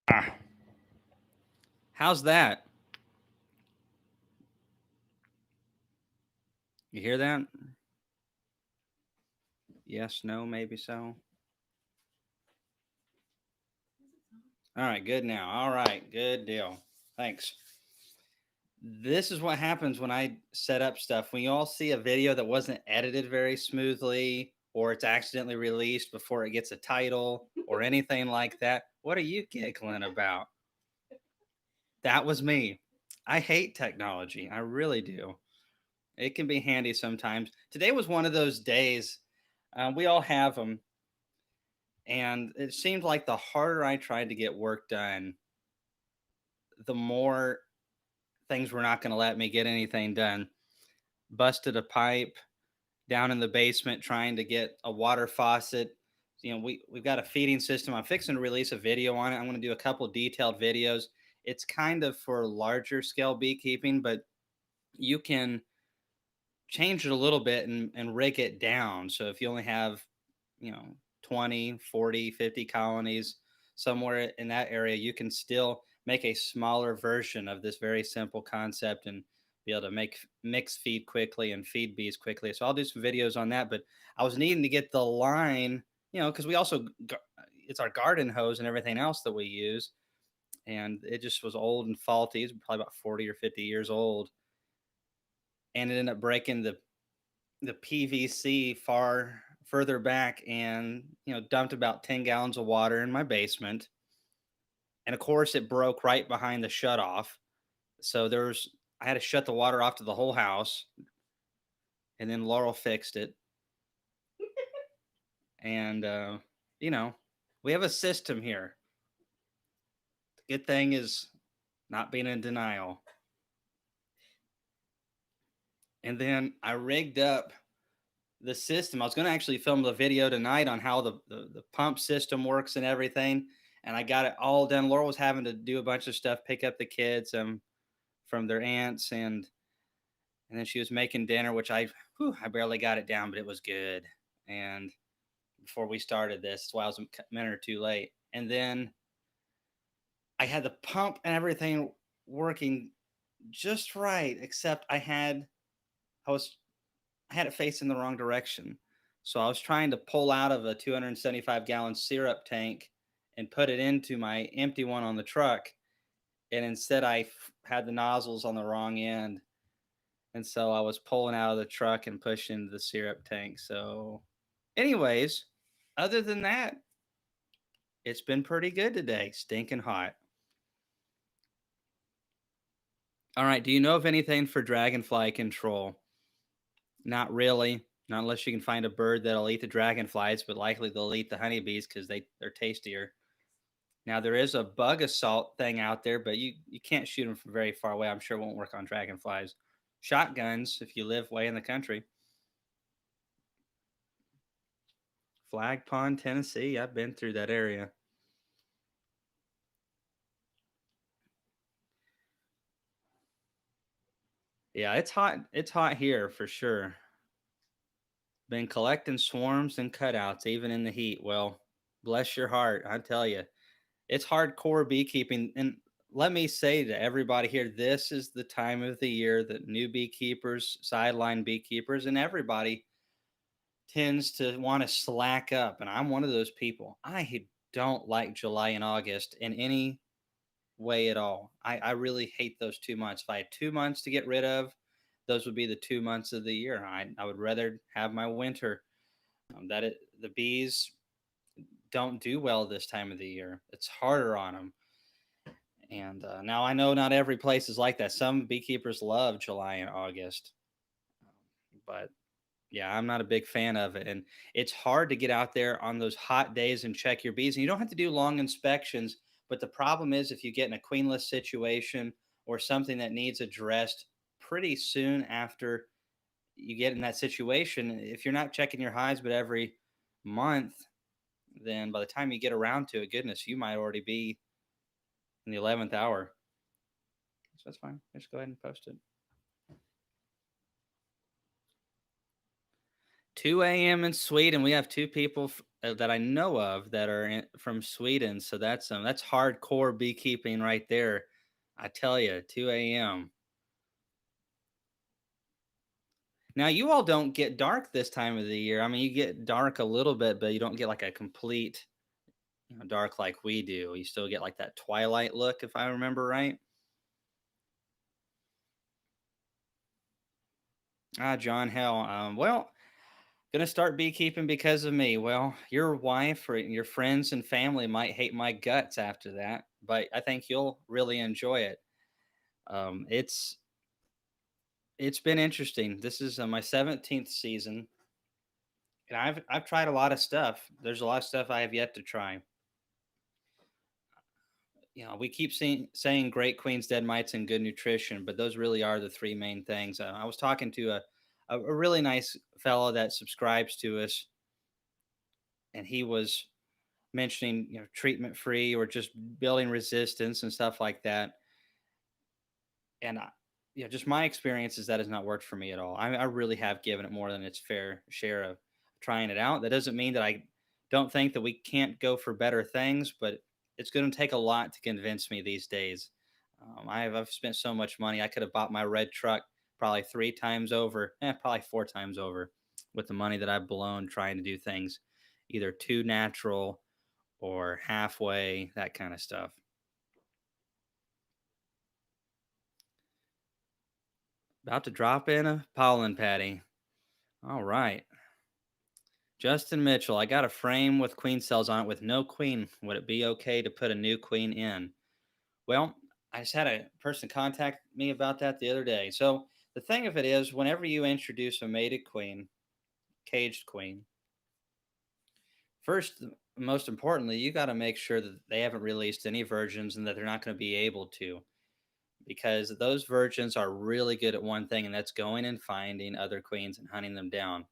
Ah, how's that? You hear that? Yes, no, maybe so. All right, good now. All right, good deal. Thanks. This is what happens when I set up stuff. When you all see a video that wasn't edited very smoothly, or it's accidentally released before it gets a title, or anything like that, what are you giggling about? That was me. I hate technology. I really do. It can be handy sometimes. Today was one of those days. We all have them. And it seemed like the harder I tried to get work done, the more things were not going to let me get anything done. Busted a pipe down in the basement trying to get a water faucet. We've got a feeding system. I'm fixing to release a video on it. I'm going to do a couple detailed videos. It's kind of for larger scale beekeeping, but you can change it a little bit and rig it down. So if you only have, you know, 20, 40, 50 colonies somewhere in that area, you can still make a smaller version of this very simple concept and be able to make mix feed quickly and feed bees quickly. So I'll do some videos on that, but I was needing to get the line, because we also it's our garden hose and everything else that we use, and it just was old and faulty. It's probably about 40 or 50 years old, and it ended up breaking the PVC further back, and dumped about 10 gallons of water in my basement. And of course it broke right behind the shut off. So I had to shut the water off to the whole house, and then Laurel fixed it. And you know, we have a system here. The good thing is not being in denial. And then I rigged up the system. I was going to actually film the video tonight on how the pump system works and everything. And I got it all done. Laurel was having to do a bunch of stuff, pick up the kids from their aunts, and then she was making dinner, which I barely got it down, but it was good. And before we started this, that's why I was a minute or two late. And then I had the pump and everything working just right, except I was I had it facing the wrong direction. So I was trying to pull out of a 275-gallon syrup tank and put it into my empty one on the truck. And instead, had the nozzles on the wrong end. And so I was pulling out of the truck and pushing the syrup tank. So, anyways, other than that, it's been pretty good today. Stinking hot. All right. Do you know of anything for dragonfly control? Not really. Not unless you can find a bird that'll eat the dragonflies, but likely they'll eat the honeybees because they're tastier. Now there is a bug assault thing out there, but you can't shoot them from very far away. I'm sure it won't work on dragonflies. Shotguns, if you live way in the country. Flag Pond, Tennessee. I've been through that area. Yeah, it's hot. It's hot here for sure. Been collecting swarms and cutouts even in the heat. Well, bless your heart, I tell you. It's hardcore beekeeping. And let me say to everybody here, this is the time of the year that new beekeepers, sideline beekeepers, and everybody tends to want to slack up. And I'm one of those people. I don't like July and August in any way at all. I really hate those 2 months. If I had 2 months to get rid of, those would be the 2 months of the year. I would rather have my winter. The bees don't do well this time of the year. It's harder on them. And now I know not every place is like that. Some beekeepers love July and August, but yeah, I'm not a big fan of it. And it's hard to get out there on those hot days and check your bees. And you don't have to do long inspections. But the problem is if you get in a queenless situation or something that needs addressed pretty soon after you get in that situation, if you're not checking your hives but every month, then by the time you get around to it, goodness, you might already be in the 11th hour. So that's fine. Just go ahead and post it. 2 a.m. in Sweden. We have two people that I know of that are from Sweden. So that's hardcore beekeeping right there. I tell you, 2 a.m. Now you all don't get dark this time of the year. I mean, you get dark a little bit, but you don't get like a complete dark like we do. You still get like that twilight look, if I remember right. Ah, John, hell. Well, gonna start beekeeping because of me. Well, your wife or your friends and family might hate my guts after that, but I think you'll really enjoy it. It's been interesting. This is my 17th season, and I've tried a lot of stuff. There's a lot of stuff I have yet to try. We keep saying great queens, dead mites, and good nutrition, but those really are the three main things. I was talking to a really nice fellow that subscribes to us, and he was mentioning treatment free or just building resistance and stuff like that. And just my experience is that has not worked for me at all. I really have given it more than its fair share of trying it out. That doesn't mean that I don't think that we can't go for better things, but it's going to take a lot to convince me these days. I've spent so much money. I could have bought my red truck probably three times over, probably four times over, with the money that I've blown trying to do things either too natural or halfway, that kind of stuff. About to drop in a pollen patty. All right. Justin Mitchell, I got a frame with queen cells on it with no queen. Would it be okay to put a new queen in? Well, I just had a person contact me about that the other day. So the thing of it is, whenever you introduce a mated queen, caged queen, first, most importantly, you got to make sure that they haven't released any virgins and that they're not going to be able to, because those virgins are really good at one thing, and that's going and finding other queens and hunting them down.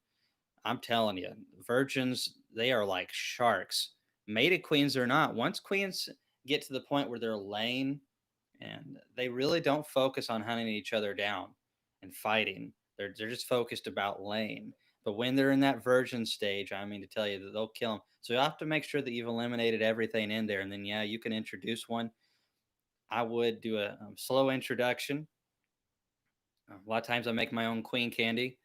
I'm telling you, virgins, they are like sharks. Mated queens are not. Once queens get to the point where they're laying, and they really don't focus on hunting each other down and fighting. They're just focused about laying. But when they're in that virgin stage, I mean to tell you that they'll kill them. So you have to make sure that you've eliminated everything in there, and then yeah, you can introduce one. I would do a slow introduction. A lot of times I make my own queen candy.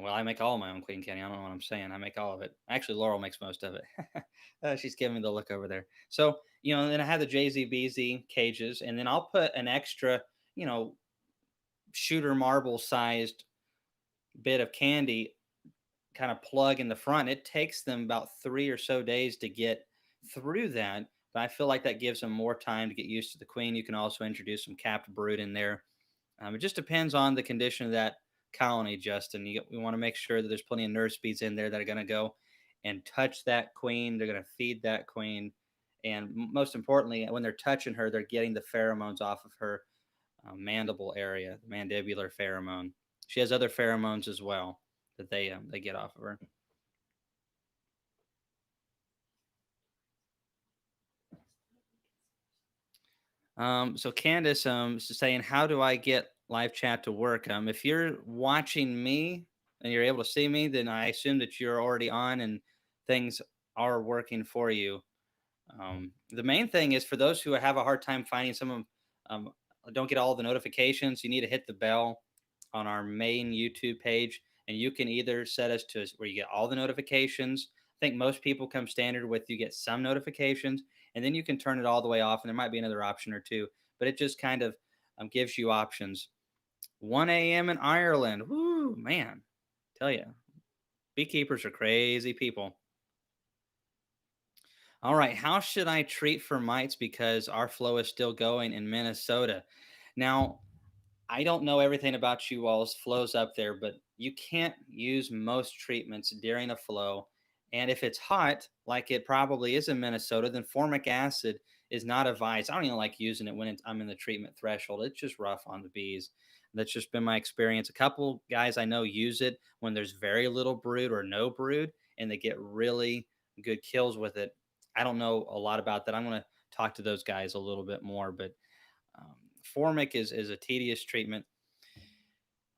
Well, I make all my own queen candy. I don't know what I'm saying. I make all of it. Actually, Laurel makes most of it. She's giving me the look over there. So, then I have the JZBZ cages, and then I'll put an extra, you know, shooter marble sized bit of candy kind of plug in the front. It takes them about 3 or so days to get through that. But I feel like that gives them more time to get used to the queen. You can also introduce some capped brood in there. It just depends on the condition of that colony, Justin. We want to make sure that there's plenty of nurse bees in there that are going to go and touch that queen. They're going to feed that queen. And most importantly, when they're touching her, they're getting the pheromones off of her mandible area, the mandibular pheromone. She has other pheromones as well that they get off of her. So Candace is saying, how do I get live chat to work? If you're watching me and you're able to see me, then I assume that you're already on and things are working for you. The main thing is for those who have a hard time finding some of don't get all the notifications, you need to hit the bell on our main YouTube page, and you can either set us to where you get all the notifications. I think most people come standard with you get some notifications, and then you can turn it all the way off, and there might be another option or two, but it just kind of gives you options. 1 a.m. in Ireland. Woo, man. Tell you, beekeepers are crazy people. All right, how should I treat for mites because our flow is still going in Minnesota? Now, I don't know everything about you all's flows up there, but you can't use most treatments during a flow. And if it's hot, like it probably is in Minnesota, then formic acid is not advised. I don't even like using it when I'm in the treatment threshold. It's just rough on the bees. That's just been my experience. A couple guys I know use it when there's very little brood or no brood, and they get really good kills with it. I don't know a lot about that. I'm going to talk to those guys a little bit more, but um, formic is a tedious treatment.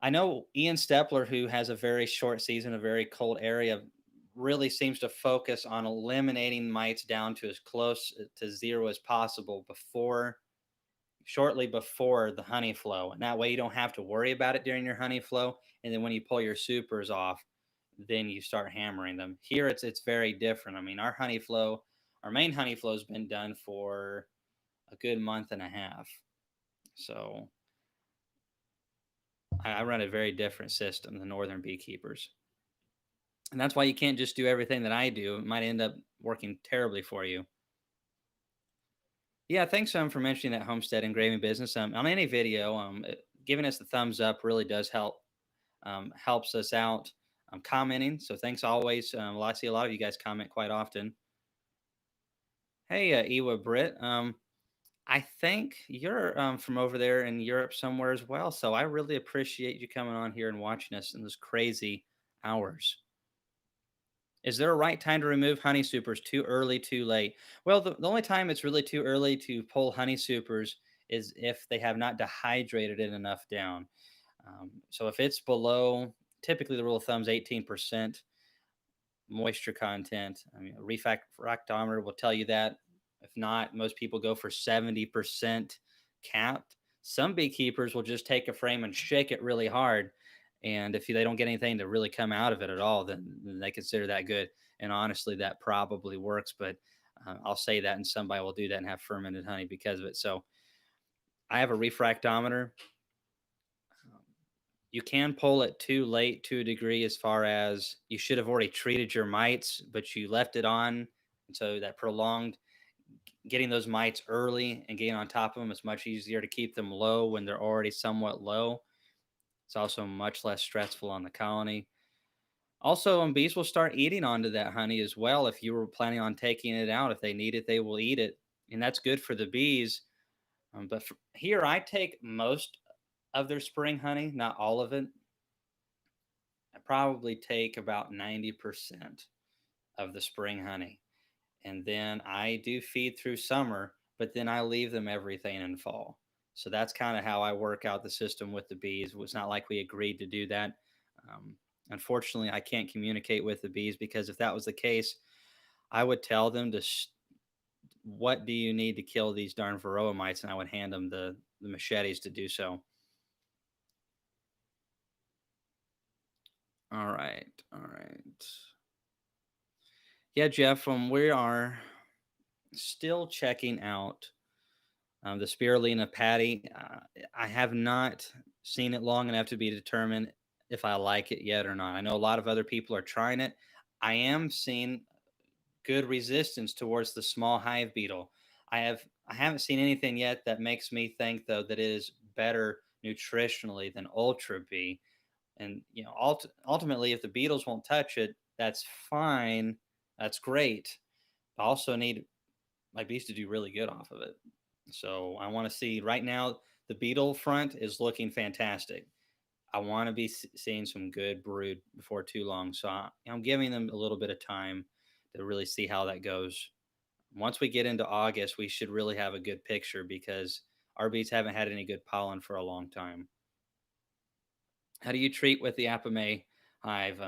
I know Ian Stepler, who has a very short season, a very cold area, really seems to focus on eliminating mites down to as close to zero as possible before, shortly before the honey flow. And that way you don't have to worry about it during your honey flow. And then when you pull your supers off, then you start hammering them. Here it's very different. I mean, our honey flow, our main honey flow has been done for a good month and a half. So I run a very different system than northern beekeepers. And that's why you can't just do everything that I do. It might end up working terribly for you. Yeah, thanks for mentioning that homestead engraving business. On any video, giving us the thumbs up really does help. Helps us out. Commenting, so thanks always. Well, I see a lot of you guys comment quite often. Hey, Ewa Britt. I think you're from over there in Europe somewhere as well. So I really appreciate you coming on here and watching us in those crazy hours. Is there a right time to remove honey supers? Too early, too late? Well, the only time it's really too early to pull honey supers is if they have not dehydrated it enough down. So if it's below, typically the rule of thumb is 18% moisture content. I mean, a refractometer will tell you that. If not, most people go for 70% capped. Some beekeepers will just take a frame and shake it really hard. And if they don't get anything to really come out of it at all, then they consider that good. And honestly, that probably works. But I'll say that, and somebody will do that and have fermented honey because of it. So I have a refractometer. You can pull it too late to a degree, as far as you should have already treated your mites, but you left it on. And so that prolonged getting those mites early and getting on top of them is much easier to keep them low when they're already somewhat low. It's also much less stressful on the colony. Also, bees will start eating onto that honey as well. If you were planning on taking it out, if they need it, they will eat it. And that's good for the bees. But here, I take most of their spring honey, not all of it. I probably take about 90% of the spring honey. And then I do feed through summer, but then I leave them everything in fall. So that's kind of how I work out the system with the bees. It's not like we agreed to do that. Um, Unfortunately, I can't communicate with the bees, because if that was the case, I would tell them to, what do you need to kill these darn varroa mites? And I would hand them the machetes to do so. All right. All right. Yeah, Jeff, we are still checking out the spirulina patty. I have not seen it long enough to be determined if I like it yet or not. I know a lot of other people are trying it. I am seeing good resistance towards the small hive beetle. I haven't seen anything yet that makes me think, though, that it is better nutritionally than Ultra B. And ultimately, if the beetles won't touch it, that's fine. That's great. I also need my bees to do really good off of it. So I want to see right now, the beetle front is looking fantastic. I want to be seeing some good brood before too long. So I'm giving them a little bit of time to really see how that goes. Once we get into August, we should really have a good picture, because our bees haven't had any good pollen for a long time. How do you treat with the Apame hive?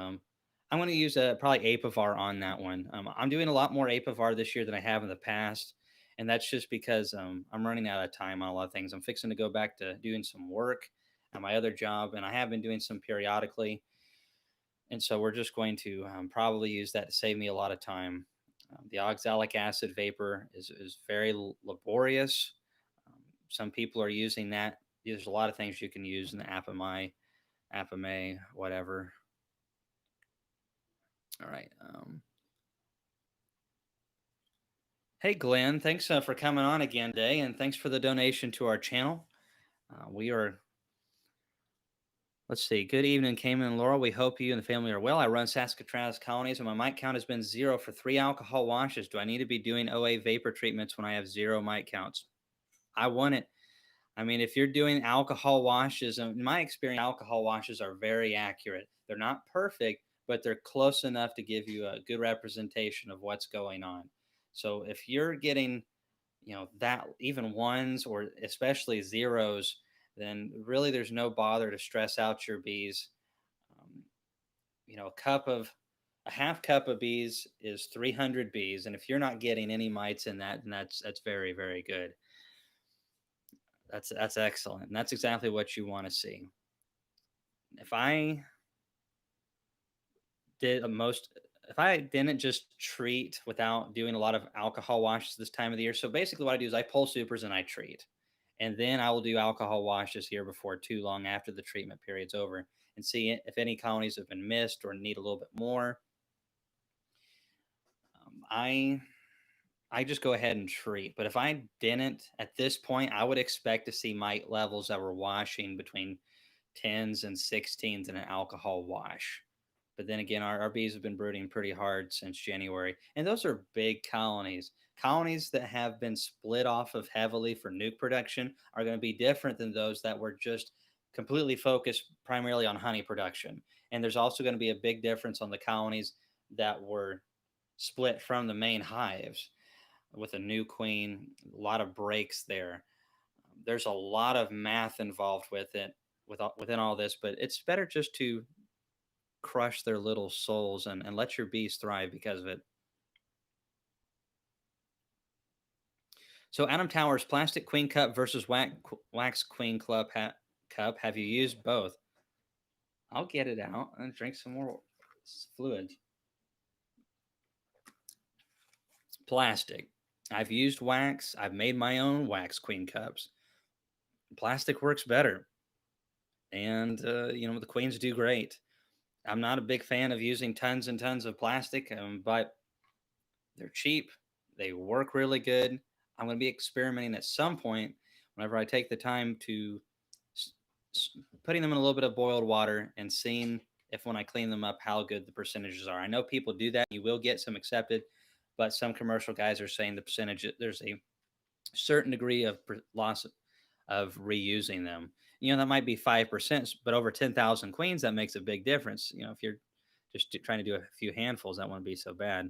I'm going to use probably Apivar on that one. I'm doing a lot more Apivar this year than I have in the past, and that's just because I'm running out of time on a lot of things. I'm fixing to go back to doing some work at my other job, and I have been doing some periodically, and so we're just going to probably use that to save me a lot of time. The oxalic acid vapor is very laborious. Some people are using that. There's a lot of things you can use in the Apame, whatever. All right. Hey, Glenn, thanks for coming on again today, and thanks for the donation to our channel. We are, let's see, good evening, Cayman and Laurel. We hope you and the family are well. I run Saskatraz Colonies, and my mite count has been 0 for 3 alcohol washes. Do I need to be doing OA vapor treatments when I have 0 mite counts? I want it. I mean, if you're doing alcohol washes, in my experience, alcohol washes are very accurate. They're not perfect, but they're close enough to give you a good representation of what's going on. So if you're getting, that even ones or especially zeros, then really there's no bother to stress out your bees. Um, a half cup of bees is 300 bees, and if you're not getting any mites in that, then that's very very good. That's excellent, and that's exactly what you want to see. If I did a most if I didn't just treat without doing a lot of alcohol washes this time of the year. So basically what I do is I pull supers and I treat. And then I will do alcohol washes here before too long after the treatment period's over and see if any colonies have been missed or need a little bit more. I just go ahead and treat. But if I didn't at this point, I would expect to see mite levels that were washing between 10s and 16s in an alcohol wash. But then again, our bees have been brooding pretty hard since January. And those are big colonies. Colonies that have been split off of heavily for nuke production are going to be different than those that were just completely focused primarily on honey production. And there's also going to be a big difference on the colonies that were split from the main hives with a new queen, a lot of breaks there. There's a lot of math involved with it within all this, but it's better just to crush their little souls and let your bees thrive because of it. So Adam Towers, plastic queen cup versus wax queen cup. Have you used both? I'll get it out and drink some more fluid. Plastic. I've used wax. I've made my own wax queen cups. Plastic works better, and the queens do great. I'm not a big fan of using tons and tons of plastic, but they're cheap. They work really good. I'm going to be experimenting at some point whenever I take the time to putting them in a little bit of boiled water and seeing if when I clean them up, how good the percentages are. I know people do that. You will get some accepted, but some commercial guys are saying the percentage, there's a certain degree of loss of reusing them. That might be 5%, but over 10,000 queens, that makes a big difference. If you're just trying to do a few handfuls, that wouldn't be so bad.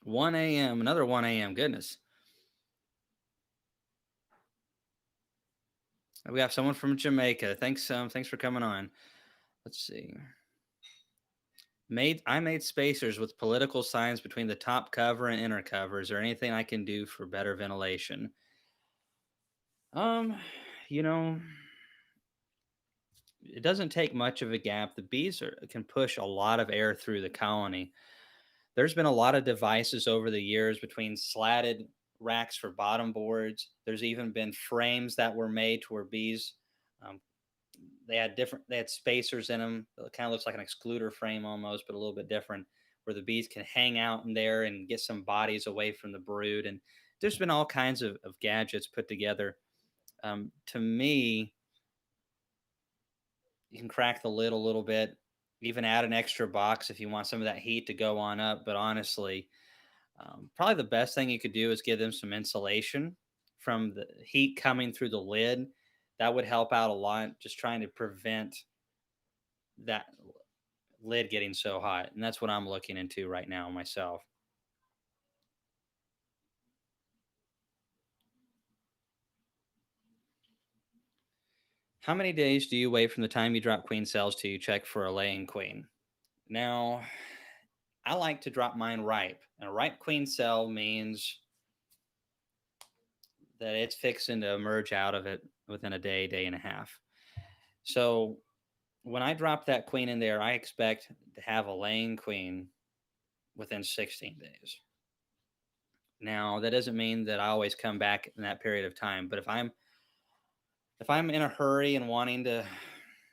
1 a.m., another 1 a.m. Goodness. We have someone from Jamaica. Thanks for coming on. Let's see. I made spacers with political signs between the top cover and inner cover. Is there anything I can do for better ventilation? Um, you know, it doesn't take much of a gap. The can push a lot of air through the colony. There's been a lot of devices over the years between slatted racks for bottom boards. There's even been frames that were made to where bees um, they had spacers in them. It kind of looks like an excluder frame almost, but a little bit different, where the bees can hang out in there and get some bodies away from the brood. And there's been all kinds of gadgets put together. To me, you can crack the lid a little bit, even add an extra box if you want some of that heat to go on up. But honestly, probably the best thing you could do is give them some insulation from the heat coming through the lid. That would help out a lot, just trying to prevent that lid getting so hot. And that's what I'm looking into right now myself. How many days do you wait from the time you drop queen cells to you check for a laying queen? Now, I like to drop mine ripe. And a ripe queen cell means that it's fixing to emerge out of it within a day, day and a half. So when I drop that queen in there, I expect to have a laying queen within 16 days. Now, that doesn't mean that I always come back in that period of time, but if I'm in a hurry and wanting to,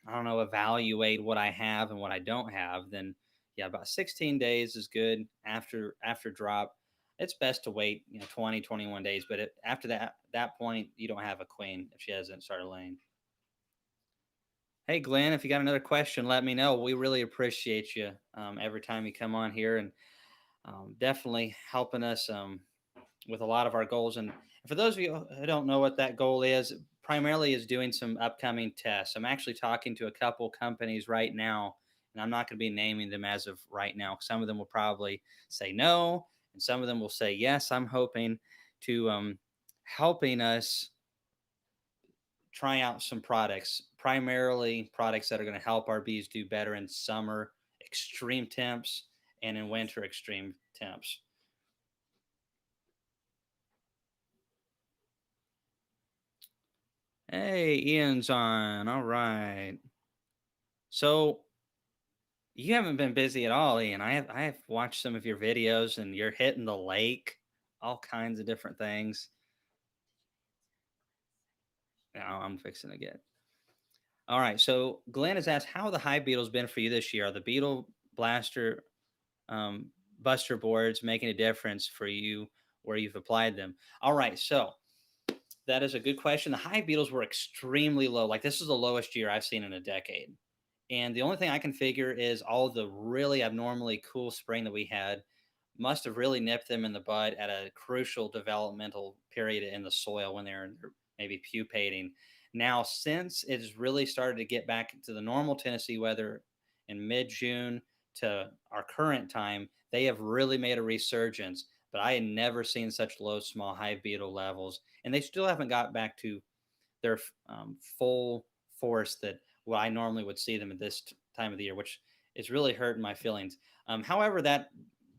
I don't know, evaluate what I have and what I don't have, then yeah, about 16 days is good after drop. It's best to wait, 20, 21 days, but after that point, you don't have a queen if she hasn't started laying. Hey, Glenn, if you got another question, let me know. We really appreciate you every time you come on here and definitely helping us with a lot of our goals. And for those of you who don't know what that goal is, primarily is doing some upcoming tests. I'm actually talking to a couple companies right now, and I'm not going to be naming them as of right now. Some of them will probably say no, And some of them will say, yes, I'm hoping to helping us try out some products, primarily products that are going to help our bees do better in summer extreme temps and in winter extreme temps. Hey, Ian's on. All right. So you haven't been busy at all, Ian. I have watched some of your videos and you're hitting the lake, all kinds of different things. Now I'm fixing to get. All right. So Glenn has asked, how have the hive beetles been for you this year? Are the beetle blaster um, buster boards making a difference for you where you've applied them? All right. So that is a good question. The hive beetles were extremely low. Like this is the lowest year I've seen in a decade. And the only thing I can figure is all the really abnormally cool spring that we had must have really nipped them in the bud at a crucial developmental period in the soil when they're maybe pupating. Now, since it's really started to get back to the normal Tennessee weather in mid June to our current time, they have really made a resurgence. But I had never seen such low small hive beetle levels, and they still haven't got back to their full force that what I normally would see them at this time of the year, which is really hurting my feelings. However, that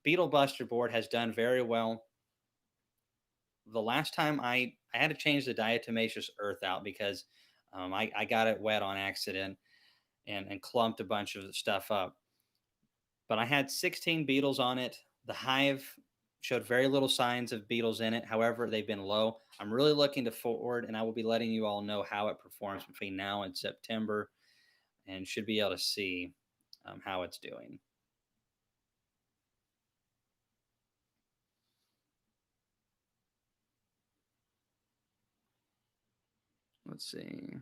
Beetle Buster board has done very well. The last time I had to change the diatomaceous earth out because I got it wet on accident and clumped a bunch of stuff up. But I had 16 beetles on it. The hive showed very little signs of beetles in it. However, they've been low. I'm really looking to forward, and I will be letting you all know how it performs between now and September, and should be able to see how it's doing. Let's see.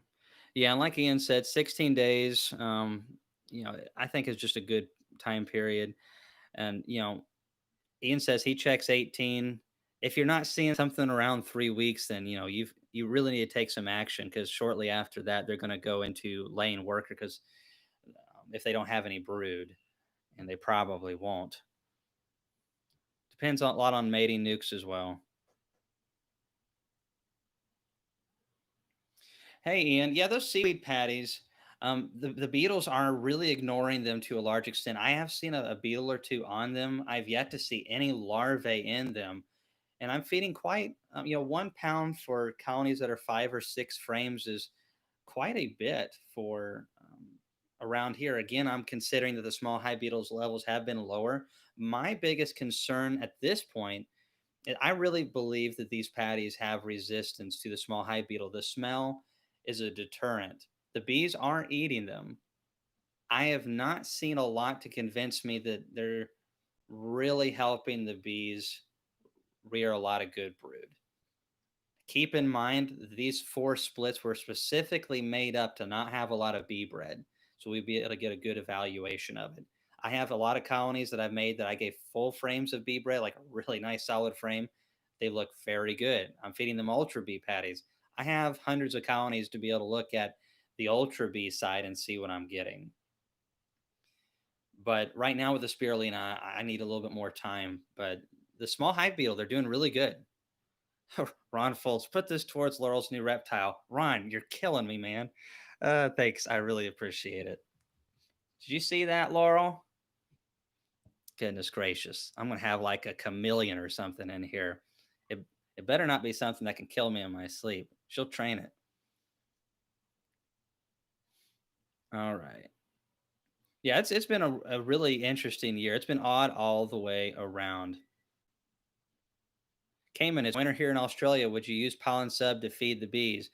Yeah, and like Ian said, 16 days. I think is just a good time period. And Ian says he checks 18. If you're not seeing something around 3 weeks, then you really need to take some action because shortly after that they're going to go into laying worker because if they don't have any brood, and they probably won't. Depends a lot on mating nukes as well. Hey Ian, yeah, those seaweed patties. The beetles are really ignoring them to a large extent. I have seen a beetle or two on them. I've yet to see any larvae in them, and I'm feeding quite 1 pound for colonies that are 5 or 6 frames is quite a bit for around here. Again, I'm considering that the small hive beetles levels have been lower. My biggest concern at this point, and I really believe that these patties have resistance to the small hive beetle. The smell is a deterrent. The bees aren't eating them. I have not seen a lot to convince me that they're really helping the bees rear a lot of good brood. Keep in mind these 4 splits were specifically made up to not have a lot of bee bread, so we'd be able to get a good evaluation of it. I have a lot of colonies that I've made that I gave full frames of bee bread, like a really nice solid frame. They look very good. I'm feeding them ultra bee patties. I have hundreds of colonies to be able to look at the ultra bee side and see what I'm getting. But right now with the spirulina, I need a little bit more time. But the small hive beetle, they're doing really good. Ron Foltz, put this towards Laurel's new reptile. Ron, you're killing me, man. Thanks. I really appreciate it. Did you see that, Laurel? Goodness gracious. I'm going to have like a chameleon or something in here. It, it better not be something that can kill me in my sleep. She'll train it. All right. Yeah, it's been a really interesting year. It's been odd all the way around. Cayman, is winter here in Australia. Would you use pollen sub to feed the bees?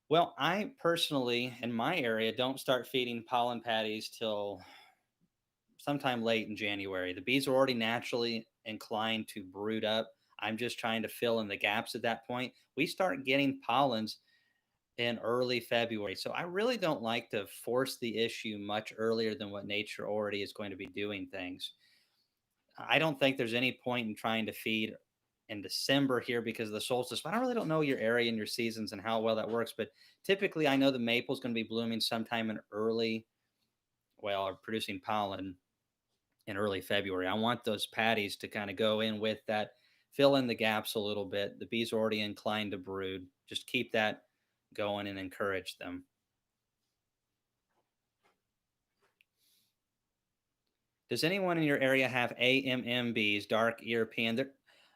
Well, I personally, in my area, don't start feeding pollen patties till sometime late in January. The bees are already naturally inclined to brood up. I'm just trying to fill in the gaps at that point. We start getting pollens in early February. So I really don't like to force the issue much earlier than what nature already is going to be doing things. I don't think there's any point in trying to feed in December here because of the solstice. But I really don't know your area and your seasons and how well that works. But typically, I know the maple is going to be blooming sometime in early, well, or producing pollen in early February. I want those patties to kind of go in with that, fill in the gaps a little bit. The bees are already inclined to brood. Just keep that going and encourage them. Does anyone in your area have AMMBs, dark European?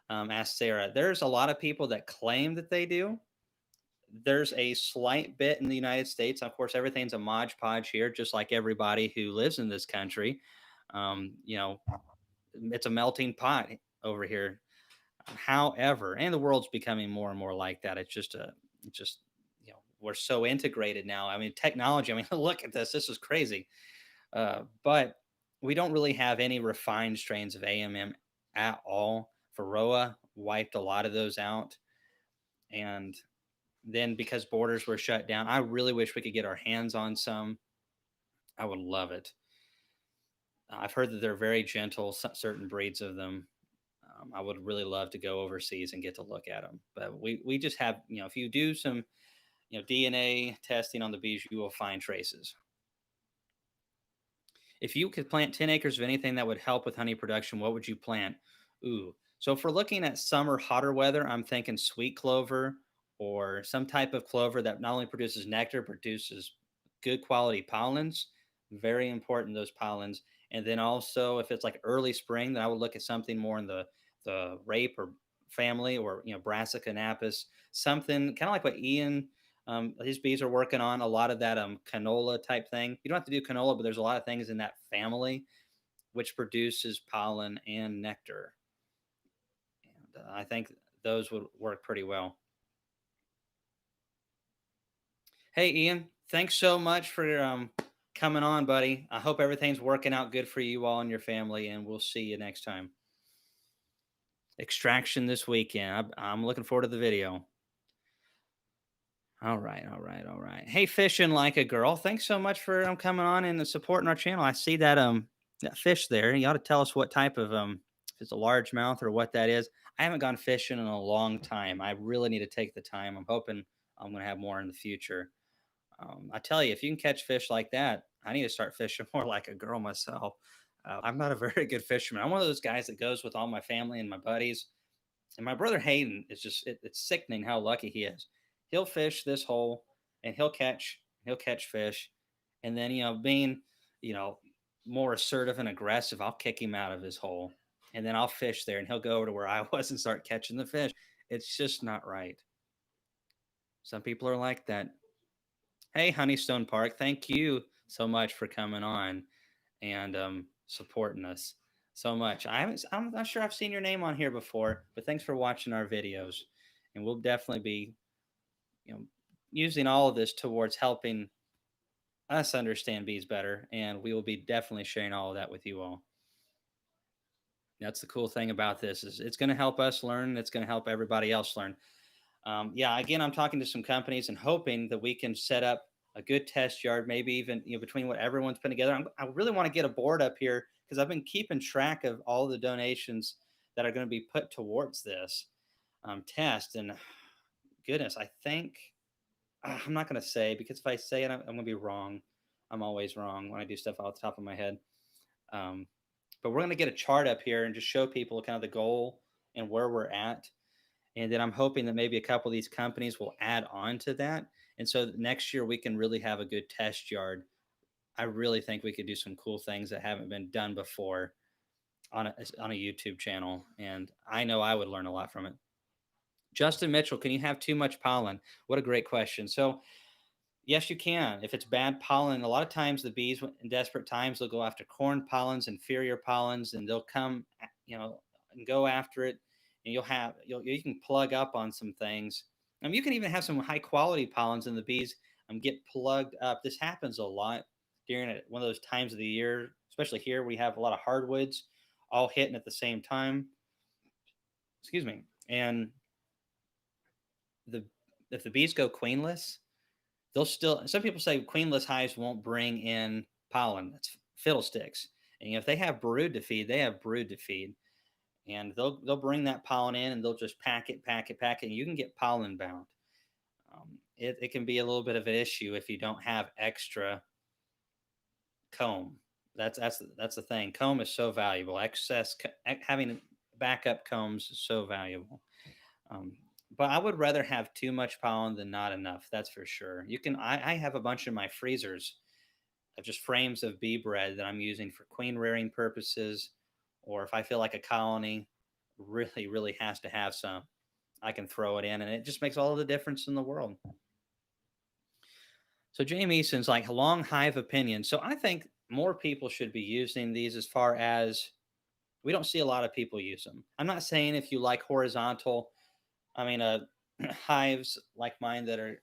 Asked Sarah. There's a lot of people that claim that they do. There's a slight bit in the United States. Of course, everything's a modge podge here, just like everybody who lives in this country. You know, it's a melting pot over here. However, and the world's becoming more and more like that. It's just, we're so integrated now. I mean, technology. I mean, look at this. This is crazy. But we don't really have any refined strains of AMM at all. Varroa wiped a lot of those out, and then because borders were shut down, I really wish we could get our hands on some. I would love it. I've heard that they're very gentle, certain breeds of them. I would really love to go overseas and get to look at them. But we just have, if you do some, DNA testing on the bees, you will find traces. If you could plant 10 acres of anything that would help with honey production, what would you plant? Ooh. So if we're looking at summer hotter weather, I'm thinking sweet clover or some type of clover that not only produces nectar, produces good quality pollens. Very important, those pollens. And then also if it's like early spring, then I would look at something more in the rape or family, or Brassica napus, something kind of like what Ian, his bees are working on a lot of that canola type thing. You don't have to do canola, but there's a lot of things in that family which produces pollen and nectar. And I think those would work pretty well. Hey, Ian, thanks so much for coming on, buddy. I hope everything's working out good for you all and your family, and we'll see you next time. Extraction this weekend. I'm looking forward to the video. All right, all right, all right. Hey, fishing like a girl. Thanks so much for coming on and supporting our channel. I see that fish there. You ought to tell us what type of if it's a largemouth or what that is. I haven't gone fishing in a long time. I really need to take the time. I'm hoping I'm going to have more in the future. I tell you, if you can catch fish like that, I need to start fishing more like a girl myself. I'm not a very good fisherman. I'm one of those guys that goes with all my family and my buddies. And my brother Hayden is just it's sickening how lucky he is. He'll fish this hole and he'll catch fish. And then, being, you know, more assertive and aggressive, I'll kick him out of his hole. And then I'll fish there and he'll go over to where I was and start catching the fish. It's just not right. Some people are like that. Hey, Honeystone Park, thank you so much for coming on and supporting us so much. I'm not sure I've seen your name on here before, but thanks for watching our videos. And we'll definitely be, you know, using all of this towards helping us understand bees better. And we will be definitely sharing all of that with you all. That's the cool thing about this is it's going to help us learn. It's going to help everybody else learn. Yeah, again, I'm talking to some companies and hoping that we can set up a good test yard, maybe even between what everyone's putting together. I really want to get a board up here because I've been keeping track of all the donations that are going to be put towards this test. And goodness, I think I'm not going to say, because if I say it, I'm going to be wrong. I'm always wrong when I do stuff off the top of my head. Um, but we're going to get a chart up here and just show people kind of the goal and where we're at. And then I'm hoping that maybe a couple of these companies will add on to that. And so next year we can really have a good test yard. I really think we could do some cool things that haven't been done before on a YouTube channel. And I know I would learn a lot from it. Justin Mitchell, can you have too much pollen? What a great question. So yes, you can. If it's bad pollen, a lot of times the bees in desperate times, they'll go after corn pollens, inferior pollens, and they'll come, and go after it. And you can plug up on some things. You can even have some high quality pollens and the bees get plugged up. This happens a lot during one of those times of the year, especially here. We have a lot of hardwoods all hitting at the same time. Excuse me. And the if the bees go queenless, they'll still, some people say queenless hives won't bring in pollen. That's fiddlesticks. And if they have brood to feed, they have brood to feed. And they'll bring that pollen in and they'll just pack it, and you can get pollen bound. It can be a little bit of an issue if you don't have extra comb. That's the thing. Comb is so valuable. Having backup combs is so valuable. Um, but I would rather have too much pollen than not enough. That's for sure. I have a bunch in my freezers of just frames of bee bread that I'm using for queen rearing purposes, or if I feel like a colony really has to have some, I can throw it in, and it just makes all the difference in the world. So Jamie Eason's like long hive opinion. So I think more people should be using these. As far as we don't see a lot of people use them. I'm not saying if you like horizontal, I mean, hives like mine that are,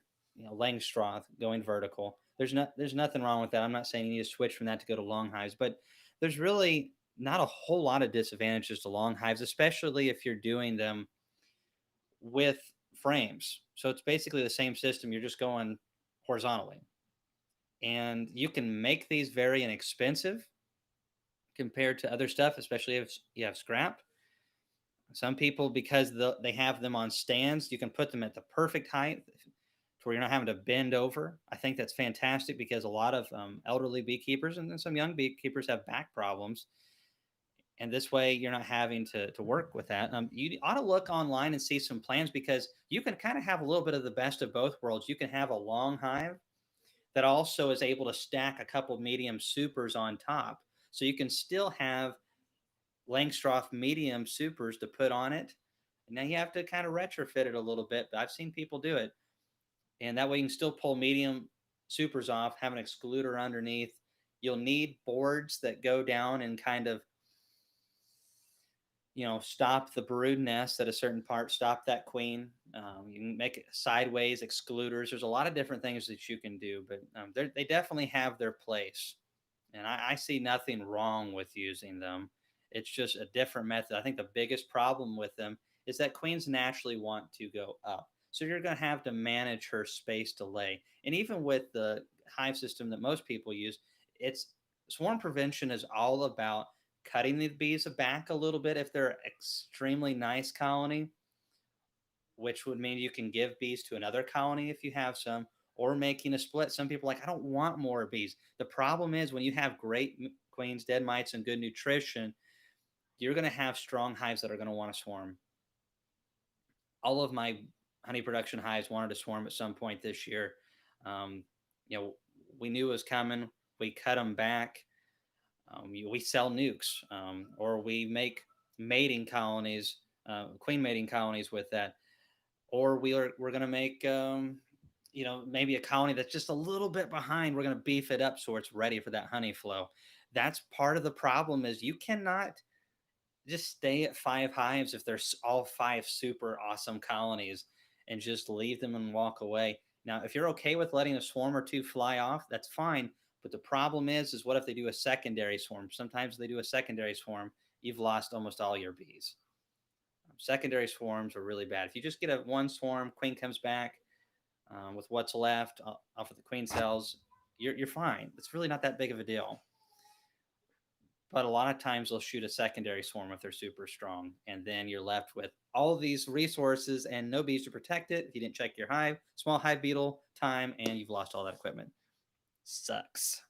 Langstroth going vertical. There's nothing wrong with that. I'm not saying you need to switch from that to go to long hives, but there's really not a whole lot of disadvantages to long hives, especially if you're doing them with frames. So it's basically the same system. You're just going horizontally, and you can make these very inexpensive compared to other stuff, especially if you have scrap. Some people, because they have them on stands, you can put them at the perfect height to where you're not having to bend over. I think that's fantastic because a lot of elderly beekeepers and some young beekeepers have back problems. And this way, you're not having to work with that. You ought to look online and see some plans because you can kind of have a little bit of the best of both worlds. You can have a long hive that also is able to stack a couple medium supers on top. So you can still have Langstroth medium supers to put on it. Now you have to kind of retrofit it a little bit, but I've seen people do it. And that way you can still pull medium supers off, have an excluder underneath. You'll need boards that go down and kind of, stop the brood nest at a certain part, stop that queen. You can make it sideways excluders. There's a lot of different things that you can do, but they definitely have their place. And I see nothing wrong with using them. It's just a different method. I think the biggest problem with them is that queens naturally want to go up. So you're going to have to manage her space to lay. And even with the hive system that most people use, it's swarm prevention is all about cutting the bees back a little bit if they're extremely nice colony, which would mean you can give bees to another colony if you have some, or making a split. Some people are like, I don't want more bees. The problem is when you have great queens, dead mites, and good nutrition, you're going to have strong hives that are going to want to swarm. All of my honey production hives wanted to swarm at some point this year. Um, we knew it was coming. We cut them back. We sell nukes, or we make mating colonies, queen mating colonies with that, or we're going to make maybe a colony that's just a little bit behind. We're going to beef it up so it's ready for that honey flow. That's part of the problem is you cannot just stay at 5 hives if there's all 5 super awesome colonies and just leave them and walk away. Now, if you're okay with letting a swarm or two fly off, that's fine. But the problem is what if they do a secondary swarm? Sometimes they do a secondary swarm, you've lost almost all your bees. Secondary swarms are really bad. If you just get a one swarm, queen comes back with what's left off of the queen cells, you're fine. It's really not that big of a deal. But a lot of times they'll shoot a secondary swarm if they're super strong, and then you're left with all of these resources and no bees to protect it. If you didn't check your hive, small hive beetle time, and you've lost all that equipment. Sucks.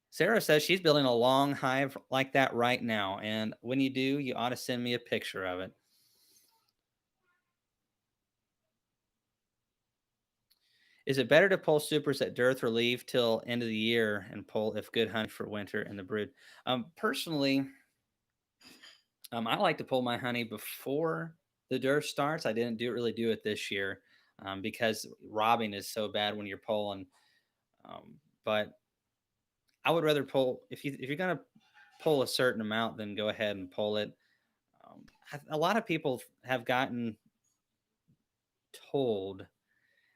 Sarah says she's building a long hive like that right now, and when you do, you ought to send me a picture of it. Is it better to pull supers at dearth or leave till end of the year and pull if good honey for winter in the brood? Personally, I like to pull my honey before the dearth starts. I didn't really do it this year because robbing is so bad when you're pulling. But I would rather pull if you're gonna pull a certain amount, then go ahead and pull it. A lot of people have gotten told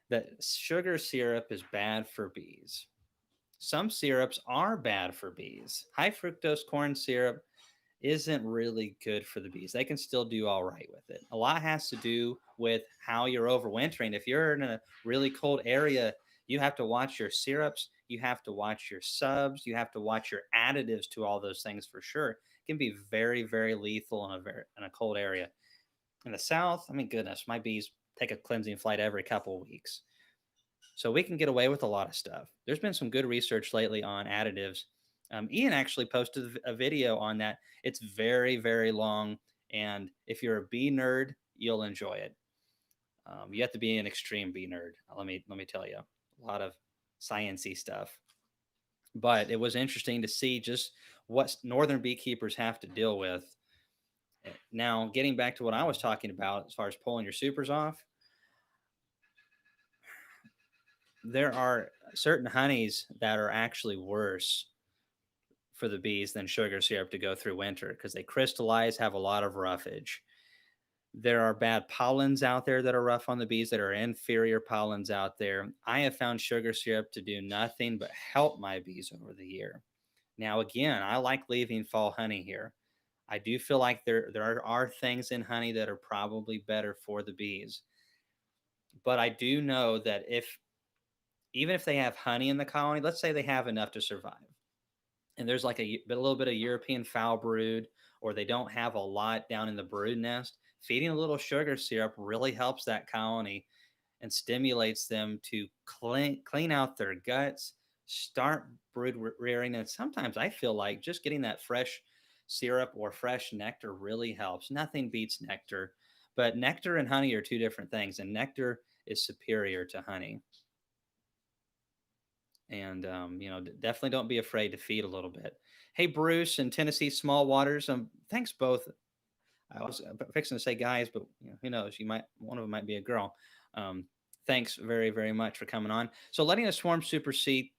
that sugar syrup is bad for bees. Some syrups are bad for bees. High fructose corn syrup isn't really good for the bees. They can still do all right with it. A lot has to do with how you're overwintering. If you're in a really cold area, you have to watch your syrups, you have to watch your subs, you have to watch your additives to all those things for sure. It can be very, very lethal in a cold area. In the south, I mean, goodness, my bees take a cleansing flight every couple of weeks. So we can get away with a lot of stuff. There's been some good research lately on additives. Ian actually posted a video on that. It's very, very long. And if you're a bee nerd, you'll enjoy it. You have to be an extreme bee nerd. Let me tell you, a lot of sciency stuff. But it was interesting to see just what northern beekeepers have to deal with. Now, getting back to what I was talking about as far as pulling your supers off, there are certain honeys that are actually worse for the bees than sugar syrup to go through winter because they crystallize, have a lot of roughage. There are bad pollens out there that are rough on the bees, that are inferior pollens out there. I have found sugar syrup to do nothing but help my bees over the year. Now, again, I like leaving fall honey here. I do feel like there are things in honey that are probably better for the bees. But I do know that if even if they have honey in the colony, let's say they have enough to survive, and there's like a little bit of European foul brood, or they don't have a lot down in the brood nest, feeding a little sugar syrup really helps that colony and stimulates them to clean out their guts, start brood rearing. And sometimes I feel like just getting that fresh syrup or fresh nectar really helps. Nothing beats nectar, but nectar and honey are two different things, and nectar is superior to honey. And definitely don't be afraid to feed a little bit. Hey, Bruce and Tennessee Small Waters. Thanks both. I was fixing to say guys, but who knows? You might one of them might be a girl. Um, Thanks very very much for coming on. So letting a swarm supersede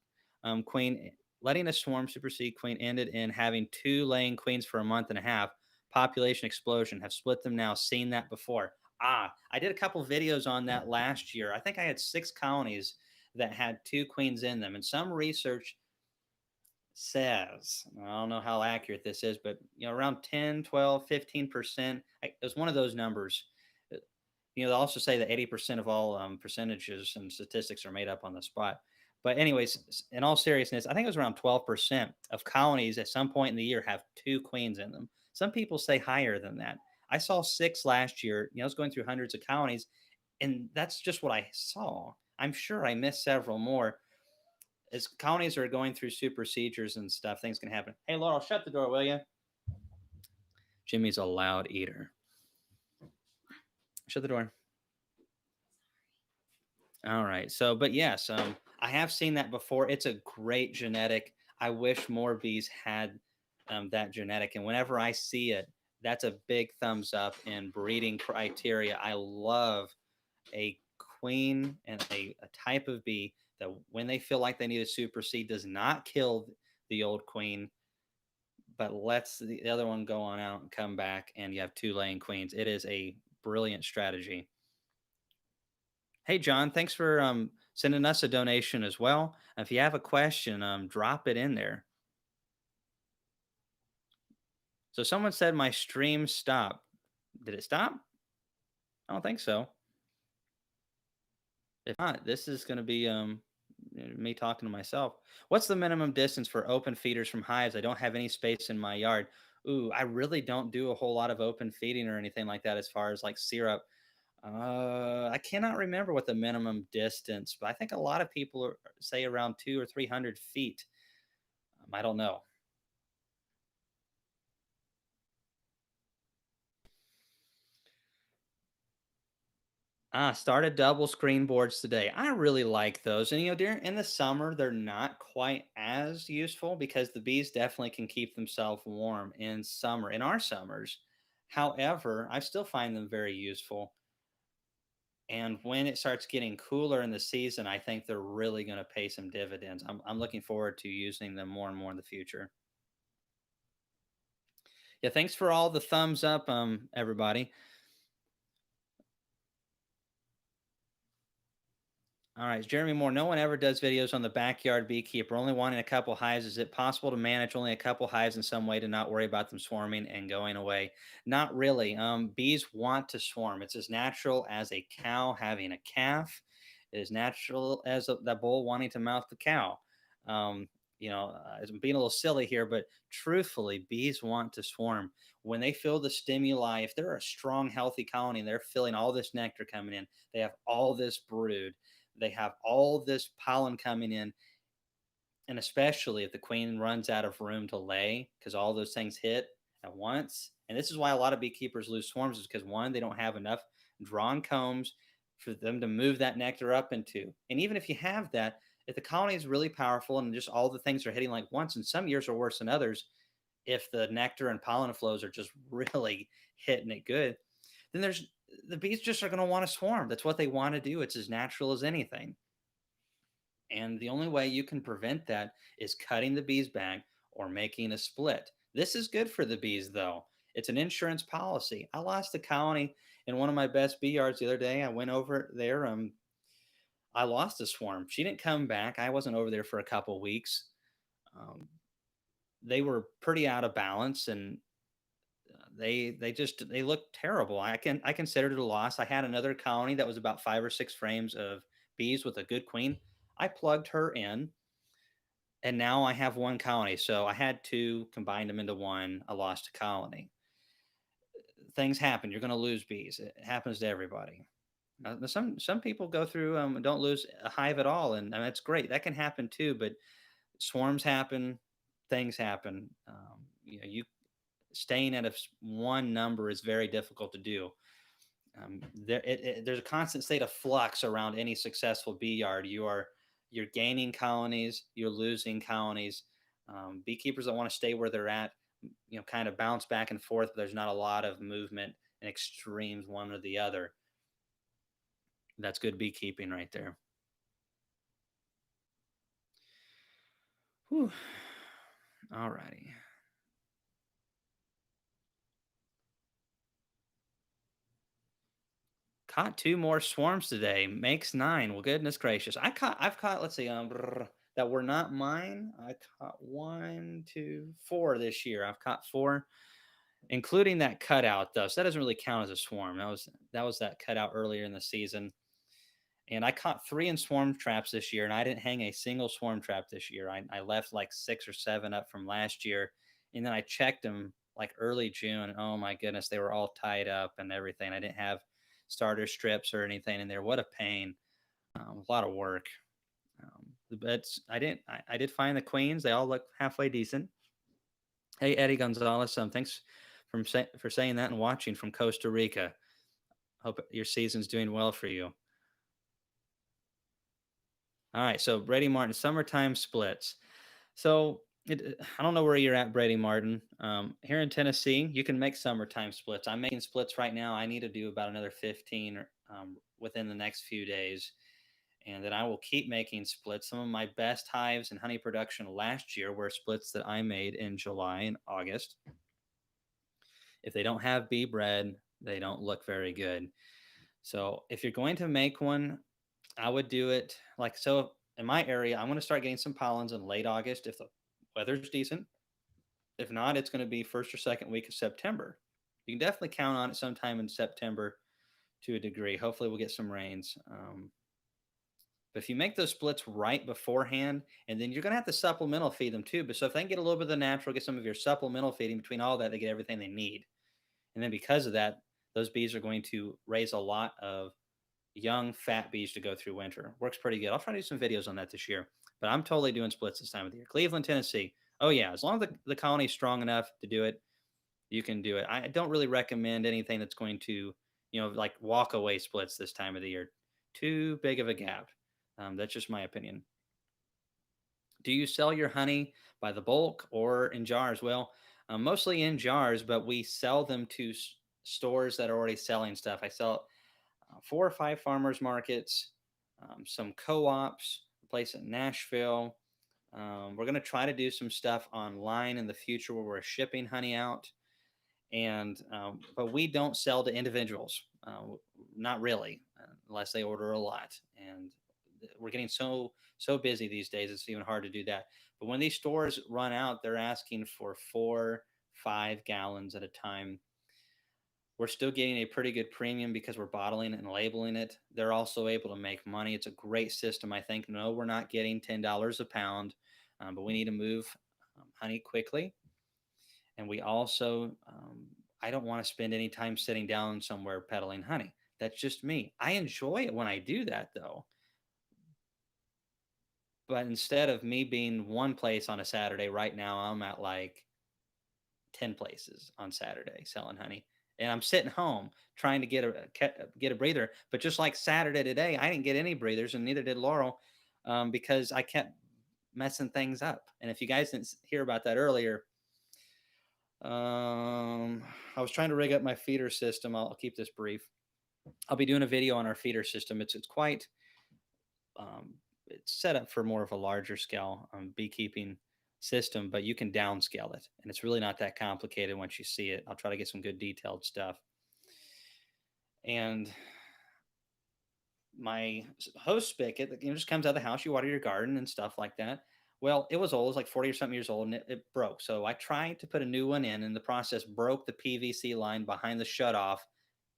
queen, letting a swarm supersede queen ended in having two laying queens for a month and a half. Population explosion. Have split them now. Seen that before. I did a couple videos on that last year. I think I had 6 colonies that had two queens in them, and some research says, I don't know how accurate this is, but around 10, 12, 15%. It's one of those numbers. Uh, they also say that 80% of all percentages and statistics are made up on the spot. But, anyways, in all seriousness, I think it was around 12% of colonies at some point in the year have two queens in them. Some people say higher than that. I saw 6 last year. I was going through hundreds of colonies, and that's just what I saw. I'm sure I missed several more. As colonies are going through supersedures and stuff, things can happen. Hey, Laurel, shut the door, will you? Jimmy's a loud eater. Shut the door. All right. So, but yes, I have seen that before. It's a great genetic. I wish more bees had that genetic. And whenever I see it, that's a big thumbs up in breeding criteria. I love a queen and a type of bee that when they feel like they need to supersede does not kill the old queen, but lets the other one go on out and come back, and you have two laying queens. It is a brilliant strategy. Hey, John, thanks for sending us a donation as well. If you have a question, drop it in there. So someone said my stream stopped. Did it stop? I don't think so. If not, this is going to be me talking to myself. What's the minimum distance for open feeders from hives? I don't have any space in my yard. Ooh, I really don't do a whole lot of open feeding or anything like that as far as like syrup. I cannot remember what the minimum distance, but I think a lot of people say around 200 or 300 feet. I don't know. Started double screen boards today. I really like those. And during in the summer, they're not quite as useful because the bees definitely can keep themselves warm in summer, in our summers. However, I still find them very useful. And when it starts getting cooler in the season, I think they're really going to pay some dividends. I'm looking forward to using them more and more in the future. Yeah, thanks for all the thumbs up, everybody. All right, Jeremy Moore. No one ever does videos on the backyard beekeeper, only wanting a couple hives. Is it possible to manage only a couple hives in some way to not worry about them swarming and going away? Not really. Bees want to swarm. It's as natural as a cow having a calf. It is natural as the bull wanting to mouth the cow. I'm being a little silly here, but truthfully, bees want to swarm. When they feel the stimuli, if they're a strong, healthy colony and they're feeling all this nectar coming in, they have all this brood, they have all this pollen coming in, and especially if the queen runs out of room to lay because all those things hit at once. And this is why a lot of beekeepers lose swarms, is because one, they don't have enough drawn combs for them to move that nectar up into. And even if you have that, if the colony is really powerful and just all the things are hitting like once, and some years are worse than others, if the nectar and pollen flows are just really hitting it good, then there's the bees just are going to want to swarm. That's what they want to do. It's as natural as anything. And the only way you can prevent that is cutting the bees back or making a split. This is good for the bees, though. It's an insurance policy. I lost a colony in one of my best bee yards the other day. I went over there. I lost a swarm. She didn't come back. I wasn't over there for a couple weeks. Um, they were pretty out of balance, and they looked terrible. I considered it a loss. I had another colony that was about 5 or 6 frames of bees with a good queen. I plugged her in, and now I have one colony. So I had two, combined them into one. I lost a colony. Things happen. You're going to lose bees. It happens to everybody. Some people go through don't lose a hive at all, and that's great. That can happen too. But swarms happen, things happen. You staying at one number is very difficult to do. There's a constant state of flux around any successful bee yard. You're gaining colonies, you're losing colonies. Beekeepers that want to stay where they're at, kind of bounce back and forth, but there's not a lot of movement and extremes one or the other. That's good beekeeping right there. Whew. All righty. Caught 2 more swarms today. Makes 9. Well, goodness gracious. I've caught, let's see, that were not mine. I caught 1, 2, 4 this year. I've caught 4, including that cutout though. So that doesn't really count as a swarm. That was that cutout earlier in the season. And I caught 3 in swarm traps this year, and I didn't hang a single swarm trap this year. I left like 6 or 7 up from last year, and then I checked them like early June. Oh my goodness, they were all tied up and everything. I didn't have starter strips or anything in there. What a pain! A lot of work. But I did find the queens. They all look halfway decent. Hey Eddie Gonzalez, thanks for saying that and watching from Costa Rica. Hope your season's doing well for you. All right, so Brady Martin, summertime splits. So I don't know where you're at, Brady Martin. Here in Tennessee, you can make summertime splits. I'm making splits right now. I need to do about another 15 within the next few days. And then I will keep making splits. Some of my best hives and honey production last year were splits that I made in July and August. If they don't have bee bread, they don't look very good. So if you're going to make one, I would do it like so. In my area, I'm going to start getting some pollens in late August if the weather's decent. If not, it's going to be first or second week of September. You can definitely count on it sometime in September to a degree. Hopefully, we'll get some rains. But if you make those splits right beforehand, and then you're going to have to supplemental feed them too. But so if they can get a little bit of the natural, get some of your supplemental feeding between all that, they get everything they need. And then because of that, those bees are going to raise a lot of young fat bees to go through winter. Works pretty good. I'll try to do some videos on that this year. But I'm totally doing splits this time of the year. Cleveland, Tennessee. Oh yeah, as long as the colony's strong enough to do it, you can do it. I don't really recommend anything that's going to, like walk away splits this time of the year. Too big of a gap. That's just my opinion. Do you sell your honey by the bulk or in jars? Well, mostly in jars, but we sell them to stores that are already selling stuff. I sell 4 or 5 farmers markets, some co-ops, a place in Nashville. We're going to try to do some stuff online in the future where we're shipping honey out, and but we don't sell to individuals, not really, unless they order a lot. And we're getting so busy these days; it's even hard to do that. But when these stores run out, they're asking for 4, 5 gallons at a time. We're still getting a pretty good premium because we're bottling and labeling it. They're also able to make money. It's a great system, I think. No, we're not getting $10 a pound, but we need to move honey quickly. And we also, I don't want to spend any time sitting down somewhere peddling honey. That's just me. I enjoy it when I do that, though. But instead of me being one place on a Saturday, right now I'm at like 10 places on Saturday selling honey. And I'm sitting home trying to get a breather. But just like Saturday today, I didn't get any breathers, and neither did Laurel, because I kept messing things up. And if you guys didn't hear about that earlier, I was trying to rig up my feeder system. I'll keep this brief. I'll be doing a video on our feeder system. It's quite um, it's set up for more of a larger scale beekeeping system, but you can downscale it, and it's really not that complicated once you see it. I'll try to get some good detailed stuff. And my hose spigot that just comes out of the house, you water your garden and stuff like that. Well, it was old, it was like 40 or something years old, and it broke. So I tried to put a new one in the process broke the PVC line behind the shutoff,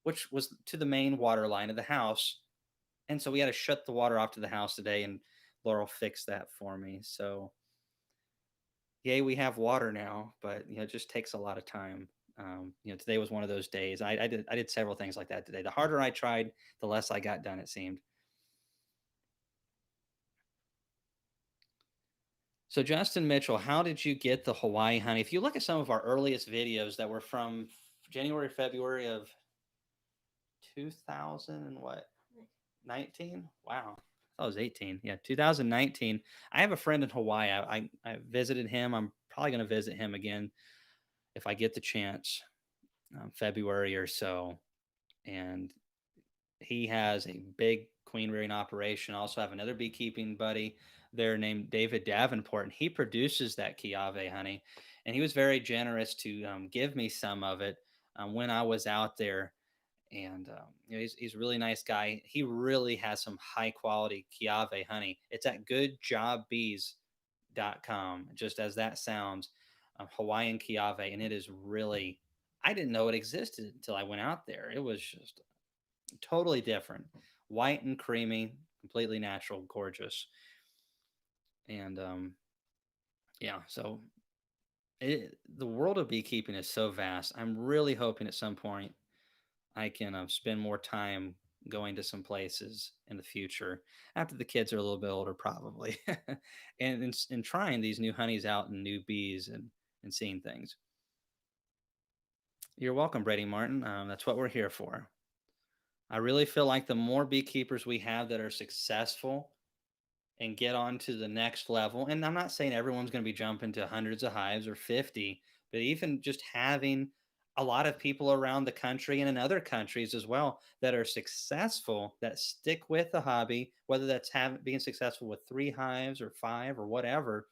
which was to the main water line of the house. And so we had to shut the water off to the house today, and Laurel fixed that for me. So yay, we have water now, but it just takes a lot of time. Today was one of those days. I did several things like that today. The harder I tried, the less I got done, it seemed. So Justin Mitchell, how did you get the Hawaii honey? If you look at some of our earliest videos that were from January, February of 2000 and what? 19? Wow. I was 18. Yeah, 2019. I have a friend in Hawaii. I visited him. I'm probably going to visit him again if I get the chance, February or so. And he has a big queen rearing operation. I also have another beekeeping buddy there named David Davenport, and he produces that Kiave honey. And he was very generous to give me some of it when I was out there. And he's a really nice guy. He really has some high quality Kiave honey. It's at goodjobbees.com, just as that sounds, Hawaiian Kiave. And it is really, I didn't know it existed until I went out there. It was just totally different, white and creamy, completely natural, gorgeous. And yeah, so the world of beekeeping is so vast. I'm really hoping at some point I can spend more time going to some places in the future after the kids are a little bit older, probably, and trying these new honeys out and new bees and seeing things. You're welcome, Brady Martin. That's what we're here for. I really feel like the more beekeepers we have that are successful and get on to the next level, and I'm not saying everyone's going to be jumping to hundreds of hives or 50, but even just having a lot of people around the country and in other countries as well that are successful, that stick with the hobby, whether that's being successful with 3 hives or 5 or whatever.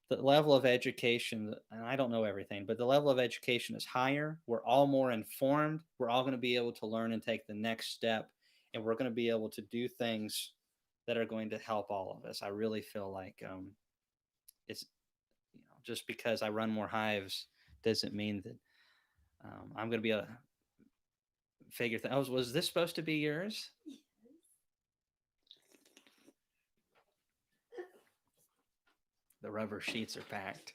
The level of education, and I don't know everything, but the level of education is higher. We're all more informed. We're all going to be able to learn and take the next step, and we're going to be able to do things that are going to help all of us. I really feel like it's just because I run more hives doesn't mean that I'm going to be able to figure things. Oh, was this supposed to be yours? The rubber sheets are packed.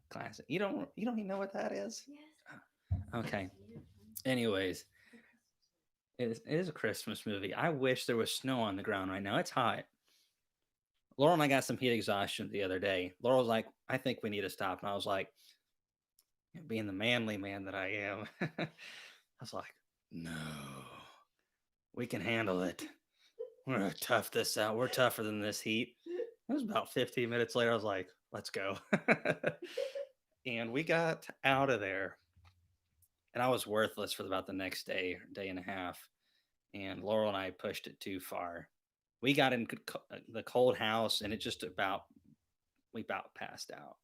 Classic. You don't even know what that is? Okay. Anyways, it is a Christmas movie. I wish there was snow on the ground right now. It's hot. Laurel and I got some heat exhaustion the other day. Laurel was like, I think we need to stop. And I was like, being the manly man that I am, I was like, no, we can handle it. We're going to tough this out. We're tougher than this heat. It was about 15 minutes later. I was like, let's go. And we got out of there. And I was worthless for about the next day, day and a half. And Laurel and I pushed it too far. We got in the cold house, and we about passed out.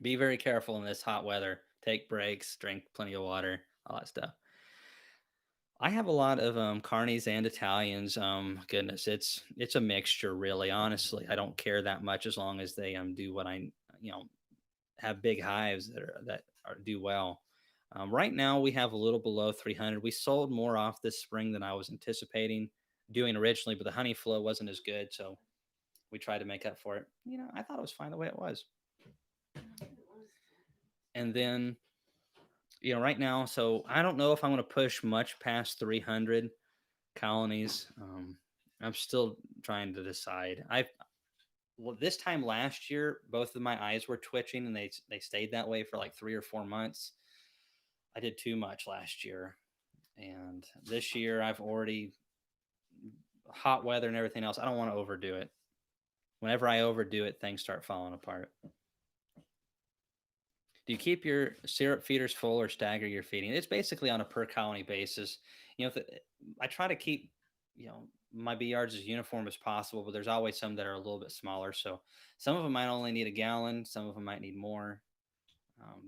Be very careful in this hot weather. Take breaks, drink plenty of water, all that stuff. I have a lot of carnies and Italians. Goodness, it's a mixture, really. Honestly, I don't care that much as long as they do what I you know have big hives that do well. Right now, we have a little below 300. We sold more off this spring than I was anticipating doing originally, but the honey flow wasn't as good, so we tried to make up for it. I thought it was fine the way it was. And then, right now, so I don't know if I'm going to push much past 300 colonies. I'm still trying to decide. I Well, this time last year, both of my eyes were twitching, and they stayed that way for like 3 or 4 months. I did too much last year, and this year I've already hot weather and everything else. I don't want to overdo it. Whenever I overdo it, things start falling apart. Do you keep your syrup feeders full or stagger your feeding? It's basically on a per colony basis. If I try to keep, my bee yards as uniform as possible, but there's always some that are a little bit smaller. So some of them might only need a gallon, some of them might need more.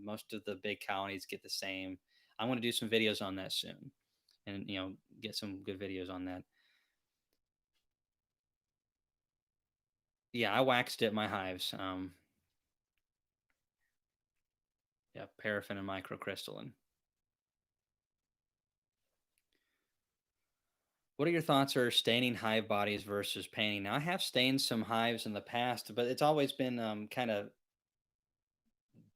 Most of the big colonies get the same. I'm going to do some videos on that soon, and get some good videos on that. Yeah, I waxed it my hives. Yeah, paraffin and microcrystalline. What are your thoughts on staining hive bodies versus painting? Now, I have stained some hives in the past, but it's always been kind of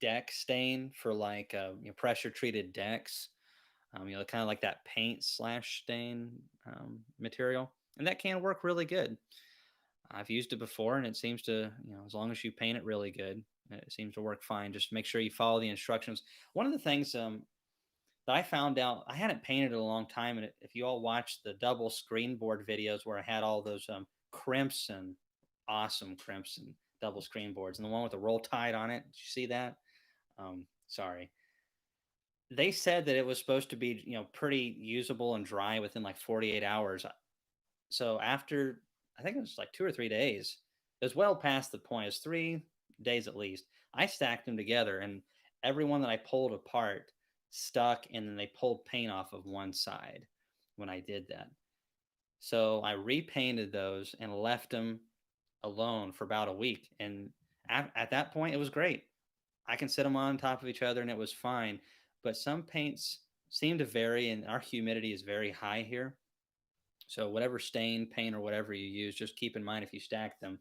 deck stain for like pressure treated decks. Kind of like that paint slash stain material, and that can work really good. I've used it before, and it seems to, as long as you paint it really good, it seems to work fine. Just make sure you follow the instructions. One of the things that I found out, I hadn't painted in a long time, and if you all watched the double screen board videos where I had all those crimson, awesome crimson double screen boards, and the one with the roll tide on it, did you see that? Sorry, they said that it was supposed to be pretty usable and dry within like 48 hours. So after, I think it was like 2 or 3 days, it was well past the point. It was 3 days at least. I stacked them together, and every one that I pulled apart stuck, and then they pulled paint off of one side when I did that. So I repainted those and left them alone for about a week. And at that point, it was great. I can set them on top of each other, and it was fine. But some paints seem to vary, and our humidity is very high here. So whatever stain, paint, or whatever you use, just keep in mind if you stack them,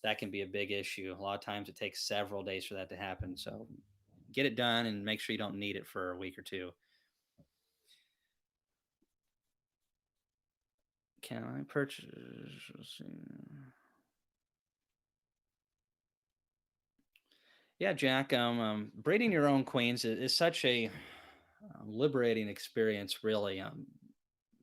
that can be a big issue. A lot of times it takes several days for that to happen. So get it done and make sure you don't need it for a week or two. Can I purchase? Yeah, Jack. Breeding your own queens is such a liberating experience, really.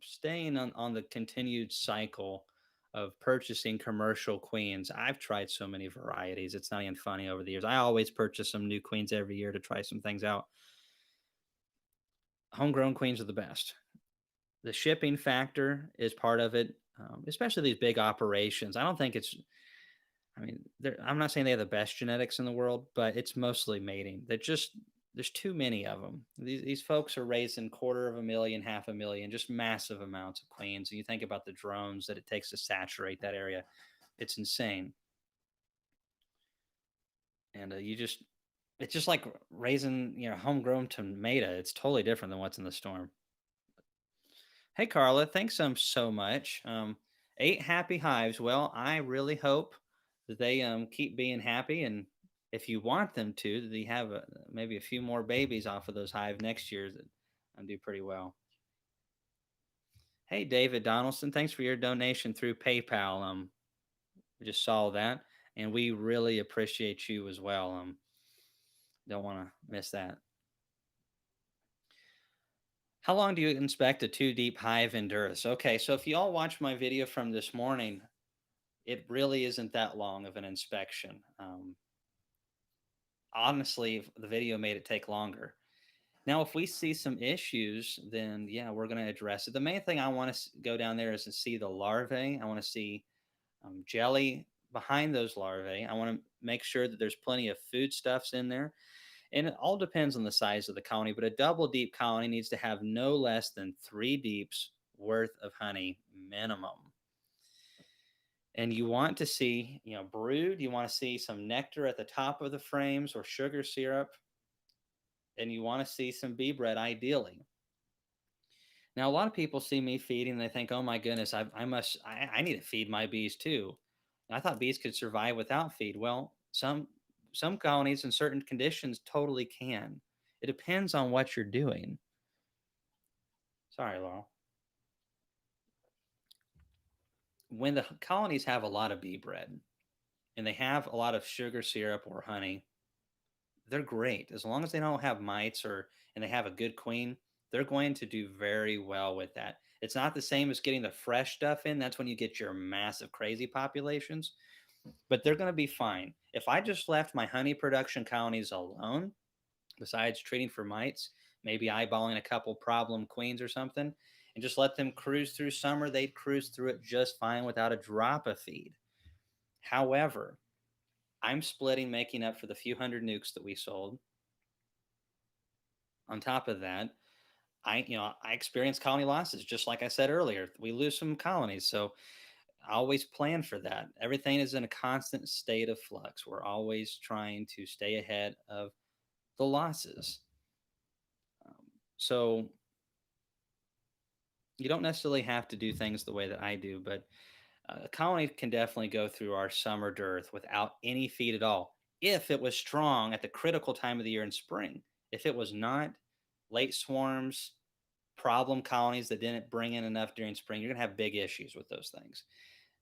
Staying on the continued cycle of purchasing commercial queens. I've tried so many varieties. It's not even funny over the years. I always purchase some new queens every year to try some things out. Homegrown queens are the best. The shipping factor is part of it, especially these big operations. I don't think it's, I mean, I'm not saying they have the best genetics in the world, but it's mostly mating. There's too many of them. These folks are raising 250,000, 500,000, just massive amounts of queens. And you think about the drones that it takes to saturate that area, it's insane. And it's just like raising, homegrown tomato. It's totally different than what's in the storm. Hey, Carla, thanks so much. 8 happy hives. Well, I really hope that they keep being happy, and if you want them to, that they have maybe a few more babies off of those hives next year that do pretty well. Hey, David Donaldson, thanks for your donation through PayPal. We just saw that, and we really appreciate you as well. Don't want to miss that. How long do you inspect a 2 deep hive in Dearths? Okay, so if you all watched my video from this morning, it really isn't that long of an inspection. Honestly, the video made it take longer. Now, if we see some issues, then yeah, we're going to address it. The main thing I want to go down there is to see the larvae. I want to see jelly behind those larvae. I want to make sure that there's plenty of foodstuffs in there. And it all depends on the size of the colony, but a double deep colony needs to have no less than 3 deeps worth of honey minimum. And you want to see, brood, you want to see some nectar at the top of the frames or sugar syrup, and you want to see some bee bread ideally. Now, a lot of people see me feeding and they think, oh my goodness, I need to feed my bees too. I thought bees could survive without feed. Well, some colonies in certain conditions totally can. It depends on what you're doing. Sorry, Laurel. when the colonies have a lot of bee bread and they have a lot of sugar syrup or honey, they're great as long as they don't have mites or and they have a good queen. They're going to do very well with that. It's not the same as getting the fresh stuff in. That's when you get your massive crazy populations, but they're going to be fine. If I just left my honey production colonies alone, besides treating for mites, maybe eyeballing a couple problem queens or something, and just let them cruise through summer, they'd cruise through it just fine without a drop of feed. However, I'm splitting, making up for the few hundred nukes that we sold. On top of that, I experience colony losses, just like I said earlier. We lose some colonies, so I always plan for that. Everything is in a constant state of flux. We're always trying to stay ahead of the losses. So you don't necessarily have to do things the way that I do, but a colony can definitely go through our summer dearth without any feed at all. If it was strong at the critical time of the year in spring, if it was not, late swarms, problem colonies that didn't bring in enough during spring, you're going to have big issues with those things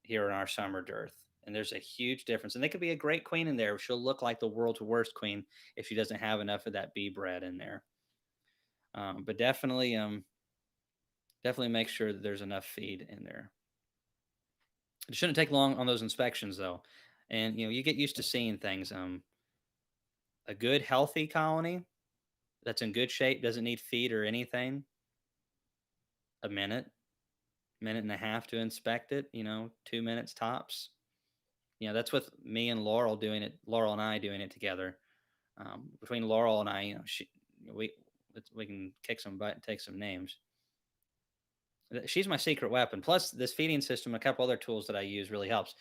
here in our summer dearth. And there's a huge difference. And they could be a great queen in there. She'll look like the world's worst queen if she doesn't have enough of that bee bread in there. But definitely make sure that there's enough feed in there. It shouldn't take long on those inspections though. And you get used to seeing things. A good healthy colony that's in good shape, doesn't need feed or anything, a minute and a half to inspect it, 2 minutes tops. That's with me and Laurel doing it, Laurel and I doing it together. Between Laurel and I, we can kick some butt and take some names. She's my secret weapon. Plus, this feeding system, a couple other tools that I use really helps.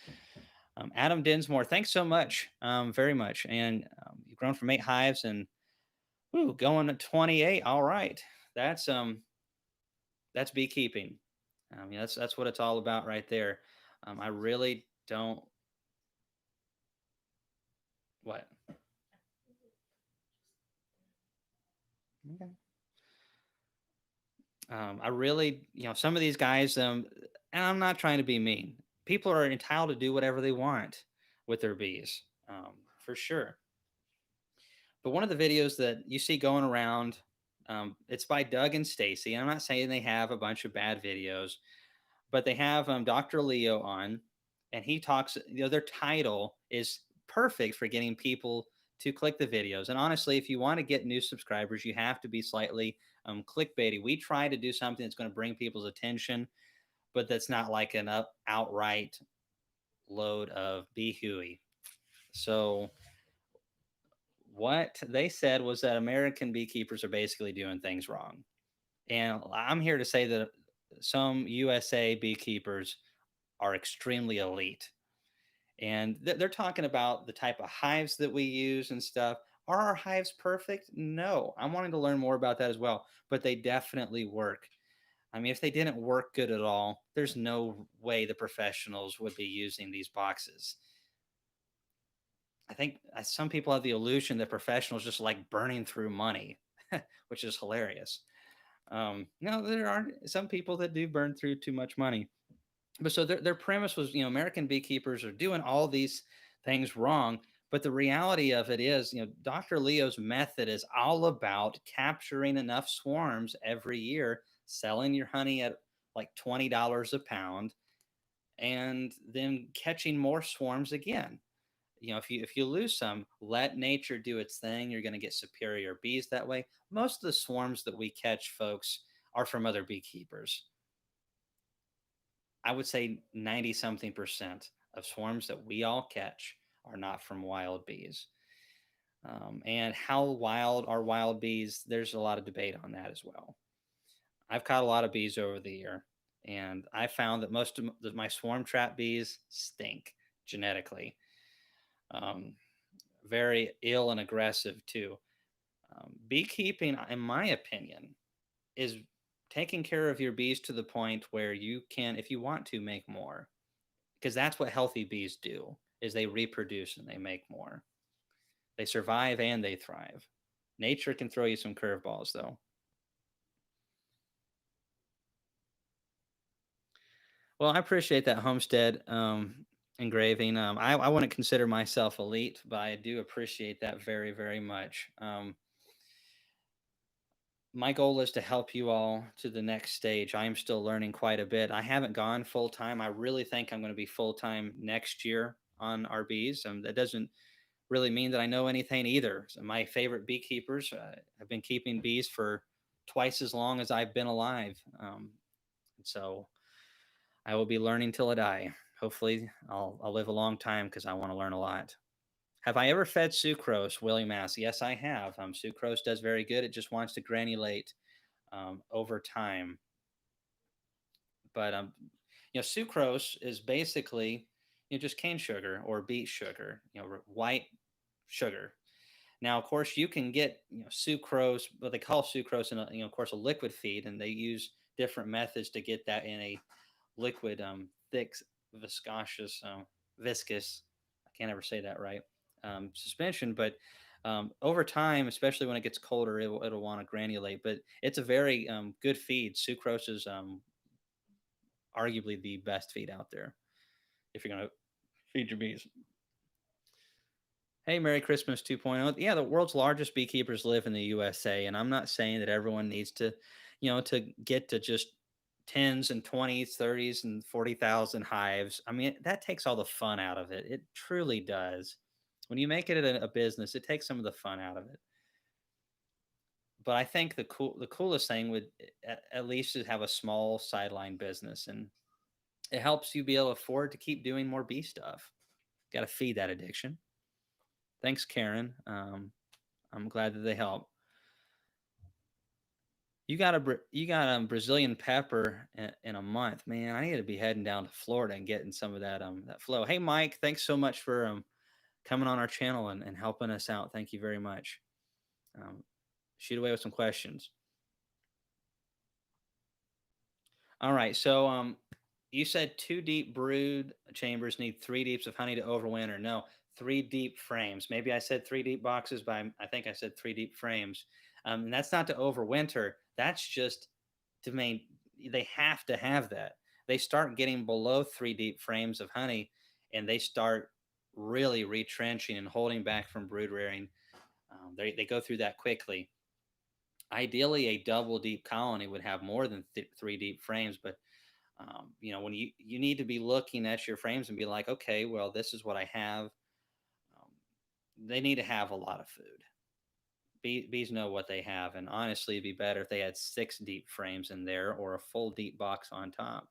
Adam Dinsmore, thanks so much, very much. And you've grown from 8 hives and going to 28. All right, that's beekeeping. That's what it's all about right there. I really don't. What? Okay. I really, some of these guys, and I'm not trying to be mean. People are entitled to do whatever they want with their bees, for sure. But one of the videos that you see going around, it's by Doug and Stacy. I'm not saying they have a bunch of bad videos, but they have Dr. Leo on, and he talks. Their title is perfect for getting people to click the videos. And honestly, if you want to get new subscribers, you have to be slightly clickbaity. We try to do something that's going to bring people's attention, but that's not like an outright load of bee hooey. So what they said was that American beekeepers are basically doing things wrong. And I'm here to say that some USA beekeepers are extremely elite. And they're talking about the type of hives that we use and stuff. Are our hives perfect? No. I'm wanting to learn more about that as well, but they definitely work. I mean, if they didn't work good at all, there's no way the professionals would be using these boxes. I think some people have the illusion that professionals just like burning through money, which is hilarious. No, there are some people that do burn through too much money. But so their premise was, American beekeepers are doing all these things wrong. But the reality of it is, Dr. Leo's method is all about capturing enough swarms every year, selling your honey at like $20 a pound, and then catching more swarms again. If you lose some, let nature do its thing. You're going to get superior bees that way. Most of the swarms that we catch, folks, are from other beekeepers. I would say 90 something percent of swarms that we all catch are not from wild bees. And how wild are wild bees? There's a lot of debate on that as well. I've caught a lot of bees over the year, and I found that most of my swarm trap bees stink genetically. Um, very ill and aggressive too. Beekeeping, in my opinion, is taking care of your bees to the point where you can, if you want to, make more, because that's what healthy bees do: is they reproduce and they make more. They survive and they thrive. Nature can throw you some curveballs, though. Well, I appreciate that homestead engraving. I wouldn't consider myself elite, but I do appreciate that very, very much. My goal is to help you all to the next stage. I am still learning quite a bit. I haven't gone full time. I really think I'm going to be full time next year on our bees. That doesn't really mean that I know anything either. So my favorite beekeepers have been keeping bees for twice as long as I've been alive. So I will be learning till I die. Hopefully, I'll live a long time because I want to learn a lot. Have I ever fed sucrose, Willie Mass? Yes, I have. Sucrose does very good. It just wants to granulate over time. But sucrose is basically just cane sugar or beet sugar, white sugar. Now, of course, you can get sucrose, what they call sucrose, in of course, a liquid feed, and they use different methods to get that in a liquid, thick, viscous, viscous. I can't ever say that right. Suspension, but over time, especially when it gets colder, it'll want to granulate. But it's a very good feed. Sucrose is arguably the best feed out there if you're going to feed your bees. Hey, Merry Christmas 2.0. Yeah, the world's largest beekeepers live in the USA, and I'm not saying that everyone needs to, to get to just tens and 20s, 30s, and 40,000 hives. I mean, that takes all the fun out of it. It truly does. When you make it a business, it takes some of the fun out of it. But I think the coolest thing would at least is have a small sideline business, and it helps you be able to afford to keep doing more bee stuff. Got to feed that addiction. Thanks, Karen. I'm glad that they help. You got Brazilian pepper in a month, man. I need to be heading down to Florida and getting some of that flow. Hey, Mike, thanks so much for coming on our channel and helping us out. Thank you very much. Um, Shoot away with some questions. All right, so you said 2 deep brood chambers need 3 deeps of honey to overwinter. No, 3 deep frames. Maybe I said 3 deep boxes, but I think I said 3 deep frames. And that's not to overwinter. That's just to main. They have to have that. They start getting below 3 deep frames of honey, and they start really retrenching and holding back from brood rearing. They go through that quickly. Ideally, a double deep colony would have more than 3 deep frames, but when you need to be looking at your frames and be like, okay, well, this is what I have. Um, they need to have a lot of food. Bees know what they have, and honestly, it'd be better if they had 6 deep frames in there or a full deep box on top.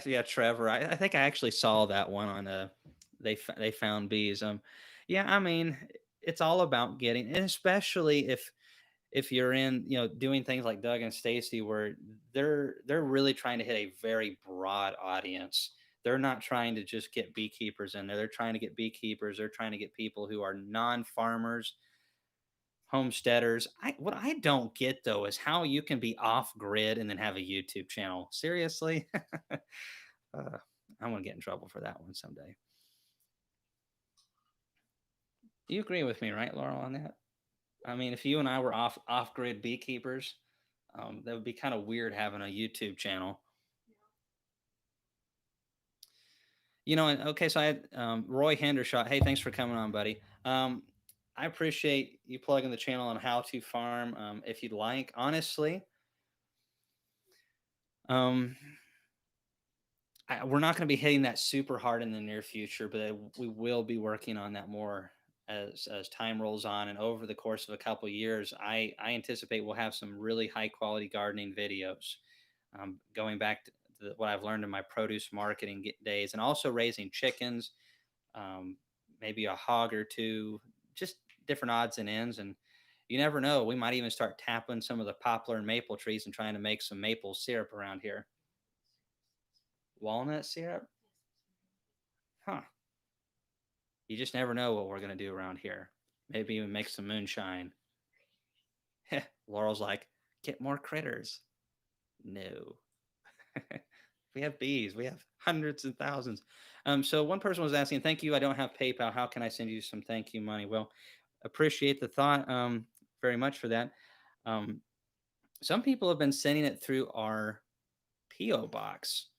Yeah, Trevor. I think I actually saw that one on they found bees. Yeah, I mean, it's all about getting, and especially if you're in doing things like Doug and Stacy, where they're really trying to hit a very broad audience. They're not trying to just get beekeepers in there. They're trying to get beekeepers. They're trying to get people who are non-farmers, homesteaders. What I don't get though is how you can be off grid and then have a YouTube channel. Seriously, I'm gonna get in trouble for that one someday. You agree with me, right, Laurel, on that? I mean, if you and I were off grid beekeepers, that would be kind of weird having a YouTube channel. And okay, so I had Roy Hendershot. Hey, thanks for coming on, buddy. I appreciate you plugging the channel on how to farm. If you'd like, honestly, um, we're not going to be hitting that super hard in the near future, but we will be working on that more as time rolls on, and over the course of a couple of years. I anticipate we'll have some really high quality gardening videos, going back to what I've learned in my produce marketing days, and also raising chickens, um, maybe a hog or two, just different odds and ends. And you never know, we might even start tapping some of the poplar and maple trees and trying to make some maple syrup around here. Walnut syrup? Huh. You just never know what we're going to do around here. Maybe even make some moonshine. Laurel's like, get more critters. No. We have bees. We have hundreds and thousands. So one person was asking, "Thank you. I don't have PayPal. How can I send you some thank you money?" Well, appreciate the thought very much for that. Um, some people have been sending it through our PO box,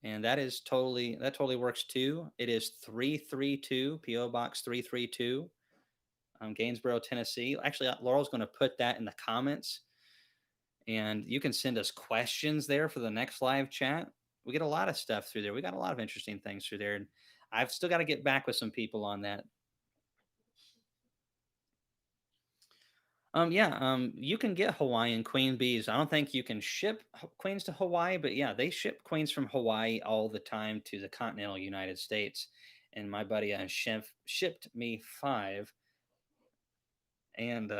and that totally works too. It is 332 PO Box 332, Gainesboro, Tennessee. Actually, Laurel's going to put that in the comments, and you can send us questions there for the next live chat. We get a lot of stuff through there. We got a lot of interesting things through there, and I've still got to get back with some people on that. Yeah, you can get Hawaiian queen bees. I don't think you can ship queens to Hawaii, but yeah, they ship queens from Hawaii all the time to the continental United States. And my buddy shipped me five, and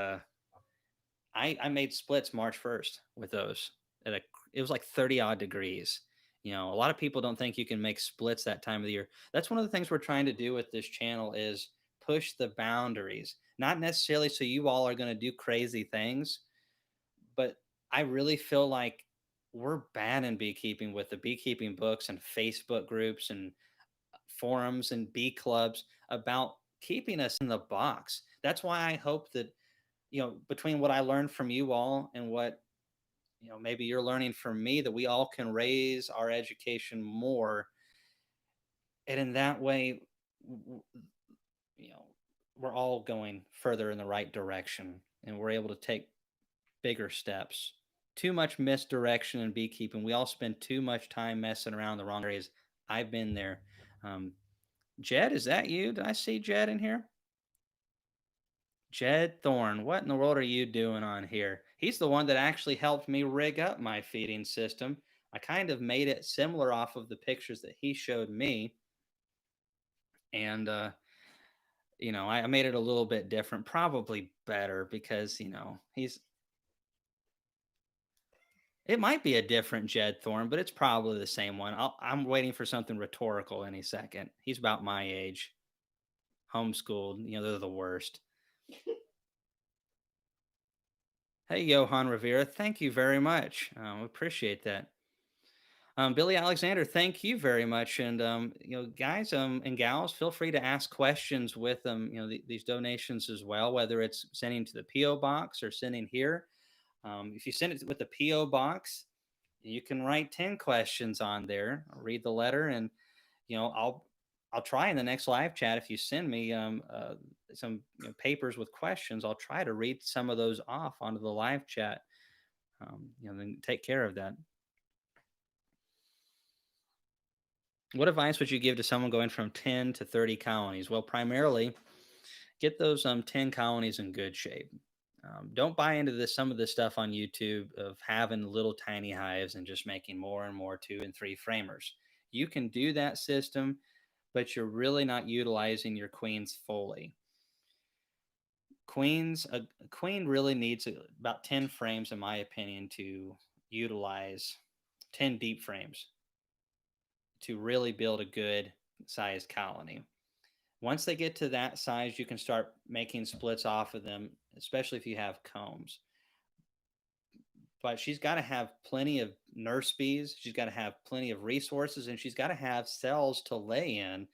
I made splits March 1st with those. At a, it was like 30 odd degrees. You know, a lot of people don't think you can make splits that time of the year. That's one of the things we're trying to do with this channel is push the boundaries. Not necessarily so you all are going to do crazy things, but I really feel like we're bad in beekeeping with the beekeeping books and Facebook groups and forums and bee clubs about keeping us in the box. That's why I hope that, you know, between what I learned from you all and what, you know, maybe you're learning from me, that we all can raise our education more. And in that way, you know, we're all going further in the right direction and we're able to take bigger steps. Too much misdirection in beekeeping. We all spend too much time messing around the wrong areas. I've been there. Um, Jed, is that you? Did I see Jed in here? Jed Thorne, what in the world are you doing on here? He's the one that actually helped me rig up my feeding system. I kind of made it similar off of the pictures that he showed me. And, you know, I made it a little bit different, probably better because, you know, it might be a different Jed Thorne, but it's probably the same one. I'm waiting for something rhetorical any second. He's about my age, homeschooled. You know, they're the worst. Hey, Johan Rivera, thank you very much. Appreciate that. Billy Alexander, thank you very much. And you know, guys and gals, feel free to ask questions with them. You know, these donations as well, whether it's sending to the PO box or sending here. If you send it with the PO box, you can write 10 questions on there. I'll read the letter, and you know, I'll try in the next live chat if you send me some, you know, papers with questions. I'll try to read some of those off onto the live chat. You know, then take care of that. What advice would you give to someone going from 10 to 30 colonies? Well, primarily get those 10 colonies in good shape. Don't buy into some of this stuff on YouTube of having little tiny hives and just making more and more 2 and 3 framers. You can do that system, but you're really not utilizing your queens fully. A queen really needs about 10 frames, in my opinion, to utilize 10 deep frames to really build a good sized colony. Once they get to that size, you can start making splits off of them, especially if you have combs. But she's got to have plenty of nurse bees. She's got to have plenty of resources, and she's got to have cells to lay in.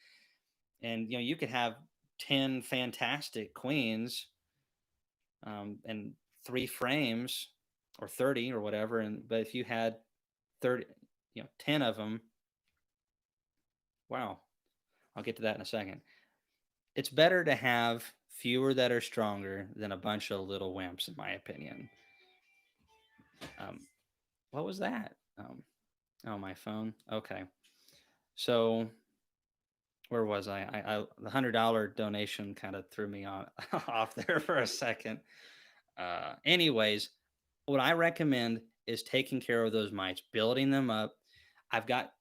And you know, you could have 10 fantastic queens and 3 frames or 30 or whatever. And but if you had 30, you know, 10 of them, wow, I'll get to that in a second. It's better to have fewer that are stronger than a bunch of little wimps, in my opinion. Um, what was that? Oh, my phone. Okay. So where was I the $100 donation kind of threw me on off there for a second. Anyways, what I recommend is taking care of those mites, building them up. I've got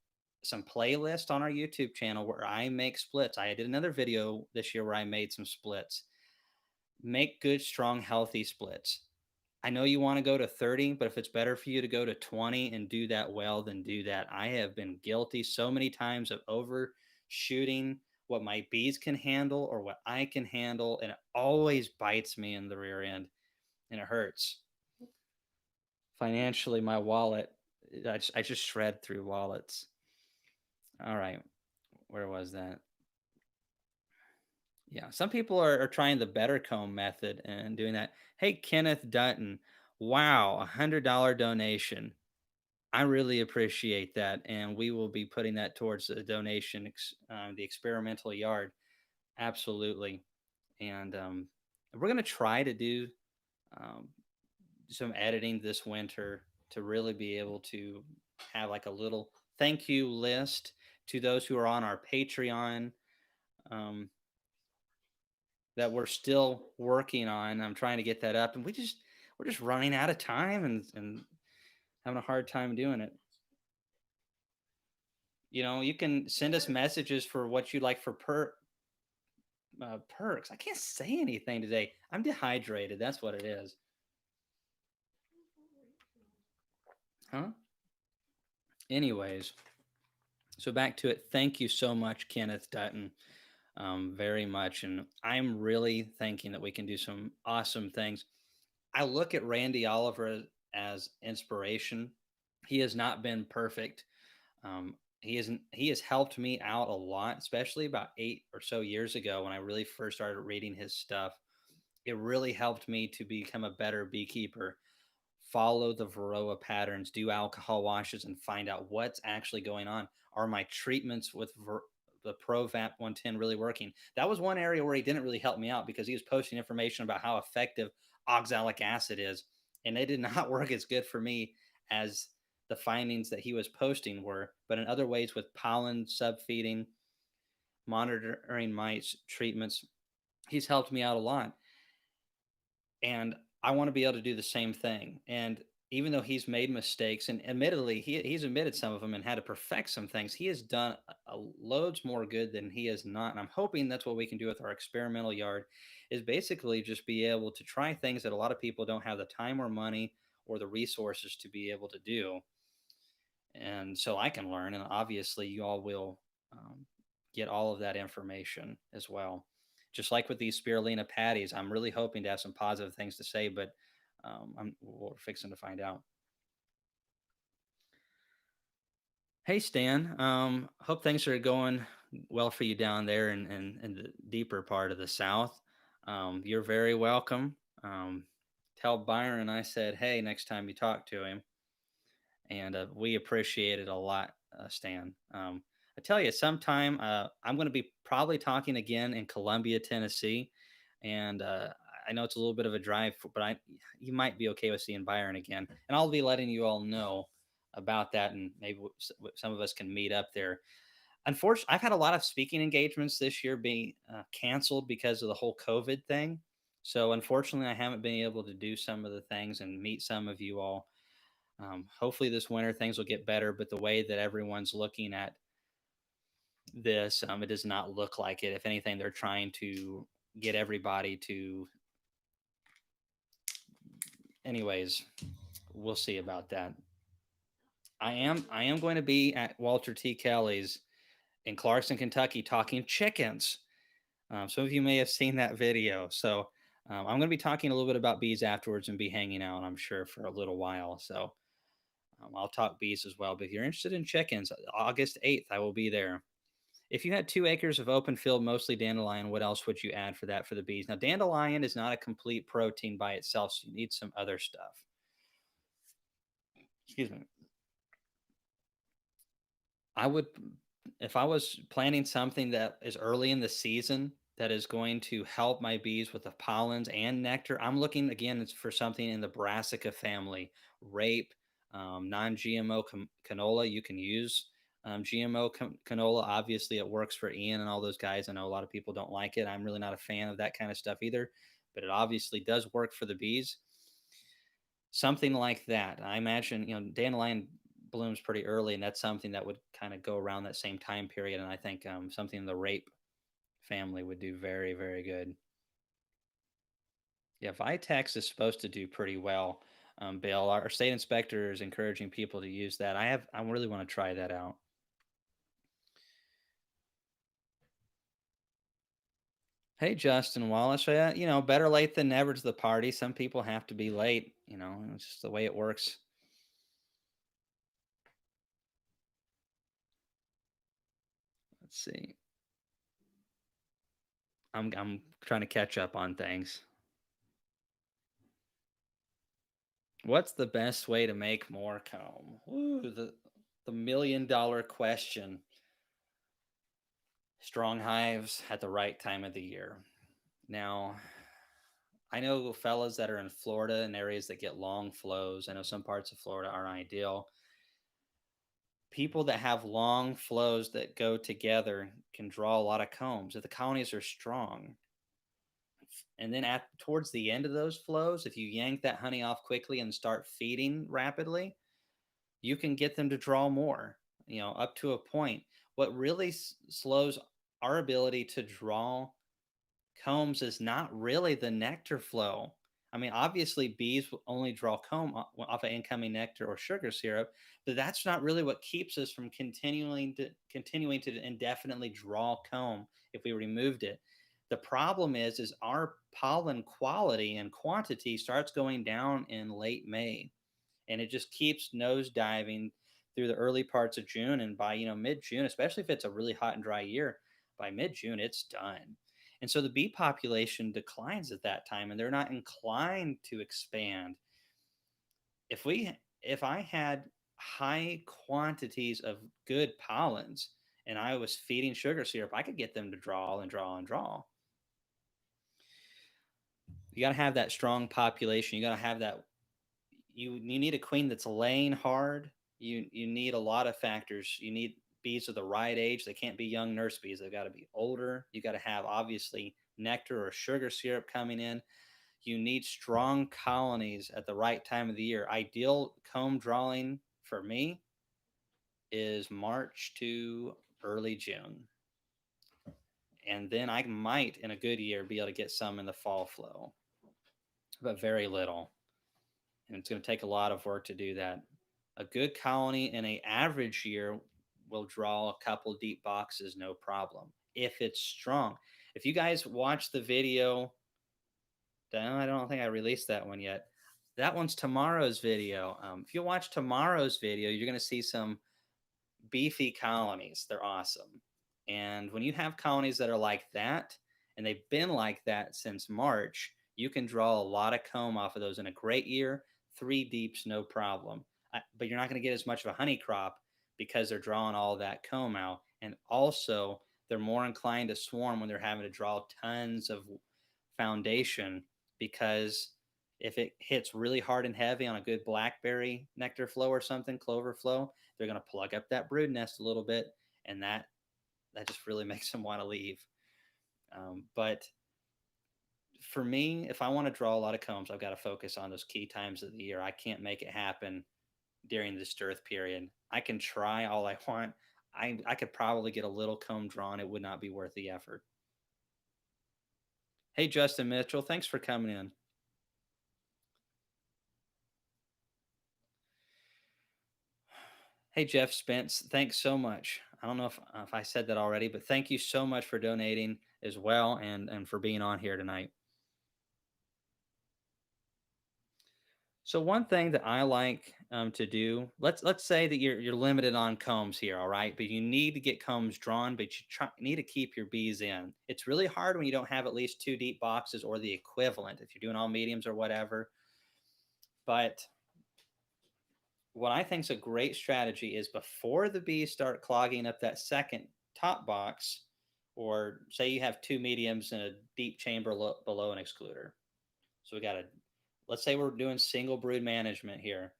some playlists on our YouTube channel where I make splits. I did another video this year where I made some splits. Make good, strong, healthy splits. I know you want to go to 30, but if it's better for you to go to 20 and do that well, then do that. I have been guilty so many times of overshooting what my bees can handle or what I can handle, and it always bites me in the rear end and it hurts. Financially, my wallet I just shred through wallets. All right, where was that? Yeah, some people are trying the better comb method and doing that. Hey, Kenneth Dutton, wow, $100 donation. I really appreciate that, and we will be putting that towards the donation, the experimental yard. Absolutely, and we're gonna try to do um, some editing this winter to really be able to have like a little thank you list to those who are on our Patreon. Um, that we're still working on. I'm trying to get that up, and we're just running out of time and having a hard time doing it. You can send us messages for what you like for perks. I can't say anything today. I'm dehydrated. That's what it is. Huh? Anyways, so back to it. Thank you so much, Kenneth Dutton, very much, and I'm really thinking that we can do some awesome things. I look at Randy Oliver as inspiration. He has not been perfect. He has helped me out a lot, especially about 8 or so years ago when I really first started reading his stuff. It really helped me to become a better beekeeper, follow the Varroa patterns, do alcohol washes, and find out what's actually going on. Are my treatments with the Provap 110 really working? That was one area where he didn't really help me out because he was posting information about how effective oxalic acid is, and they did not work as good for me as the findings that he was posting were. But in other ways, with pollen subfeeding, monitoring mites, treatments, he's helped me out a lot, and I want to be able to do the same thing. And even though he's made mistakes, and admittedly he's admitted some of them and had to perfect some things, he has done loads more good than he has not. And I'm hoping that's what we can do with our experimental yard, is basically just be able to try things that a lot of people don't have the time or money or the resources to be able to do, and so I can learn. And obviously, you all will get all of that information as well. Just like with these spirulina patties, I'm really hoping to have some positive things to say, but we're fixing to find out. Hey, Stan. Hope things are going well for you down there in the deeper part of the South. You're very welcome. Tell Byron I said, hey, next time you talk to him. And we appreciate it a lot, Stan. I tell you, sometime I'm going to be probably talking again in Columbia, Tennessee, and I know it's a little bit of a drive, but you might be okay with seeing Byron again, and I'll be letting you all know about that, and maybe some of us can meet up there. Unfortunately, I've had a lot of speaking engagements this year being canceled because of the whole COVID thing. So unfortunately, I haven't been able to do some of the things and meet some of you all. Hopefully, this winter things will get better, but the way that everyone's looking at this, it does not look like it. If anything, they're trying to get everybody to. Anyways, we'll see about that. I am going to be at Walter T. Kelly's in Clarkson, Kentucky, talking chickens. Some of you may have seen that video. So I'm going to be talking a little bit about bees afterwards and be hanging out, I'm sure, for a little while. So I'll talk bees as well. But if you're interested in chickens, August 8th, I will be there. If you had 2 acres of open field, mostly dandelion, what else would you add for that for the bees? Now, dandelion is not a complete protein by itself, so you need some other stuff. Excuse me. I would, if I was planting something that is early in the season that is going to help my bees with the pollens and nectar, I'm looking again for something in the brassica family, rape, non-GMO canola. You can use GMO canola. Obviously, it works for Ian and all those guys. I know a lot of people don't like it. I'm really not a fan of that kind of stuff either, but it obviously does work for the bees. Something like that. I imagine, dandelion blooms pretty early, and that's something that would kind of go around that same time period. And I think something in the rape family would do very, very good. Yeah, Vitex is supposed to do pretty well. Bill, our state inspector is encouraging people to use that. I really want to try that out. Hey, Justin Wallace, better late than never to the party. Some people have to be late. It's just the way it works. Let's see. I'm trying to catch up on things. What's the best way to make more comb? Ooh, the $1 million question. Strong hives at the right time of the year. Now, I know fellas that are in Florida and areas that get long flows. I know some parts of Florida aren't ideal. People that have long flows that go together can draw a lot of combs if the colonies are strong. And then at towards the end of those flows, if you yank that honey off quickly and start feeding rapidly, you can get them to draw more, up to a point. What really slows our ability to draw combs is not really the nectar flow. I mean, obviously, bees will only draw comb off of incoming nectar or sugar syrup, but that's not really what keeps us from continuing to indefinitely draw comb if we removed it. The problem is our pollen quality and quantity starts going down in late May, and it just keeps nose diving through the early parts of June. And by mid June, especially if it's a really hot and dry year, by mid June it's done. And so the bee population declines at that time, and they're not inclined to expand. If I had high quantities of good pollens and I was feeding sugar syrup, I could get them to draw and draw and draw. You got to have that strong population. You got to have that. You need a queen that's laying hard. You need a lot of factors. You need bees of the right age. They can't be young nurse bees. They've got to be older. You got to have obviously nectar or sugar syrup coming in. You need strong colonies at the right time of the year. Ideal comb drawing for me is March to early June. And then I might, in a good year, be able to get some in the fall flow, but very little. And it's going to take a lot of work to do that. A good colony in a average year will draw a couple deep boxes, no problem, if it's strong. If you guys watch the video, I don't think I released that one yet. That one's tomorrow's video. If you watch tomorrow's video, you're going to see some beefy colonies. They're awesome. And when you have colonies that are like that, and they've been like that since March, you can draw a lot of comb off of those in a great year. 3 deeps, no problem. But you're not going to get as much of a honey crop because they're drawing all that comb out. And also, they're more inclined to swarm when they're having to draw tons of foundation, because if it hits really hard and heavy on a good blackberry nectar flow or something, clover flow, they're going to plug up that brood nest a little bit, and that just really makes them want to leave. But for me, if I want to draw a lot of combs, I've got to focus on those key times of the year. I can't make it happen during this dearth period. I can try all I want. I could probably get a little comb drawn. It would not be worth the effort. Hey, Justin Mitchell, thanks for coming in. Hey, Jeff Spence, thanks so much. I don't know if I said that already, but thank you so much for donating as well, and for being on here tonight. So one thing that I like to do, let's say that you're limited on combs here, all right, but you need to get combs drawn, but need to keep your bees in. It's really hard when you don't have at least 2 deep boxes or the equivalent if you're doing all mediums or whatever. But what I think is a great strategy is, before the bees start clogging up that second top box, or say you have 2 mediums and a deep chamber below an excluder. So we got a, let's say we're doing single brood management here.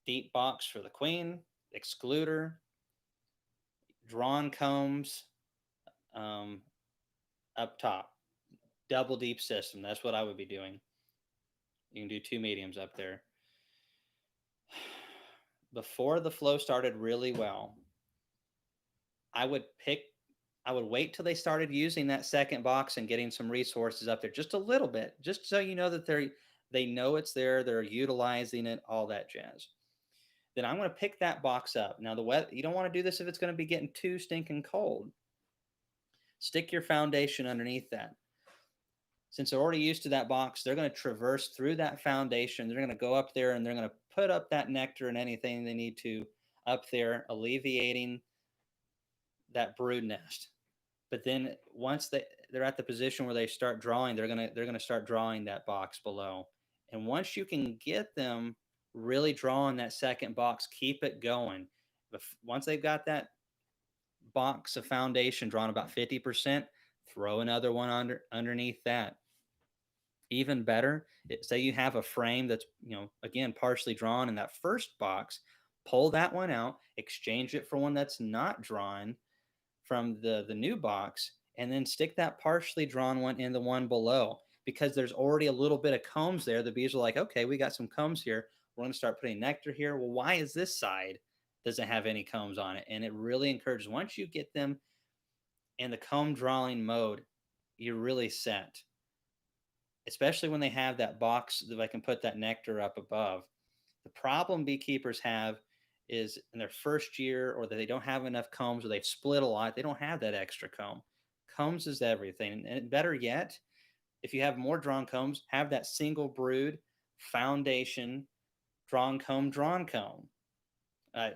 Deep box for the queen, excluder, drawn combs up top, double deep system. That's what I would be doing. You can do 2 mediums up there. Before the flow started really well, I would wait till they started using that second box and getting some resources up there just a little bit, just so you know that they know it's there, they're utilizing it, all that jazz. Then I'm going to pick that box up. Now, you don't want to do this if it's going to be getting too stinking cold. Stick your foundation underneath that. Since they're already used to that box, they're going to traverse through that foundation. They're going to go up there and they're going to put up that nectar and anything they need to up there, alleviating that brood nest. But then once they're at the position where they start drawing, they're gonna start drawing that box below. And once you can get them really drawing that second box, keep it going. Once they've got that box of foundation drawn about 50%, throw another one underneath that. Even better, say you have a frame that's, again, partially drawn in that first box, pull that one out, exchange it for one that's not drawn from the new box, and then stick that partially drawn one in the one below, because there's already a little bit of combs there. The bees are like, okay, we got some combs here. We're going to start putting nectar here. Well, why is this side doesn't have any combs on it? And it really encourages, once you get them in the comb drawing mode, you're really set, especially when they have that box that I can put that nectar up above. The problem beekeepers have is in their first year, or that they don't have enough combs, or they've split a lot, they don't have that extra comb. Combs is everything. And better yet, if you have more drawn combs, have that single brood foundation drawn comb, uh,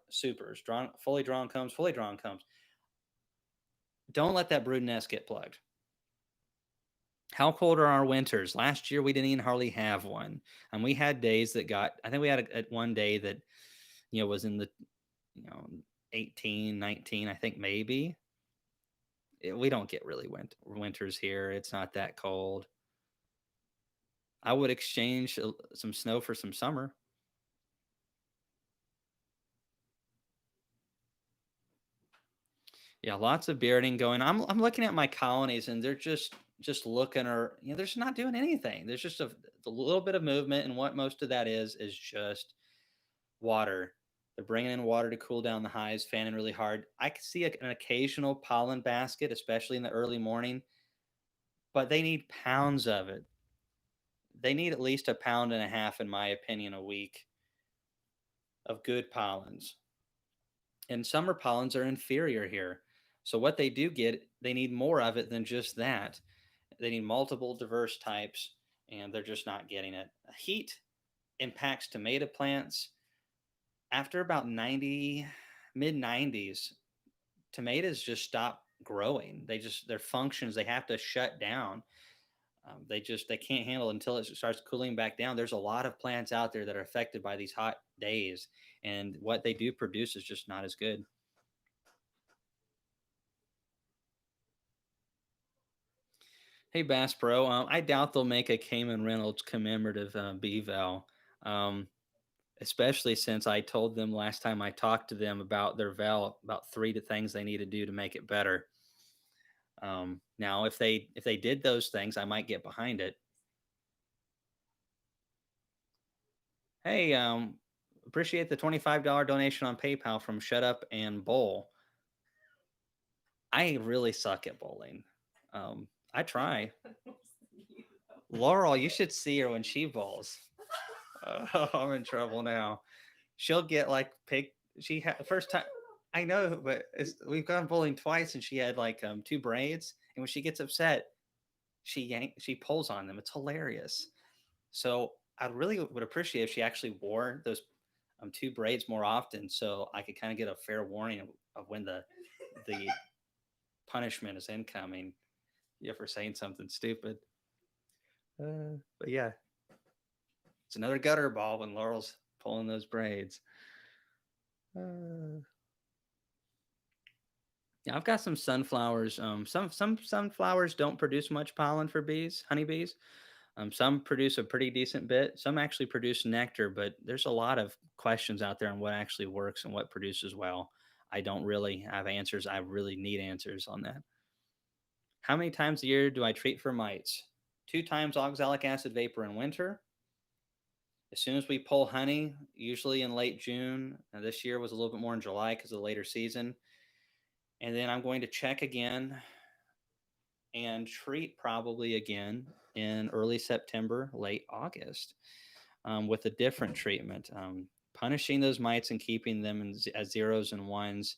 supers, fully drawn combs, fully drawn combs. Don't let that brood nest get plugged. How cold are our winters? Last year we didn't even hardly have one, and we had days that got. I think we had one day that was in the you know 18, 19. I think maybe. We don't get really winters here. It's not that cold. I would exchange some snow for some summer. Yeah, lots of bearding going. I'm looking at my colonies, and they're just looking, or they're just not doing anything. There's just a little bit of movement, and what most of that is just water. They're bringing in water to cool down the hives, fanning really hard. I can see an occasional pollen basket, especially in the early morning, but they need pounds of it. They need at least 1.5 pounds, in my opinion, a week of good pollens. And summer pollens are inferior here. So what they do get, they need more of it than just that. They need multiple diverse types, and they're just not getting it. Heat impacts tomato plants. After about mid 90s, tomatoes just stop growing. Their functions, they have to shut down. They can't handle it until it starts cooling back down. There's a lot of plants out there that are affected by these hot days, and what they do produce is just not as good. Hey, Bass Pro, I doubt they'll make a Cayman Reynolds commemorative Beval, um, especially since I told them last time I talked to them about their Val about three to things they need to do to make it better. Now, if they did those things, I might get behind it. Hey, appreciate the $25 donation on PayPal from Shut Up and Bowl. I really suck at bowling. I try. Laurel, you should see her when she bowls. I'm in trouble now. She'll get like picked. First time. I know, but we've gone bowling twice, and she had like two braids, and when she gets upset, she pulls on them. It's hilarious. So I really would appreciate if she actually wore those two braids more often, so I could kind of get a fair warning of when the punishment is incoming. Yeah, for saying something stupid. But yeah, it's another gutter ball when Laurel's pulling those braids. Yeah, I've got some sunflowers. Some sunflowers don't produce much pollen for honeybees. Some produce a pretty decent bit. Some actually produce nectar, but there's a lot of questions out there on what actually works and what produces well. I don't really have answers. I really need answers on that. How many times a year do I treat for mites? 2 times oxalic acid vapor in winter. As soon as we pull honey, usually in late June. Now, this year was a little bit more in July because of the later season. And then I'm going to check again and treat probably again in early September, late August, with a different treatment. Punishing those mites and keeping them as zeros and ones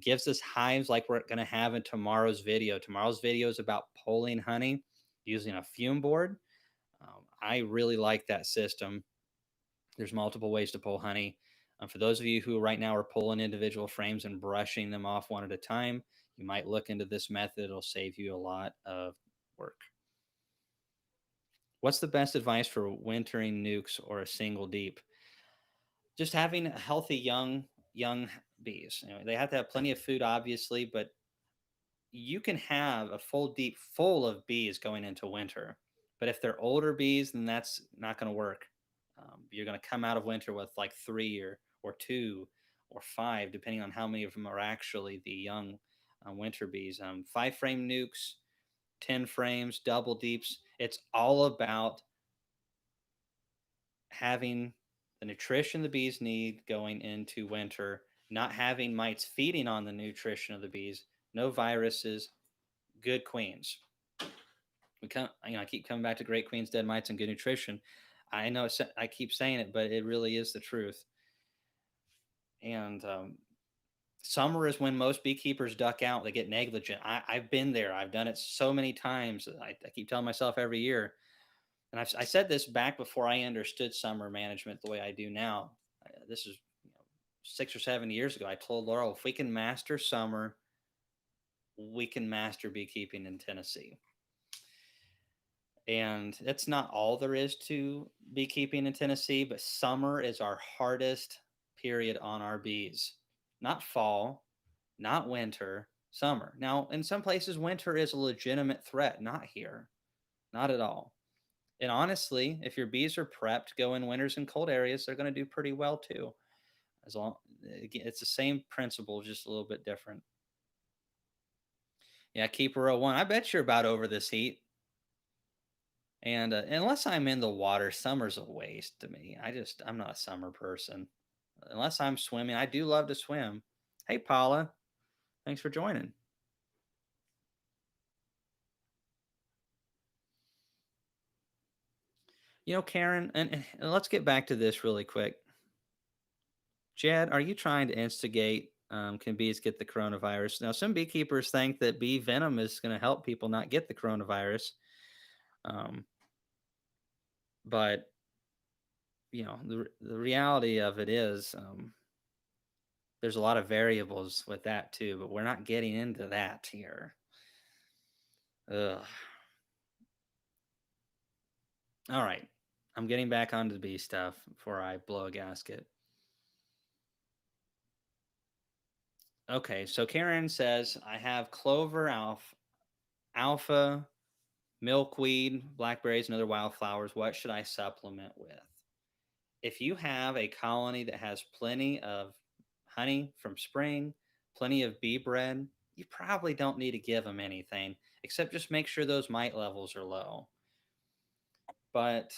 gives us hives like we're going to have in tomorrow's video. Tomorrow's video is about pulling honey using a fume board. I really like that system. There's multiple ways to pull honey. For those of you who right now are pulling individual frames and brushing them off one at a time, you might look into this method. It'll save you a lot of work. What's the best advice for wintering nukes or a single deep? Just having healthy young bees. They have to have plenty of food, obviously, but you can have a full deep full of bees going into winter. But if they're older bees, then that's not going to work. You're going to come out of winter with like three or two or five, depending on how many of them are actually the young winter bees. Five frame nukes, 10 frames, double deeps. It's all about having the nutrition the bees need going into winter, not having mites feeding on the nutrition of the bees, no viruses, good queens. I keep coming back to great queens, dead mites, and good nutrition. I know I keep saying it, but it really is the truth. And summer is when most beekeepers duck out. They get negligent. I've been there. I've done it so many times. I keep telling myself every year, and I said this back before I understood summer management the way I do now. This is 6 or 7 years ago. I told Laurel, if we can master summer, we can master beekeeping in Tennessee. And that's not all there is to beekeeping in Tennessee, but summer is our hardest period on our bees. Not fall, not winter, summer. Now, in some places, winter is a legitimate threat. Not here, not at all. And honestly, if your bees are prepped, go in winters in cold areas, they're going to do pretty well too. As long, again, it's the same principle, just a little bit different. Yeah, Keeper 01. I bet you're about over this heat. And unless I'm in the water, summer's a waste to me. I'm not a summer person. Unless I'm swimming, I do love to swim. Hey, Paula, thanks for joining. Karen, and let's get back to this really quick. Jed, are you trying to instigate can bees get the coronavirus? Now, some beekeepers think that bee venom is going to help people not get the coronavirus. Um, but, the reality of it is there's a lot of variables with that too, but we're not getting into that here. Ugh. All right. I'm getting back onto the bee stuff before I blow a gasket. Okay, so Karen says I have clover alpha, milkweed, blackberries, and other wildflowers. What should I supplement with? If you have a colony that has plenty of honey from spring, plenty of bee bread, you probably don't need to give them anything except just make sure those mite levels are low. But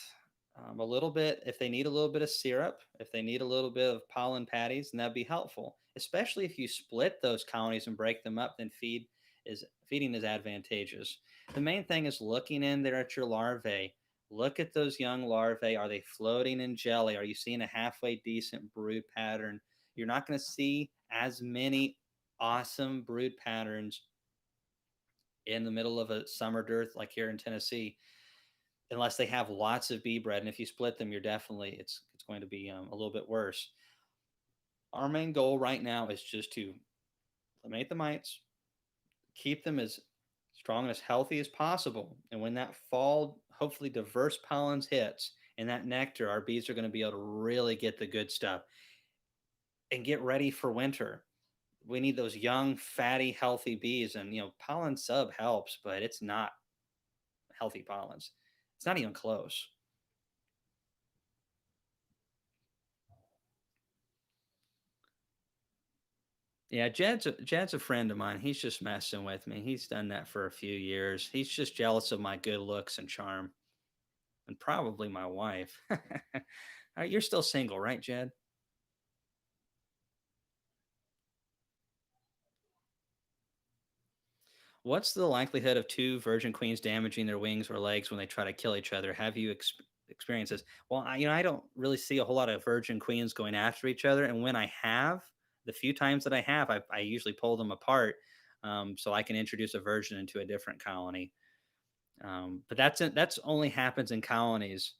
a little bit, if they need a little bit of syrup, if they need a little bit of pollen patties, then that'd be helpful. Especially if you split those colonies and break them up, then feeding is advantageous. The main thing is looking in there at your larvae. Look at those young larvae. Are they floating in jelly? Are you seeing a halfway decent brood pattern? You're not going to see as many awesome brood patterns in the middle of a summer dearth like here in Tennessee unless they have lots of bee bread. And if you split them, it's going to be a little bit worse. Our main goal right now is just to eliminate the mites, keep them as strong and as healthy as possible. And when that fall, hopefully diverse pollens hits and that nectar, our bees are going to be able to really get the good stuff and get ready for winter. We need those young, fatty, healthy bees. And, pollen sub helps, but it's not healthy pollens. It's not even close. Yeah, Jed's a friend of mine. He's just messing with me. He's done that for a few years. He's just jealous of my good looks and charm, and probably my wife. You're still single, right, Jed? What's the likelihood of two virgin queens damaging their wings or legs when they try to kill each other? Have you experienced this? Well, I don't really see a whole lot of virgin queens going after each other, and when I have, the few times that I have, I usually pull them apart so I can introduce a virgin into a different colony. But that's only happens in colonies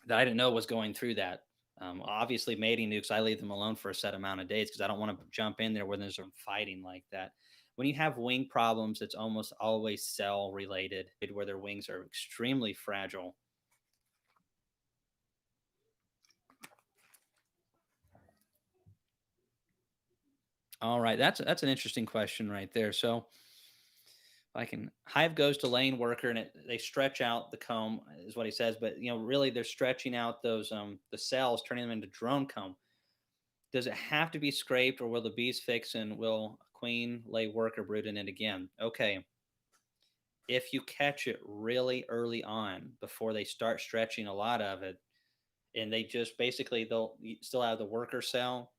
that I didn't know was going through that. Obviously, mating nukes, I leave them alone for a set amount of days because I don't want to jump in there when there's fighting like that. When you have wing problems, it's almost always cell related, where their wings are extremely fragile. All right, that's an interesting question right there. So, I can hive goes to lane worker and they stretch out the comb is what he says, but really they're stretching out those the cells, turning them into drone comb. Does it have to be scraped, or will the bees fix and will a queen lay worker brood in it again? Okay, if you catch it really early on before they start stretching a lot of it, and they just basically they'll still have the worker cell,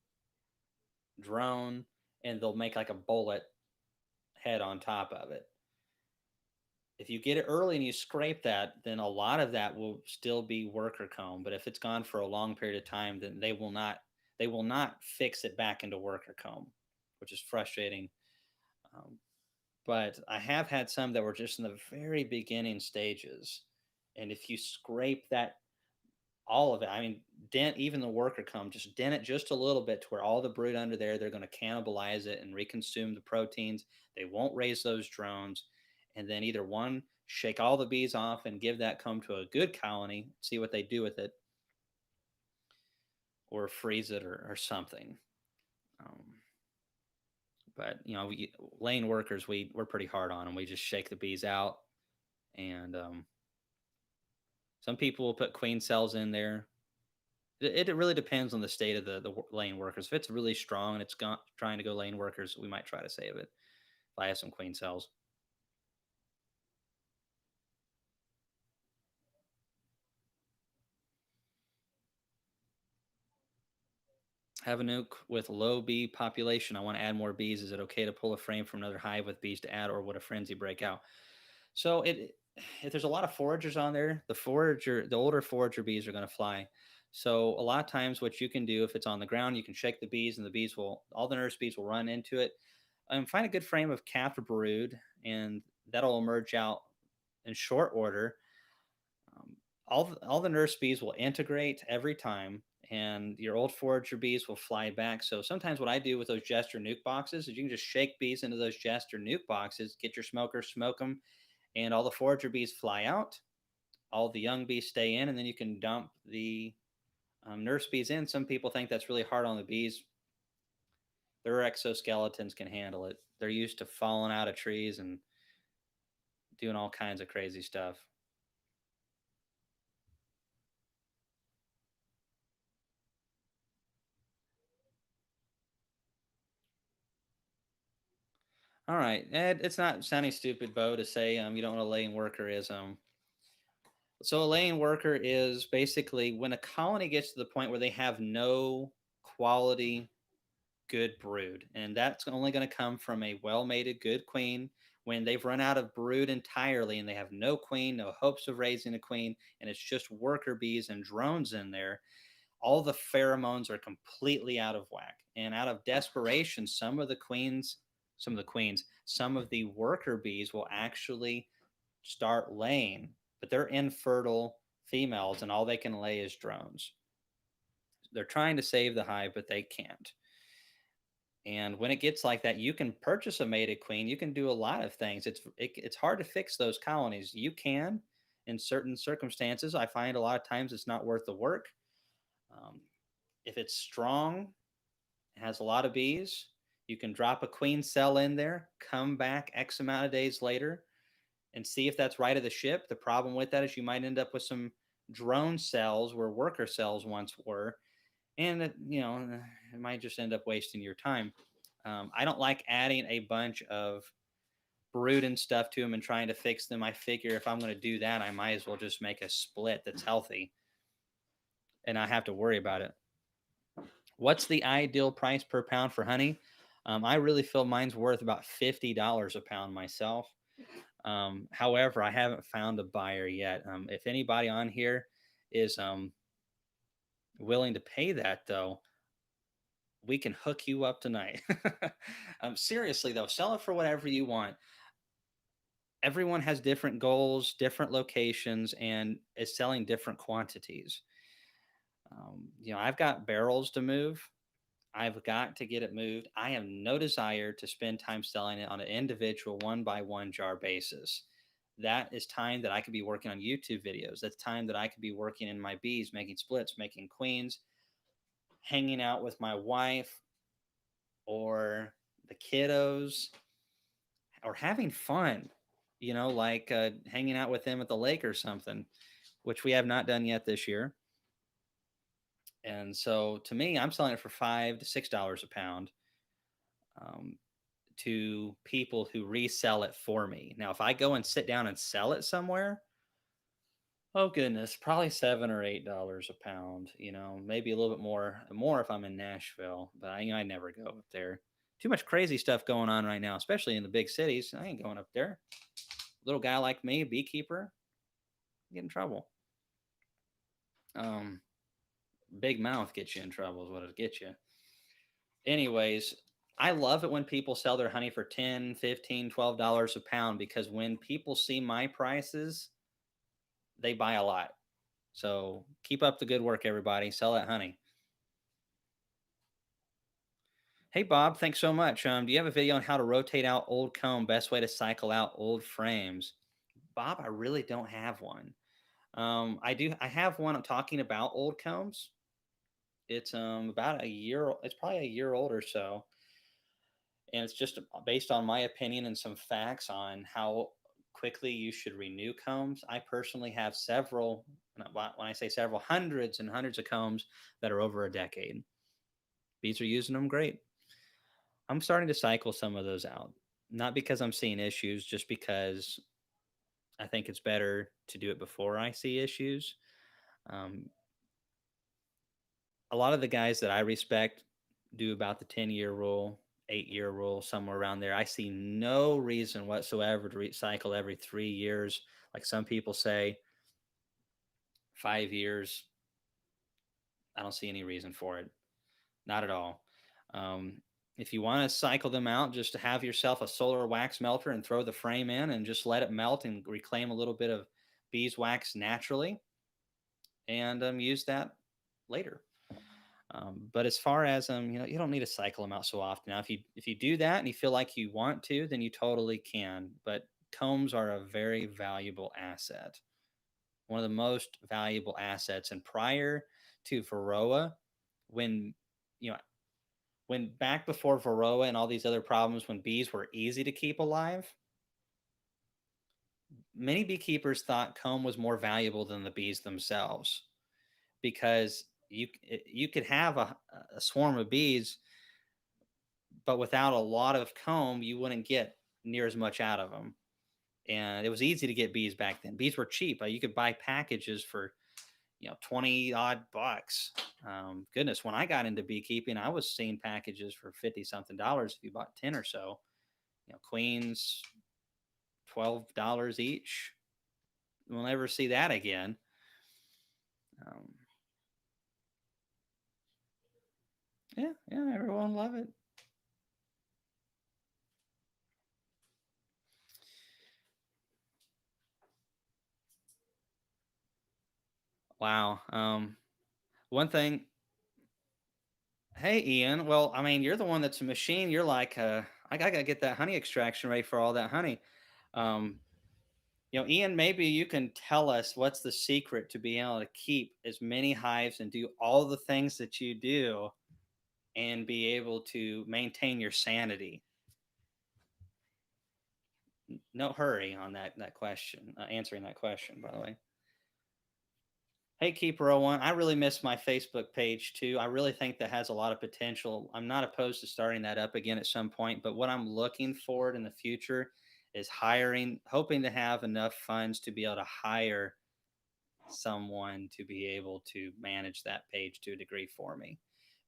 drone, and they'll make like a bullet head on top of it. If you get it early and you scrape that, then a lot of that will still be worker comb. But if it's gone for a long period of time, then they will not fix it back into worker comb, which is frustrating. Um, but I have had some that were just in the very beginning stages, and if you scrape that all of it, I mean, dent even the worker comb, just dent it just a little bit to where all the brood under there, they're going to cannibalize it and reconsume the proteins. They won't raise those drones. And then either one, shake all the bees off and give that comb to a good colony, see what they do with it, or freeze it or something. Um, but lane workers, we're pretty hard on them. We just shake the bees out, and some people will put queen cells in there. It really depends on the state of the lane workers. If it's really strong and trying to go lane workers, we might try to save it. If I have some queen cells, have a nuke with low bee population. I want to add more bees. Is it okay to pull a frame from another hive with bees to add, or would a frenzy break out? So if there's a lot of foragers on there, the older forager bees are going to fly. So a lot of times, what you can do if it's on the ground, you can shake the bees, and all the nurse bees will run into it. Find a good frame of capped brood, and that'll emerge out in short order. Um, all the nurse bees will integrate every time, and your old forager bees will fly back. So sometimes what I do with those jester nuke boxes is you can just shake bees into those jester nuke boxes, get your smoker, smoke them, and all the forager bees fly out. All the young bees stay in, and then you can dump the nurse bees in. Some people think that's really hard on the bees. Their exoskeletons can handle it. They're used to falling out of trees and doing all kinds of crazy stuff. All right, Ed, it's not sounding stupid, Bo, to say you don't know what a laying worker is. So a laying worker is basically when a colony gets to the point where they have no quality good brood, and that's only going to come from a well-mated good queen. When they've run out of brood entirely and they have no queen, no hopes of raising a queen, and it's just worker bees and drones in there, all the pheromones are completely out of whack. And out of desperation, some of the worker bees will actually start laying, but they're infertile females, and all they can lay is drones. They're trying to save the hive, but they can't. And when it gets like that, you can purchase a mated queen. You can do a lot of things. It's hard to fix those colonies. You can, in certain circumstances. I find a lot of times it's not worth the work. Um, if it's strong, it has a lot of bees, you can drop a queen cell in there, come back X amount of days later, and see if that's right of the ship. The problem with that is you might end up with some drone cells where worker cells once were, and it might just end up wasting your time. I don't like adding a bunch of brood and stuff to them and trying to fix them. I figure if I'm going to do that, I might as well just make a split that's healthy and not have to worry about it. What's the ideal price per pound for honey? I really feel mine's worth about $50 a pound myself. However, I haven't found a buyer yet. If anybody on here is willing to pay that, though, we can hook you up tonight. Seriously, though, sell it for whatever you want. Everyone has different goals, different locations, and is selling different quantities. I've got barrels to move. I've got to get it moved. I have no desire to spend time selling it on an individual one by one jar basis. That is time that I could be working on YouTube videos. That's time that I could be working in my bees, making splits, making queens, hanging out with my wife or the kiddos, or having fun, like hanging out with them at the lake or something, which we have not done yet this year. And so to me, I'm selling it for $5 to $6 a pound. Um, to people who resell it for me. Now, if I go and sit down and sell it somewhere, oh goodness, probably $7 or $8 a pound. Maybe a little bit more if I'm in Nashville. But I never go up there. Too much crazy stuff going on right now, especially in the big cities. I ain't going up there. Little guy like me, beekeeper, get in trouble. Um, Big mouth gets you in trouble is what it gets you. Anyways, I love it when people sell their honey for 10, 15, $12 a pound, because when people see my prices, they buy a lot. So keep up the good work, everybody. Sell that honey. Hey, Bob, thanks so much. Do you have a video on how to rotate out old comb? Best way to cycle out old frames? Bob, I really don't have one. I do. I have one. I'm talking about old combs. It's about a year. It's probably a year old or so, and it's just based on my opinion and some facts on how quickly you should renew combs. I personally have several. When I say several, hundreds and hundreds of combs that are over a decade. Bees are using them great. I'm starting to cycle some of those out, not because I'm seeing issues, just because I think it's better to do it before I see issues. Um, a lot of the guys that I respect do about the 10-year rule, 8-year rule, somewhere around there. I see no reason whatsoever to recycle every 3 years. Like some people say, 5 years. I don't see any reason for it. Not at all. Um, if you want to cycle them out, just have yourself a solar wax melter and throw the frame in and just let it melt and reclaim a little bit of beeswax naturally, and use that later. But as far as you don't need to cycle them out so often. Now, if you do that and you feel like you want to, then you totally can. But combs are a very valuable asset, one of the most valuable assets. And prior to Varroa, when you know when back before Varroa and all these other problems, when bees were easy to keep alive, many beekeepers thought comb was more valuable than the bees themselves, because you could have a swarm of bees, but without a lot of comb, you wouldn't get near as much out of them. And it was easy to get bees back then. Bees were cheap. You could buy packages for 20 odd bucks. Goodness, when I got into beekeeping, I was seeing packages for 50 something dollars if you bought 10 or so. Queens, $12 each. We'll never see that again. Um, yeah, yeah, everyone love it. Wow. One thing. Hey, Ian. Well, I mean, you're the one that's a machine. You're like, I gotta get that honey extraction rate for all that honey. Um, Ian, maybe you can tell us what's the secret to being able to keep as many hives and do all the things that you do and be able to maintain your sanity. No hurry on that question, answering that question, by the way. Hey, Keeper 01, I really miss my Facebook page too. I really think that has a lot of potential. I'm not opposed to starting that up again at some point, but what I'm looking forward in the future is hoping to have enough funds to be able to hire someone to be able to manage that page to a degree for me,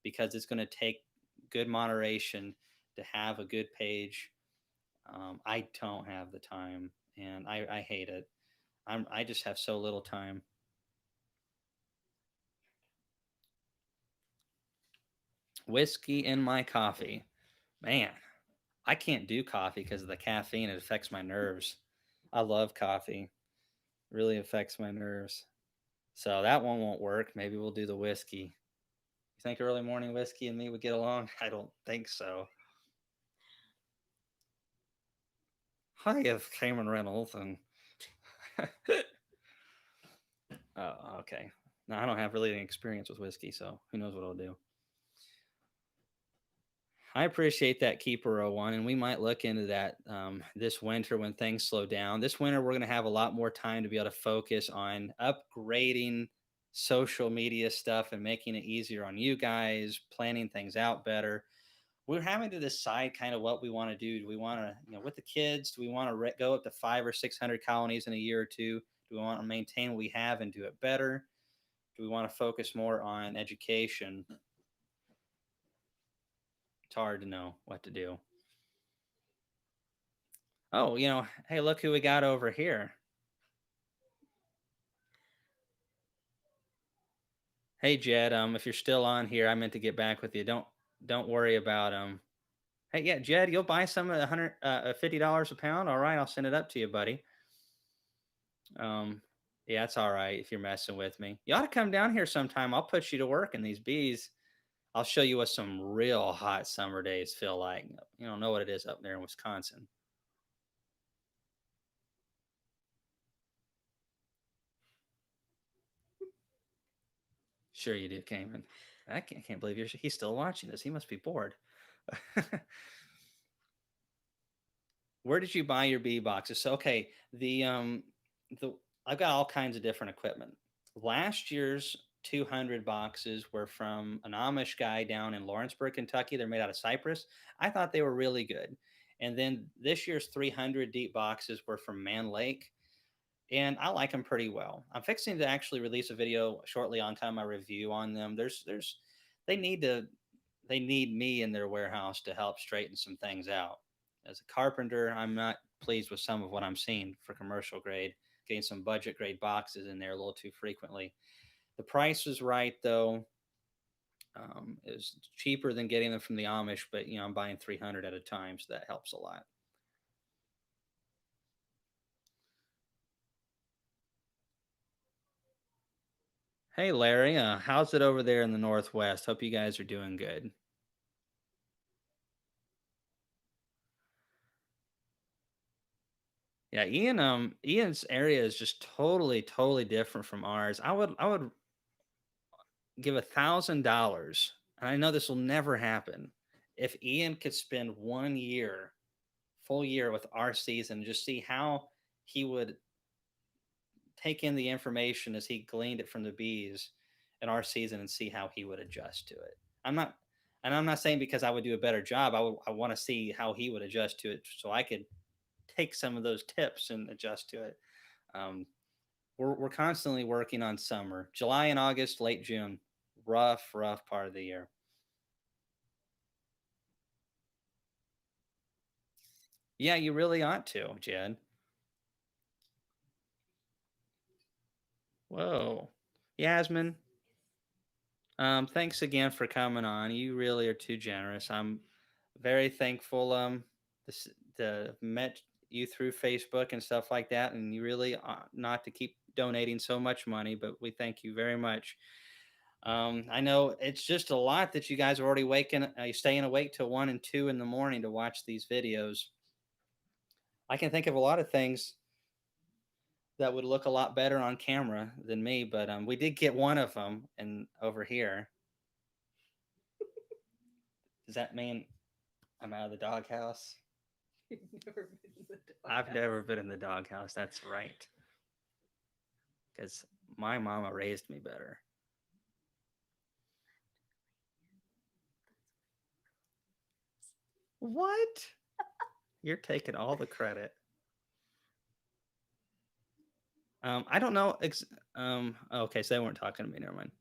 because it's going to take good moderation to have a good page. I don't have the time, and I hate it. I just have so little time. Whiskey in my coffee, man. I can't do coffee because of the caffeine. It affects my nerves. I love coffee. It really affects my nerves. So that one won't work. Maybe we'll do the whiskey. You think early morning whiskey and me would get along? I don't think so. Hi, it's Cameron Reynolds, and oh, okay. No, I don't have really any experience with whiskey, so who knows what I'll do. I appreciate that Keeper one, and we might look into that this winter when things slow down. This winter, we're going to have a lot more time to be able to focus on upgrading social media stuff and making it easier on you guys, planning things out better. We're having to decide kind of what we want to do. Do we want to, with the kids, do we want to go up to 500 or 600 colonies in a year or two? Do we want to maintain what we have and do it better? Do we want to focus more on education? It's hard to know what to do. Oh, hey, look who we got over here. Hey, Jed. If you're still on here, I meant to get back with you. Don't worry about Hey, yeah, Jed, you'll buy some at $50 a pound. All right, I'll send it up to you, buddy. Um, yeah, it's all right if you're messing with me. You ought to come down here sometime. I'll put you to work in these bees. I'll show you what some real hot summer days feel like. You don't know what it is up there in Wisconsin. Sure, you do, Cayman. I can't believe he's still watching this. He must be bored. Where did you buy your bee boxes? So okay, the I've got all kinds of different equipment. Last year's 200 boxes were from an Amish guy down in Lawrenceburg, Kentucky. They're made out of cypress. I thought they were really good. And then this year's 300 deep boxes were from Man Lake, and I like them pretty well. I'm fixing to actually release a video shortly on kind of my review on them. They need to they need me in their warehouse to help straighten some things out. As a carpenter, I'm not pleased with some of what I'm seeing for commercial grade, getting some budget grade boxes in there a little too frequently. The price was right though. It was cheaper than getting them from the Amish, but I'm buying 300 at a time, so that helps a lot. Hey Larry, how's it over there in the Northwest? Hope you guys are doing good. Yeah, Ian's area is just totally different from ours. I would give $1,000, and I know this will never happen, if Ian could spend 1 year, full year with our season, just see how he would take in the information as he gleaned it from the bees in our season and see how he would adjust to it. I'm not saying because I would do a better job. I want to see how he would adjust to it so I could take some of those tips and adjust to it. Um, we're constantly working on summer, July and August, late June, rough part of the year. Yeah, you really ought to, Jed. Whoa, Yasmin. Thanks again for coming on. You really are too generous. I'm very thankful. This to met you through Facebook and stuff like that, and you really ought not to keep donating so much money, but we thank you very much. I know it's just a lot that you guys are already staying awake till 1 and 2 in the morning to watch these videos. I can think of a lot of things that would look a lot better on camera than me, but we did get one of them, and over here. Does that mean I'm out of the doghouse? You've never been in the I've doghouse. never been in the doghouse. That's right, because my mama raised me better. What? You're taking all the credit. I don't know. Okay, so they weren't talking to me. Never mind.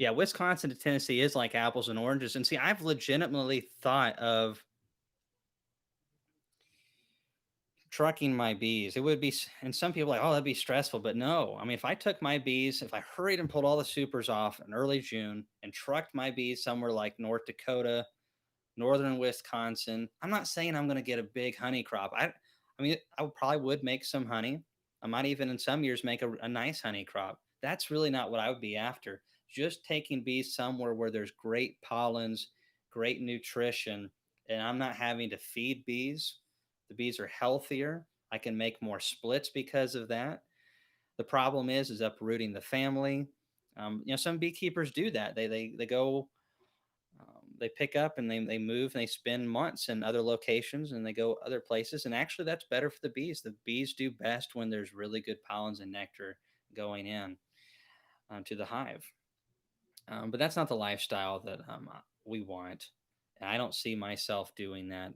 Yeah, Wisconsin to Tennessee is like apples and oranges. And see, I've legitimately thought of trucking my bees. It would be, and some people are like, oh, that'd be stressful. But no, I mean, if I took my bees, if I hurried and pulled all the supers off in early June and trucked my bees somewhere like North Dakota, northern Wisconsin, I'm not saying I'm going to get a big honey crop. I mean, I probably would make some honey. I might even in some years make a nice honey crop. That's really not what I would be after. Just taking bees somewhere where there's great pollens, great nutrition, and I'm not having to feed bees. The bees are healthier. I can make more splits because of that. The problem is uprooting the family. Some beekeepers do that. They go, they pick up and they move and they spend months in other locations and they go other places. And actually, that's better for the bees. The bees do best when there's really good pollens and nectar going in to the hive. But that's not the lifestyle that we want. And I don't see myself doing that.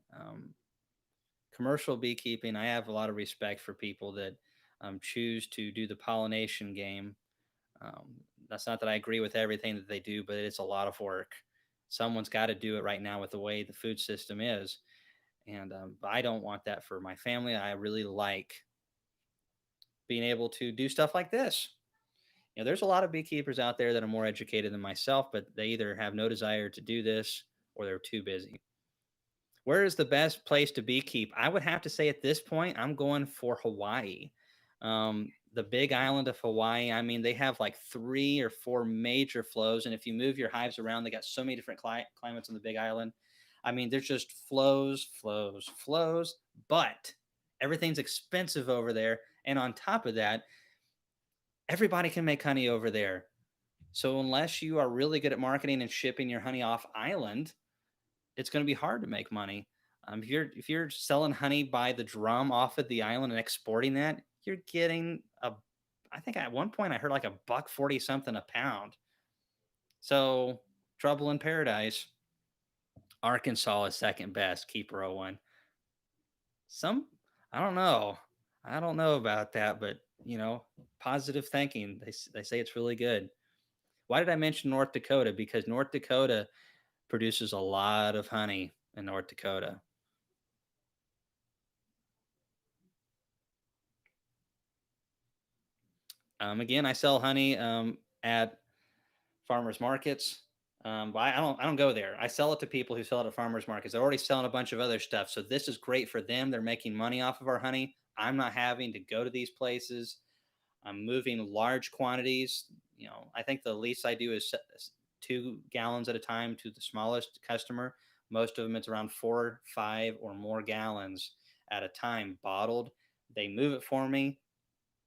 Commercial beekeeping, I have a lot of respect for people that choose to do the pollination game. That's not that I agree with everything that they do, but it's a lot of work. Someone's got to do it right now with the way the food system is. And I don't want that for my family. I really like being able to do stuff like this. There's a lot of beekeepers out there that are more educated than myself, but they either have no desire to do this or they're too busy. Where is the best place to beekeep? I would have to say at this point, I'm going for Hawaii. The big island of Hawaii, I mean, they have like 3 or 4 major flows. And if you move your hives around, they got so many different climates on the big island. I mean, there's just flows, flows, flows, but everything's expensive over there. And on top of that, everybody can make honey over there. So unless you are really good at marketing and shipping your honey off island, it's going to be hard to make money. If you're selling honey by the drum off of the island and exporting that, you're getting a. I think at one point I heard like a buck 40 something a pound. So trouble in paradise. Arkansas is second best. Keeper 01. Some I don't know. I don't know about that, but positive thinking. They say it's really good. Why did I mention North Dakota? Because North Dakota produces a lot of honey in North Dakota. Again, I sell honey at farmers markets. But I don't go there. I sell it to people who sell it at farmers markets. They're already selling a bunch of other stuff, so this is great for them. They're making money off of our honey. I'm not having to go to these places. I'm moving large quantities. I think the least I do is 2 gallons at a time to the smallest customer. Most of them, it's around 4, 5, or more gallons at a time bottled. They move it for me.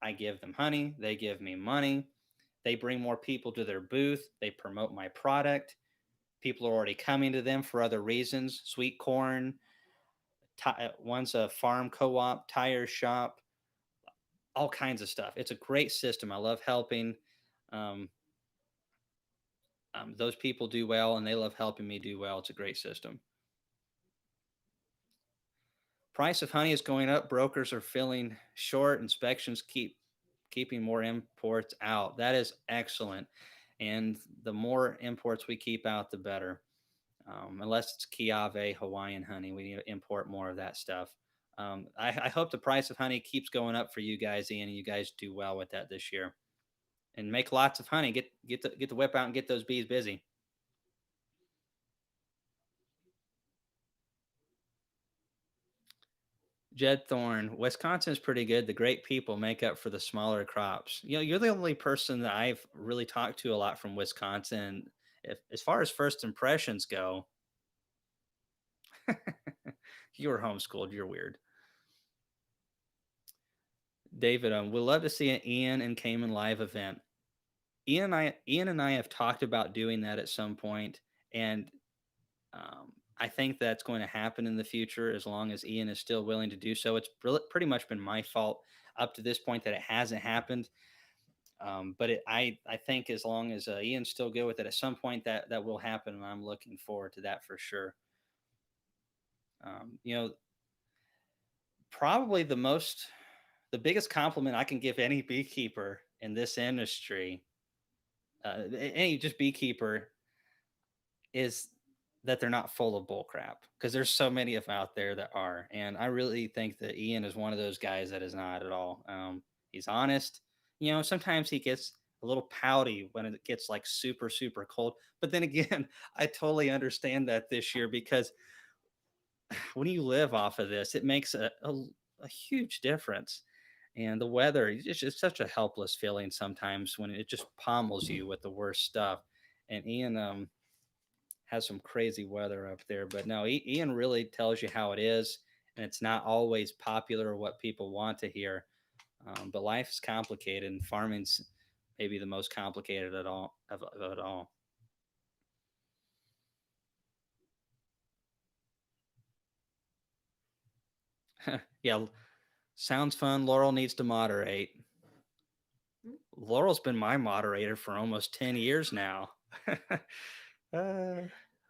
I give them honey. They give me money. They bring more people to their booth. They promote my product. People are already coming to them for other reasons. Sweet corn. One's a farm co-op, tire shop, all kinds of stuff. It's a great system. I love helping. Um, those people do well, and they love helping me do well. It's a great system. Price of honey is going up. Brokers are filling short. Inspections keeping more imports out. That is excellent. And the more imports we keep out, the better. Unless it's Kiave Hawaiian honey, we need to import more of that stuff. I hope the price of honey keeps going up for you guys, Ian, and you guys do well with that this year. And make lots of honey. Get the whip out and get those bees busy. Jed Thorne, Wisconsin is pretty good. The great people make up for the smaller crops. You're the only person that I've really talked to a lot from Wisconsin. If, as far as first impressions go, you were homeschooled. You're weird. David, we'd love to see an Ian and Cayman live event. Ian and I have talked about doing that at some point, and I think that's going to happen in the future as long as Ian is still willing to do so. It's pretty much been my fault up to this point that it hasn't happened. But I think as long as Ian's still good with it, at some point that will happen, and I'm looking forward to that for sure. Um, you know, Probably the biggest compliment I can give any beekeeper in this industry, any just beekeeper, is that they're not full of bull crap, because there's so many of them out there that are, and I really think that Ian is one of those guys that is not at all. He's honest. Sometimes he gets a little pouty when it gets like super super cold, but then again, I totally understand that this year, because when you live off of this, it makes a huge difference. And the weather, it's just such a helpless feeling sometimes when it just pummels you with the worst stuff. And Ian has some crazy weather up there, but no, Ian really tells you how it is, and it's not always popular or what people want to hear. But life is complicated, and farming's maybe the most complicated at all of it all. Yeah, sounds fun. Laurel needs to moderate. Hmm? Laurel's been my moderator for almost 10 years now.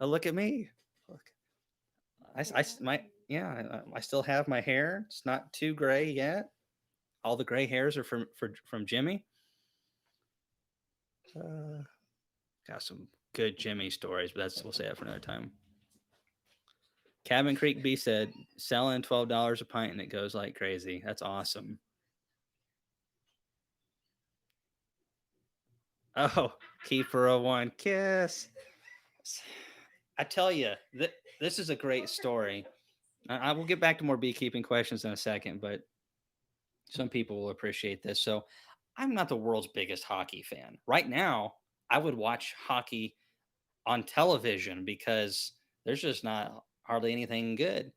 Look at me. Look, my, yeah, I still have my hair. It's not too gray yet. All the gray hairs are from Jimmy. Uh, got some good Jimmy stories, but we'll say that for another time. Cabin Creek B said selling $12 a pint and it goes like crazy. That's awesome. Oh, keeper of one kiss. I tell you, this is a great story. I will get back to more beekeeping questions in a second, but some people will appreciate this. So, I'm not the world's biggest hockey fan. Right now, I would watch hockey on television because there's just not hardly anything good.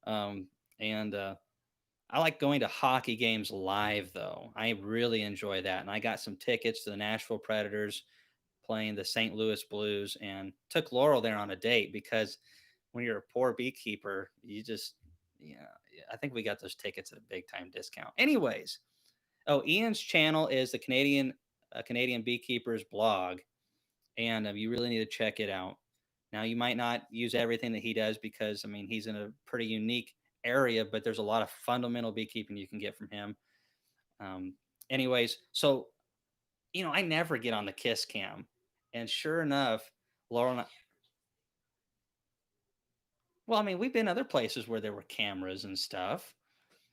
Um, and I like going to hockey games live, though. I really enjoy that. And I got some tickets to the Nashville Predators playing the St. Louis Blues and took Laurel there on a date because when you're a poor beekeeper, you just, yeah, I think we got those tickets at a big time discount. Anyways, oh, Ian's channel is the Canadian Beekeepers blog, and you really need to check it out. Now, you might not use everything that he does because, I mean, he's in a pretty unique area, but there's a lot of fundamental beekeeping you can get from him. Um, anyways, so, I never get on the kiss cam. And sure enough, Laurel and I, well, I mean, we've been other places where there were cameras and stuff.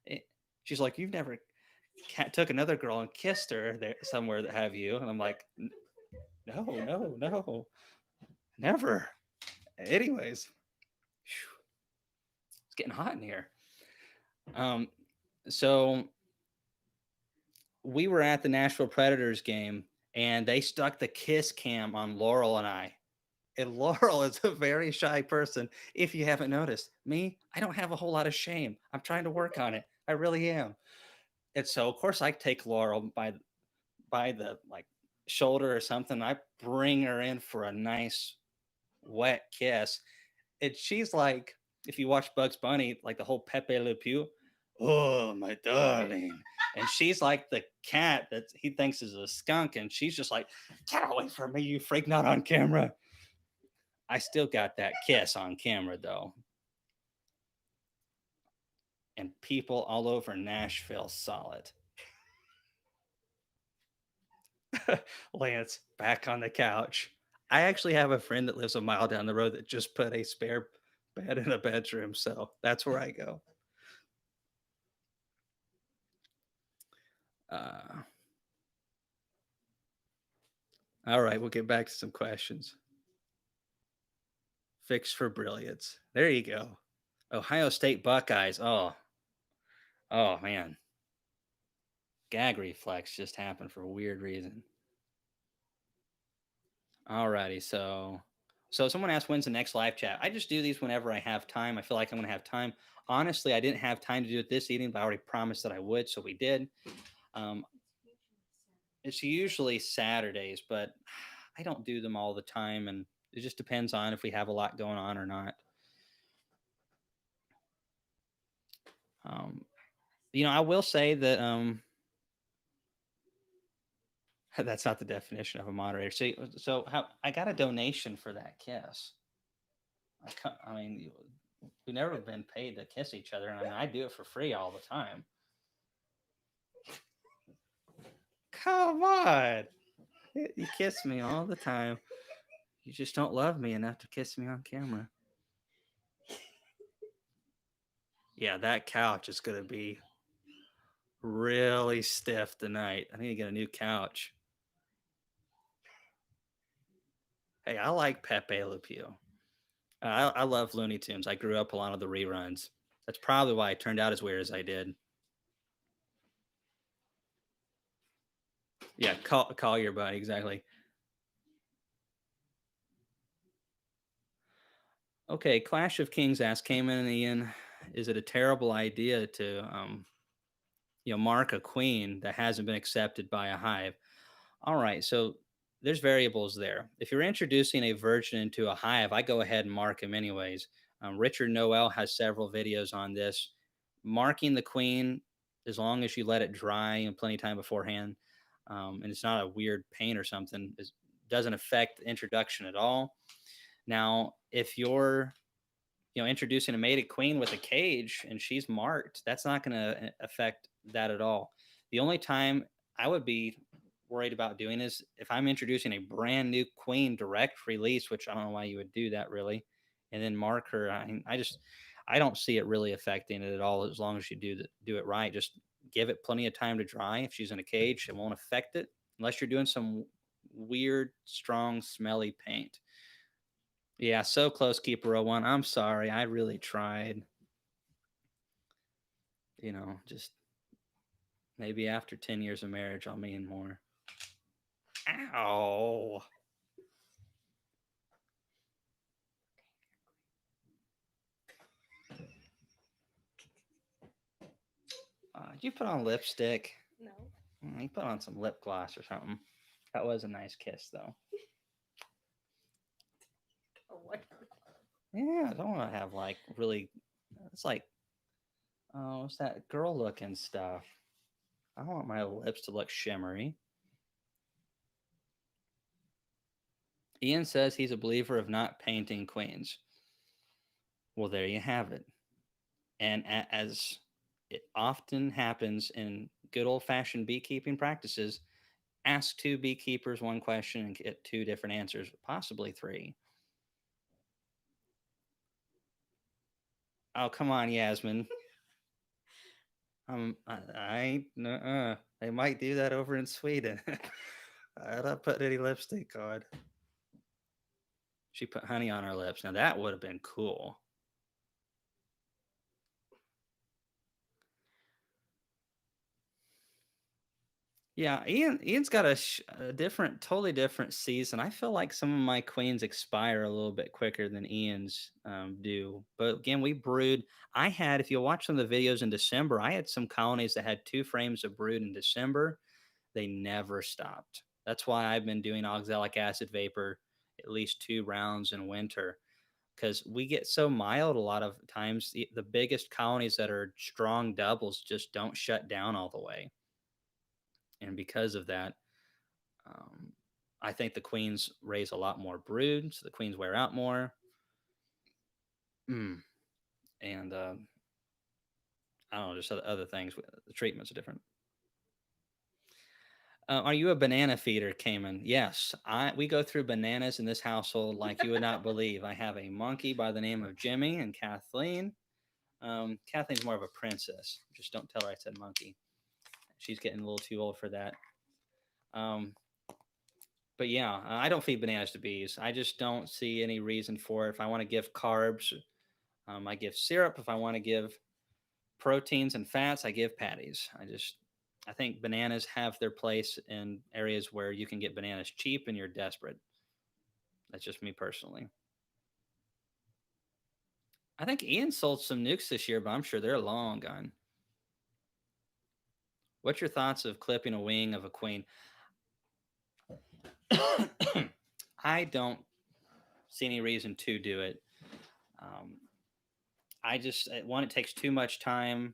It, she's like, you've never took another girl and kissed her there somewhere that have you? And I'm like, no, no, no, never. Anyways, it's getting hot in here. Um, so we were at the Nashville Predators game, and they stuck the kiss cam on Laurel and I. And Laurel is a very shy person. If you haven't noticed, me, I don't have a whole lot of shame. I'm trying to work on it. I really am. And so, of course, I take Laurel by the like shoulder or something. I bring her in for a nice wet kiss, and she's like, if you watch Bugs Bunny, like the whole Pepe Le Pew, oh my darling, and she's like the cat that he thinks is a skunk, and she's just like, get away from me, you freak! Not on camera. I still got that kiss on camera though, and people all over Nashville saw it. Lance back on the couch. I actually have a friend that lives a mile down the road that just put a spare bed in a bedroom, so that's where I go. Uh, all right, we'll get back to some questions. Fix for brilliance. There you go. Ohio State Buckeyes. Oh man, gag reflex just happened for a weird reason. Alrighty, so someone asked when's the next live chat. I just do these whenever I have time. I feel like I'm gonna have time. Honestly, I didn't have time to do it this evening, but I already promised that I would, so we did. Um, it's usually Saturdays, but I don't do them all the time, and it just depends on if we have a lot going on or not. Um, I will say that that's not the definition of a moderator. So how I got a donation for that kiss. I mean, we've never been paid to kiss each other, and I mean, I do it for free all the time. Come on, you kiss me all the time. You just don't love me enough to kiss me on camera. Yeah, that couch is gonna be really stiff tonight. I need to get a new couch. Hey, I like Pepe Le Pew. I love Looney Tunes. I grew up a lot of the reruns. That's probably why I turned out as weird as I did. Yeah, call your buddy exactly. Okay, Clash of Kings asks Cayman and Ian, is it a terrible idea to mark a queen that hasn't been accepted by a hive? All right, so there's variables there. If you're introducing a virgin into a hive, I go ahead and mark him anyways. Richard Noel has several videos on this. Marking the queen, as long as you let it dry and plenty of time beforehand, and it's not a weird paint or something, doesn't affect the introduction at all. Now, if you're introducing a mated queen with a cage and she's marked, that's not going to affect that at all. The only time I would be worried about doing is if I'm introducing a brand new queen direct release, which I don't know why you would do that really, and then mark her. I don't see it really affecting it at all as long as you do it right. Just give it plenty of time to dry. If she's in a cage, it won't affect it unless you're doing some weird, strong, smelly paint. Yeah, so close, Keeper 01. I'm sorry. I really tried. Just maybe after 10 years of marriage, I'll mean more. Ow. Did you put on lipstick? No. You put on some lip gloss or something. That was a nice kiss, though. Oh, what? Yeah, I don't want to have like really. It's like, oh, what's that girl looking stuff? I don't want my lips to look shimmery. Ian says he's a believer of not painting queens. Well, there you have it. And as it often happens in good old fashioned beekeeping practices, ask two beekeepers one question and get two different answers, possibly three. Oh, come on, Yasmin. They might do that over in Sweden. I don't put any lipstick on. She put honey on her lips. Now that would have been cool. Yeah, Ian's got a different, totally different season. I feel like some of my queens expire a little bit quicker than Ian's do. But again, we brood. I had, if you watch some of the videos in December, I had some colonies that had 2 frames of brood in December. They never stopped. That's why I've been doing oxalic acid vapor at least 2 rounds in winter because we get so mild a lot of times. The biggest colonies that are strong doubles just don't shut down all the way. And because of that, um, I think the queens raise a lot more brood, so the queens wear out more. Mm. And I don't know, just other things. The treatments are different. Are you a banana feeder, Cayman? Yes, we go through bananas in this household like you would not believe. I have a monkey by the name of Jimmy and Kathleen. Kathleen's more of a princess. Just don't tell her I said monkey. She's getting a little too old for that. Um, but yeah, I don't feed bananas to bees. I just don't see any reason for it. If I want to give carbs, I give syrup. If I want to give proteins and fats, I give patties. I think bananas have their place in areas where you can get bananas cheap and you're desperate. That's just me personally. I think Ian sold some nukes this year, but I'm sure they're long gone. What's your thoughts of clipping a wing of a queen? I don't see any reason to do it. Um, one, it takes too much time.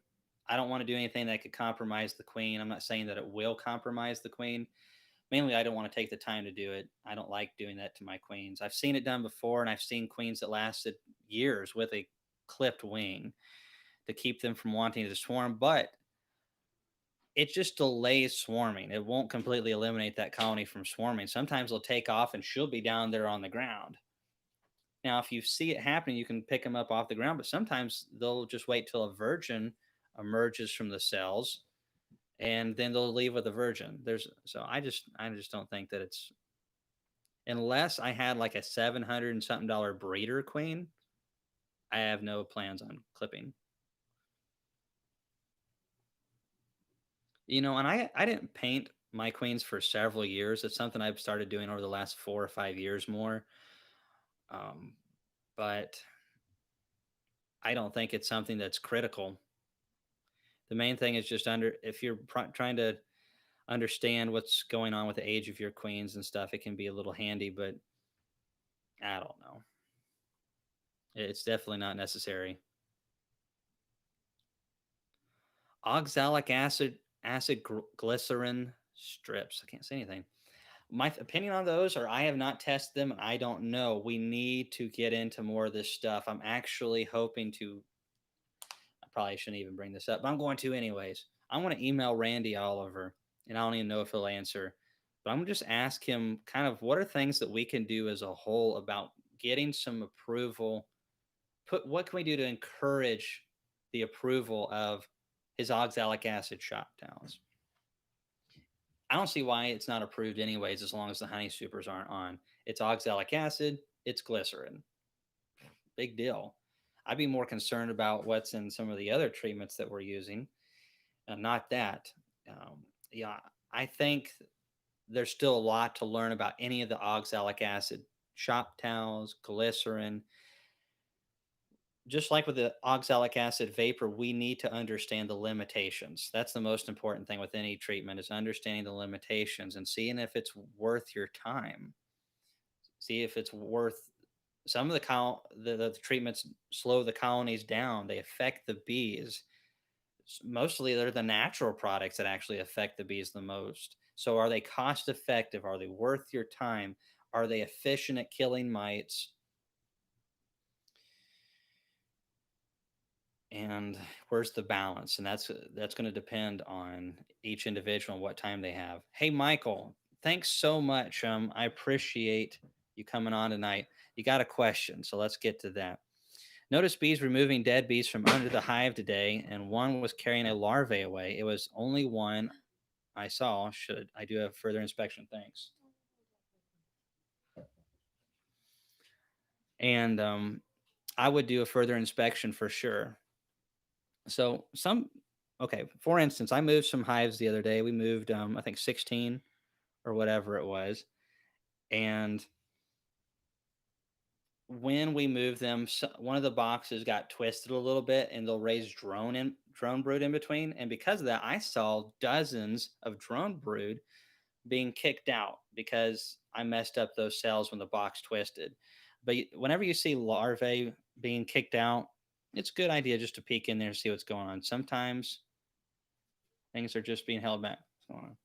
I don't want to do anything that could compromise the queen. I'm not saying that it will compromise the queen. Mainly, I don't want to take the time to do it. I don't like doing that to my queens. I've seen it done before, and I've seen queens that lasted years with a clipped wing to keep them from wanting to swarm, but it just delays swarming. It won't completely eliminate that colony from swarming. Sometimes they'll take off and she'll be down there on the ground. Now, if you see it happening, you can pick them up off the ground, but sometimes they'll just wait till a virgin emerges from the cells and then they'll leave with a virgin. I just don't think that it's unless I had like a 700 and something dollar breeder queen, I have no plans on clipping. And I didn't paint my queens for several years. It's something I've started doing over the last 4 or 5 years more. Um, but I don't think it's something that's critical. The main thing is just if you're trying to understand what's going on with the age of your queens and stuff, it can be a little handy, but I don't know. It's definitely not necessary. Oxalic acid glycerin strips. I can't say anything. My opinion on those are I have not tested them and I don't know. We need to get into more of this stuff. I'm actually hoping to. I probably shouldn't even bring this up, but I'm going to anyways. I want to email Randy Oliver, and I don't even know if he'll answer, but I'm gonna just ask him kind of what are things that we can do as a whole about getting some approval. What can we do to encourage the approval of his oxalic acid shop towns? I don't see why it's not approved anyways, as long as the honey supers aren't on. It's oxalic acid, it's glycerin. Big deal. I'd be more concerned about what's in some of the other treatments that we're using, not that. Yeah, I think there's still a lot to learn about any of the oxalic acid shop towels, glycerin. Just like with the oxalic acid vapor, we need to understand the limitations. That's the most important thing with any treatment is understanding the limitations and seeing if it's worth your time. See if it's worth some of the treatments slow the colonies down. They affect the bees. Mostly they're the natural products that actually affect the bees the most. So are they cost effective? Are they worth your time? Are they efficient at killing mites? And where's the balance? And that's going to depend on each individual and what time they have. Hey Michael, thanks so much. I appreciate you coming on tonight. You got a question, so let's get to that. Notice bees removing dead bees from under the hive today, and one was carrying a larvae away. It was only one I saw. Should I do a further inspection? Thanks. And I would do a further inspection for sure. So okay, for instance, I moved some hives the other day. We moved, I think 16 or whatever it was. And when we moved them, one of the boxes got twisted a little bit and they'll raise drone brood in between. And because of that, I saw dozens of drone brood being kicked out because I messed up those cells when the box twisted. But whenever you see larvae being kicked out, it's a good idea just to peek in there and see what's going on. Sometimes things are just being held back. What's going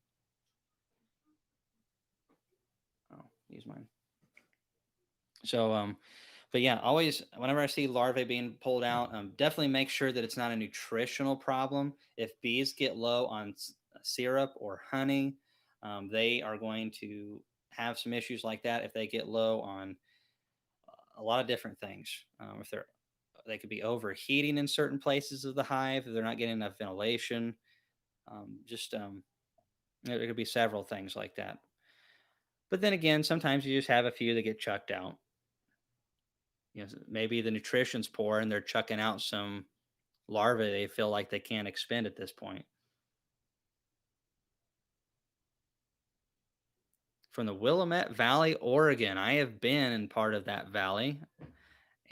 on? Oh, use mine. So, but yeah, always whenever I see larvae being pulled out, definitely make sure that it's not a nutritional problem. If bees get low on syrup or honey, they are going to have some issues like that. If they get low on a lot of different things, if they could be overheating in certain places of the hive, if they're not getting enough ventilation, just there could be several things like that. But then again, sometimes you just have a few that get chucked out. Maybe the nutrition's poor and they're chucking out some larvae they feel like they can't expend at this point. From the Willamette Valley, Oregon. I have been in part of that valley,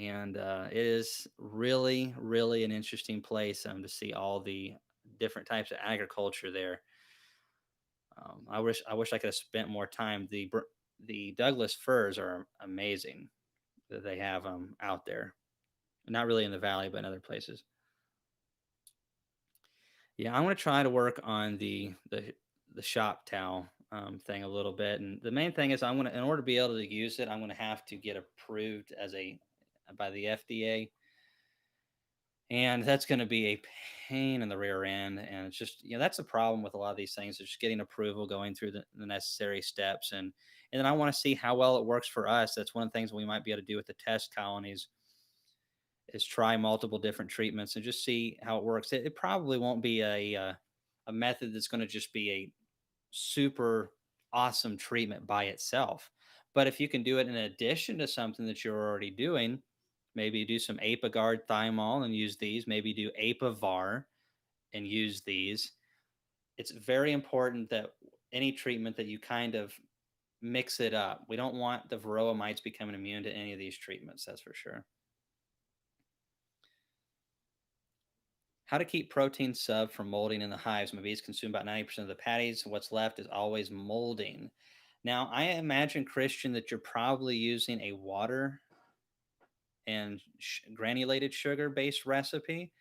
and it is really, really an interesting place to see all the different types of agriculture there. I wish I could have spent more time. The Douglas firs are amazing that they have out there. Not really in the valley, but in other places. Yeah, I'm gonna try to work on the shop towel thing a little bit, and the main thing is in order to be able to use it, I'm gonna have to get approved as a by the FDA, and that's gonna be a pain in the rear end. And it's just that's the problem with a lot of these things. It's just getting approval, going through the necessary steps, and then I want to see how well it works for us. That's one of the things we might be able to do with the test colonies is try multiple different treatments and just see how it works. It probably won't be a method that's going to just be a super awesome treatment by itself. But if you can do it in addition to something that you're already doing, maybe do some Apagard thymol and use these, maybe do Apavar and use these. It's very important that any treatment that you kind of mix it up. We don't want the varroa mites becoming immune to any of these treatments, that's for sure. How to keep protein sub from molding in the hives. My bees consume about 90% of the patties. What's left is always molding. Now, I imagine, Christian, that you're probably using a water and granulated sugar based recipe.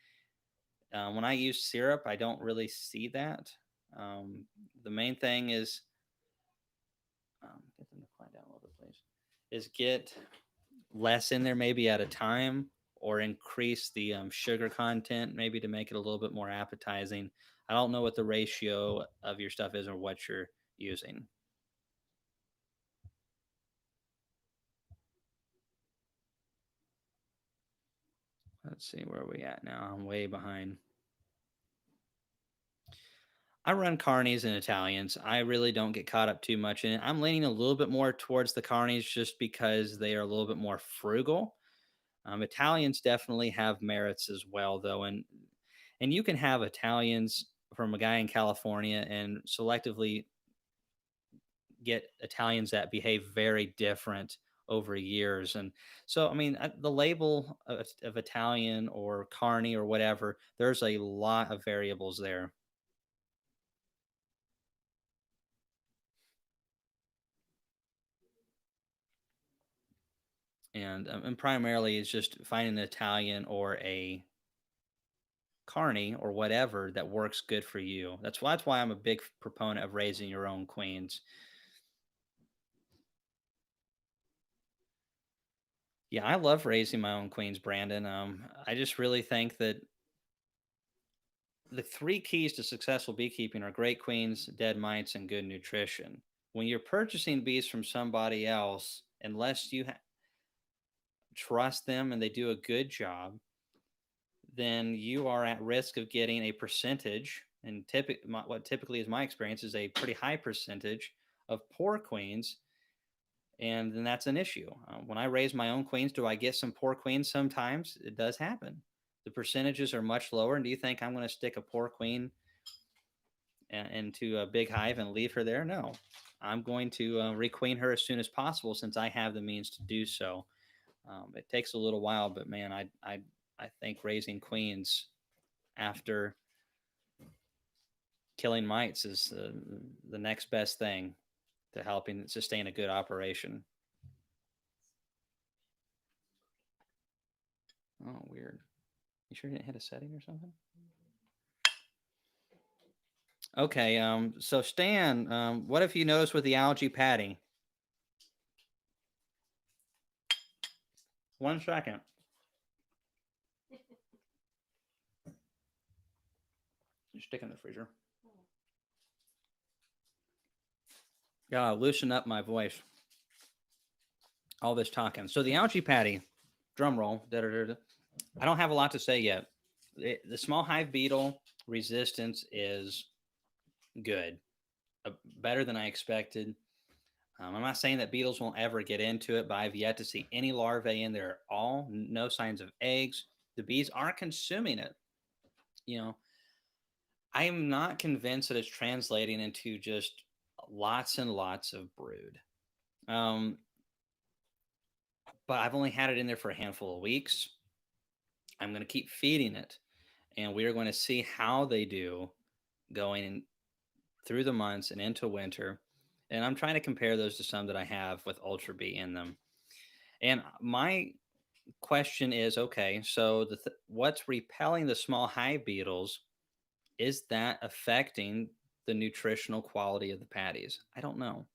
When I use syrup, I don't really see that. Um, the main thing is get them to quiet down a little bit, please. Is get less in there maybe at a time, or increase the sugar content maybe to make it a little bit more appetizing. I don't know what the ratio of your stuff is or what you're using. Let's see where are we at now. I'm way behind. I run carnies and Italians. I really don't get caught up too much in it. I'm leaning a little bit more towards the carnies just because they are a little bit more frugal. Italians definitely have merits as well, though, and you can have Italians from a guy in California and selectively get Italians that behave very different over years. And so, I mean, the label of Italian or Carney or whatever, there's a lot of variables there. And primarily it's just finding an Italian or a Carney or whatever that works good for you. That's why I'm a big proponent of raising your own queens. Yeah, I love raising my own queens, Brandon. I just really think that the three keys to successful beekeeping are great queens, dead mites, and good nutrition. When you're purchasing bees from somebody else, unless you trust them and they do a good job, then you are at risk of getting a percentage. And what typically is my experience is a pretty high percentage of poor queens, and then that's an issue. When I raise my own queens, do I get some poor queens? Sometimes it does happen. The percentages are much lower. And do you think I'm going to stick a poor queen into a big hive and leave her there? No, I'm going to requeen her as soon as possible since I have the means to do so. It takes a little while, but man, I think raising queens after killing mites is the next best thing to helping sustain a good operation. Oh, weird. You sure you didn't hit a setting or something? Okay. So Stan, what if you notice with the algae patty? 1 second. You stick in the freezer. Gotta loosen up my voice. All this talking. So the algae patty, drum roll. Da-da-da-da. I don't have a lot to say yet. The small hive beetle resistance is good, better than I expected. I'm not saying that beetles won't ever get into it, but I've yet to see any larvae in there at all. No signs of eggs. The bees aren't consuming it. You know, I am not convinced that it's translating into just lots and lots of brood. Um, but I've only had it in there for a handful of weeks. I'm going to keep feeding it, and we are going to see how they do going through the months and into winter. And I'm trying to compare those to some that I have with Ultra B in them. And my question is, okay, so what's repelling the small hive beetles, is that affecting the nutritional quality of the patties? I don't know.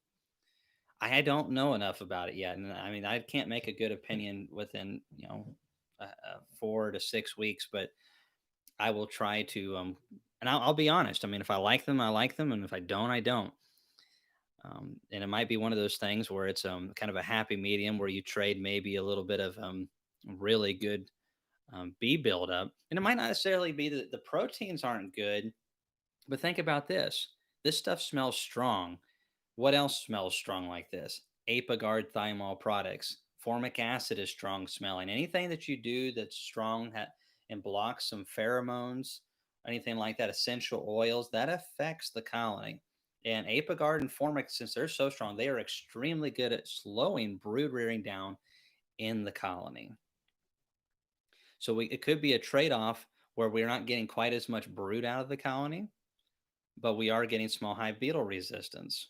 I don't know enough about it yet, and I mean I can't make a good opinion within 4 to 6 weeks, but I will try to. And I'll be honest. I mean, if I like them, I like them, and if I don't, I don't. And it might be one of those things where it's kind of a happy medium where you trade maybe a little bit of really good bee buildup, and it might not necessarily be that the proteins aren't good, but think about this: this stuff smells strong. What else smells strong like this? Apagard thymol products. Formic acid is strong smelling. Anything that you do that's strong and blocks some pheromones, anything like that, essential oils, that affects the colony. And Apigard and Formic, since they're so strong, they are extremely good at slowing brood rearing down in the colony. So it could be a trade off where we're not getting quite as much brood out of the colony, but we are getting small hive beetle resistance.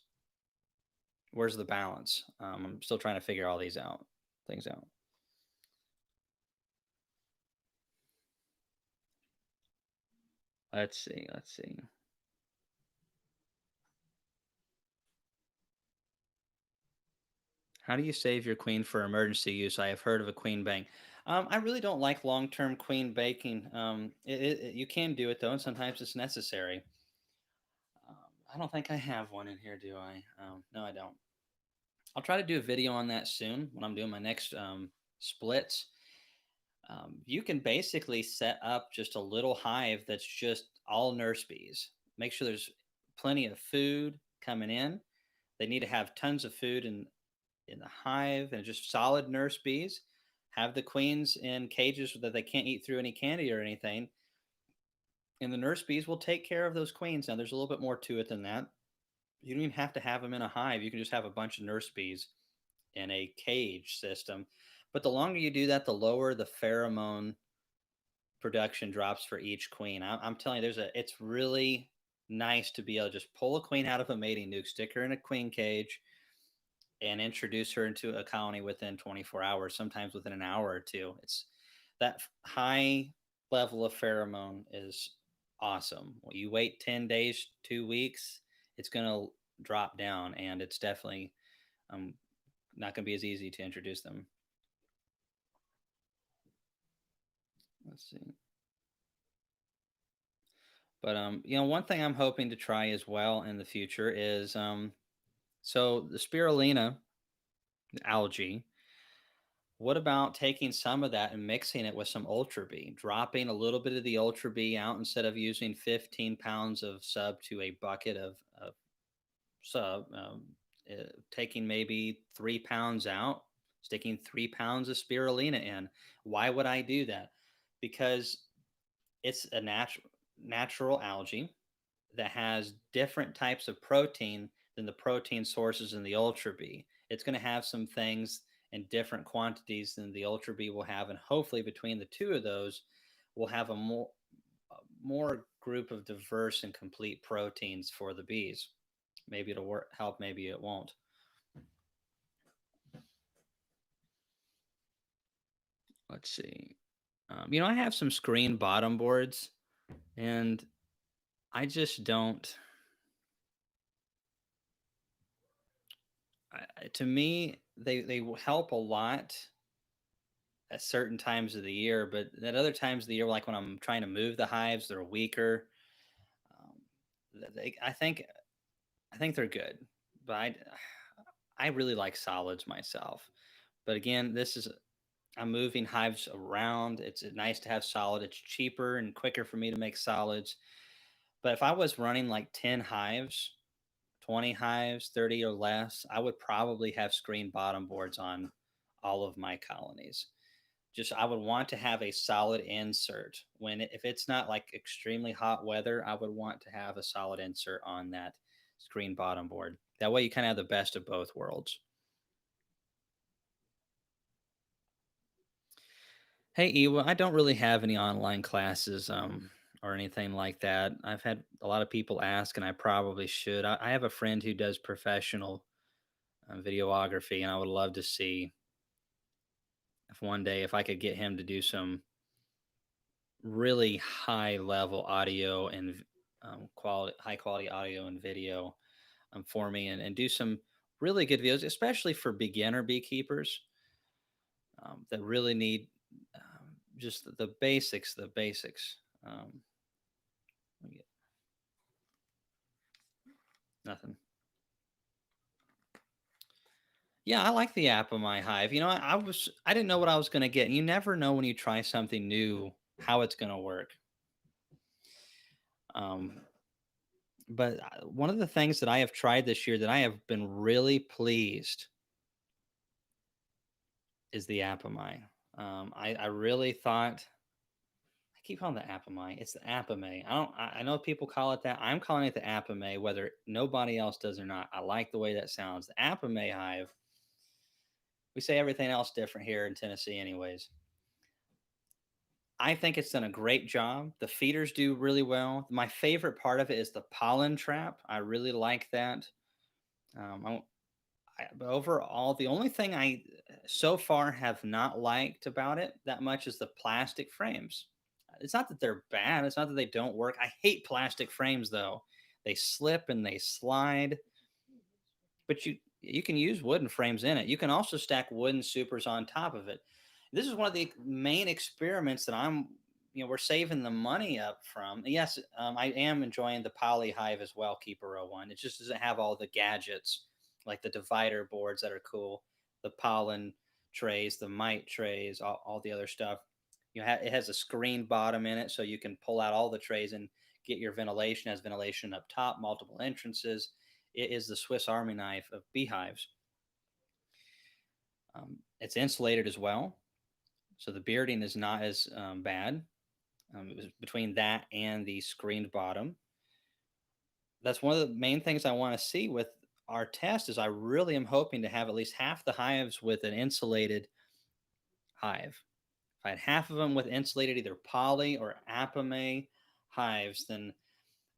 Where's the balance? I'm still trying to figure all these things out. Let's see. Let's see. How do you save your queen for emergency use? I have heard of a queen bank. I really don't like long-term queen baking. You can do it though, and sometimes it's necessary. Um, I don't think I have one in here, do I? No, I don't. I'll try to do a video on that soon when I'm doing my next splits. You can basically set up just a little hive that's just all nurse bees. Make sure there's plenty of food coming in. They need to have tons of food in the hive and just solid nurse bees. Have the queens in cages so that they can't eat through any candy or anything. And the nurse bees will take care of those queens. Now, there's a little bit more to it than that. You don't even have to have them in a hive. You can just have a bunch of nurse bees in a cage system. But the longer you do that, the lower the pheromone production drops for each queen. I'm telling you, it's really nice to be able to just pull a queen out of a mating nuke, stick her in a queen cage, and introduce her into a colony within 24 hours, sometimes within an hour or two. It's that high level of pheromone is awesome. When you wait 10 days, 2 weeks, it's going to drop down, and it's definitely um, not going to be as easy to introduce them. Let's see. But one thing I'm hoping to try as well in the future is so the spirulina algae. What about taking some of that and mixing it with some Ultra B, dropping a little bit of the Ultra B out instead of using 15 pounds of sub to a bucket of sub, taking maybe 3 pounds out, sticking 3 pounds of spirulina in. Why would I do that? Because it's a natural algae that has different types of protein than the protein sources in the Ultra B. It's going to have some things in different quantities than the Ultra B will have, and hopefully between the two of those, we'll have a more group of diverse and complete proteins for the bees. Maybe it'll help, maybe it won't. Let's see. I have some screen bottom boards, and I just don't. To me, they will help a lot at certain times of the year, but at other times of the year, like when I'm trying to move the hives, they're weaker. I think they're good, but I really like solids myself. But again, I'm moving hives around. It's nice to have solid. It's cheaper and quicker for me to make solids. But if I was running like 10 hives, 20 hives, 30 or less, I would probably have screen bottom boards on all of my colonies. Just I would want to have a solid insert if it's not like extremely hot weather. I would want to have a solid insert on that screen bottom board. That way you kind of have the best of both worlds. Hey Ewa, I don't really have any online classes or anything like that. I've had a lot of people ask, and I probably should. I have a friend who does professional videography, and I would love to see if one day if I could get him to do some really high level audio and high quality audio and video for me, and do some really good videos, especially for beginner beekeepers that really need just the basics. The basics. Um, Nothing. Yeah, I like the app of my Hive. I didn't know what I was going to get. You never know when you try something new how it's going to work. Um, but one of the things that I have tried this year that I have been really pleased is the Apamai. I really thought keep calling it the apame. It's the apame. I don't. I know people call it that. I'm calling it the apame, whether nobody else does or not. I like the way that sounds. The apame hive. We say everything else different here in Tennessee, anyways. I think it's done a great job. The feeders do really well. My favorite part of it is the pollen trap. I really like that. Um, but overall, the only thing I so far have not liked about it that much is the plastic frames. It's not that they're bad. It's not that they don't work. I hate plastic frames though. They slip and they slide. But you can use wooden frames in it. You can also stack wooden supers on top of it. This is one of the main experiments that we're saving the money up from. Yes, I am enjoying the poly hive as well, Keeper O one. It just doesn't have all the gadgets like the divider boards that are cool, the pollen trays, the mite trays, all the other stuff. It has a screen bottom in it, so you can pull out all the trays and get your ventilation. It has ventilation up top, multiple entrances. It is the Swiss Army knife of beehives. It's insulated as well, so the bearding is not as bad. It was between that and the screened bottom. That's one of the main things I want to see with our test. Is I really am hoping to have at least half the hives with an insulated hive. If I had half of them with insulated either poly or apame hives, then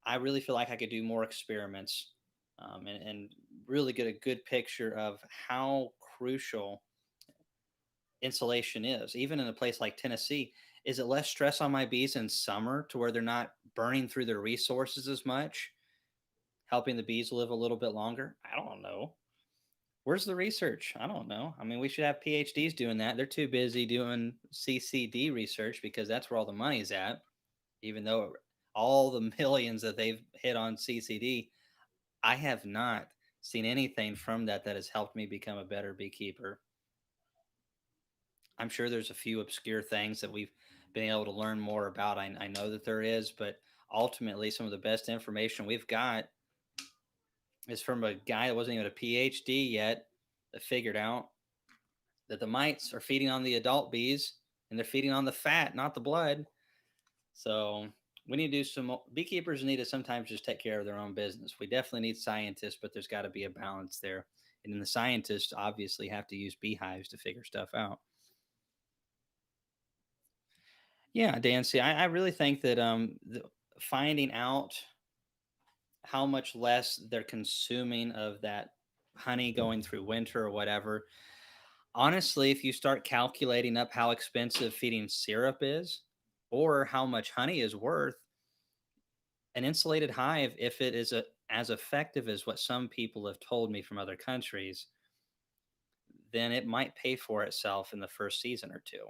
I really feel like I could do more experiments and really get a good picture of how crucial insulation is. Even in a place like Tennessee, is it less stress on my bees in summer to where they're not burning through their resources as much, helping the bees live a little bit longer? I don't know. Where's the research? I don't know. I mean, we should have PhDs doing that. They're too busy doing CCD research because that's where all the money's at, even though all the millions that they've hit on CCD, I have not seen anything from that has helped me become a better beekeeper. I'm sure there's a few obscure things that we've been able to learn more about. I know that there is, but ultimately, some of the best information we've got is from a guy that wasn't even a PhD yet that figured out that the mites are feeding on the adult bees and they're feeding on the fat, not the blood. So we need to do some beekeepers need to sometimes just take care of their own business. We definitely need scientists, but there's got to be a balance there. And then the scientists obviously have to use beehives to figure stuff out. Yeah, Dan. See, I really think that finding out how much less they're consuming of that honey going through winter or whatever. Honestly, if you start calculating up how expensive feeding syrup is or how much honey is worth, an insulated hive, if it is as effective as what some people have told me from other countries, then it might pay for itself in the first season or two.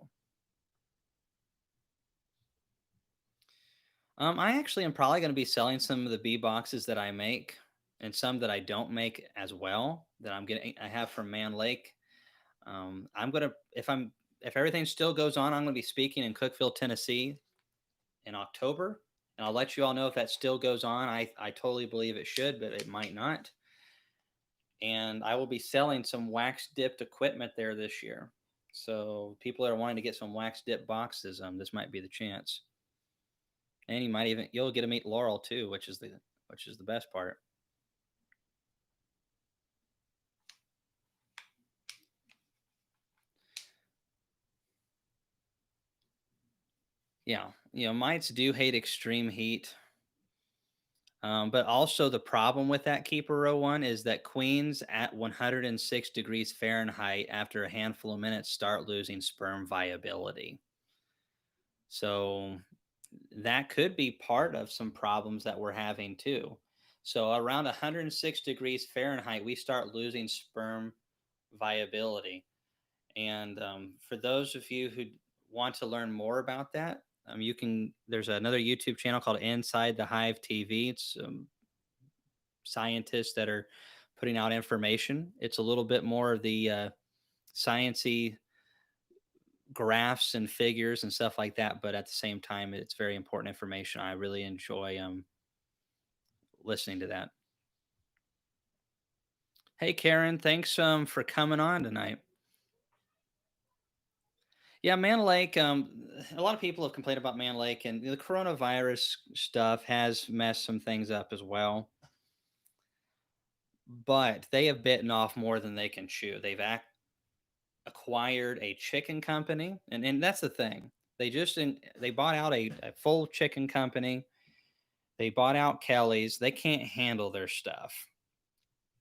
I actually am probably going to be selling some of the bee boxes that I make and some that I don't make as well that I have from Man Lake. I'm gonna if everything still goes on, I'm gonna be speaking in Cookeville, Tennessee in October, and I'll let you all know if that still goes on. I totally believe it should, but it might not. And I will be selling some wax dipped equipment there this year. So people that are wanting to get some wax dip boxes, this might be the chance. And you'll get to meet Laurel too, which is the best part. Yeah, mites do hate extreme heat. But also the problem with that Keeper Row one is that queens at 106 degrees Fahrenheit after a handful of minutes start losing sperm viability. So that could be part of some problems that we're having too. So around 106 degrees Fahrenheit, we start losing sperm viability. And for those of you who want to learn more about that, there's another YouTube channel called Inside the Hive TV. It's scientists that are putting out information. It's a little bit more of the sciency graphs and figures and stuff like that, but at the same time, it's very important information. I really enjoy listening to that. Hey, Karen, thanks for coming on tonight. Yeah, Man Lake. A lot of people have complained about Man Lake, and the coronavirus stuff has messed some things up as well. But they have bitten off more than they can chew. Acquired a chicken company, and that's the thing. They bought out a full chicken company. They bought out Kelly's. They can't handle their stuff.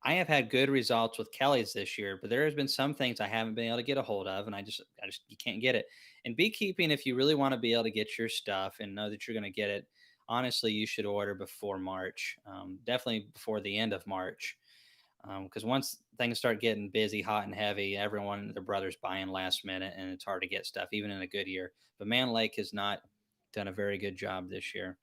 I have had good results with Kelly's this year, but there has been some things I haven't been able to get a hold of, and I just you can't get it. And beekeeping, if you really want to be able to get your stuff and know that you're going to get it, honestly, you should order before March. Definitely before the end of March, because once things start getting busy, hot and heavy, everyone, their brother's buying last minute, and it's hard to get stuff, even in a good year. But Man Lake has not done a very good job this year.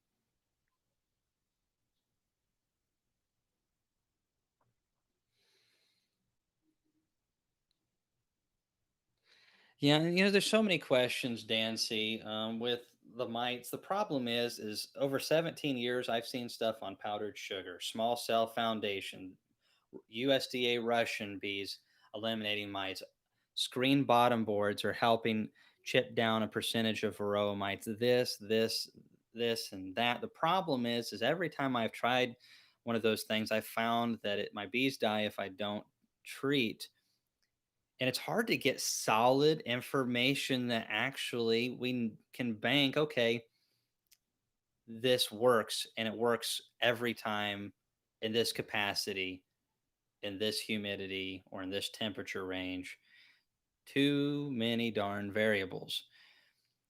Yeah, and there's so many questions, Dancy, with the mites. The problem is over 17 years, I've seen stuff on powdered sugar, small cell foundation, USDA Russian bees eliminating mites. Screen bottom boards are helping chip down a percentage of varroa mites. This, and that. The problem is every time I've tried one of those things, I found that my bees die if I don't treat, and it's hard to get solid information that actually can bank. Okay, this works, and it works every time in this capacity, in this humidity, or in this temperature range. Too many darn variables.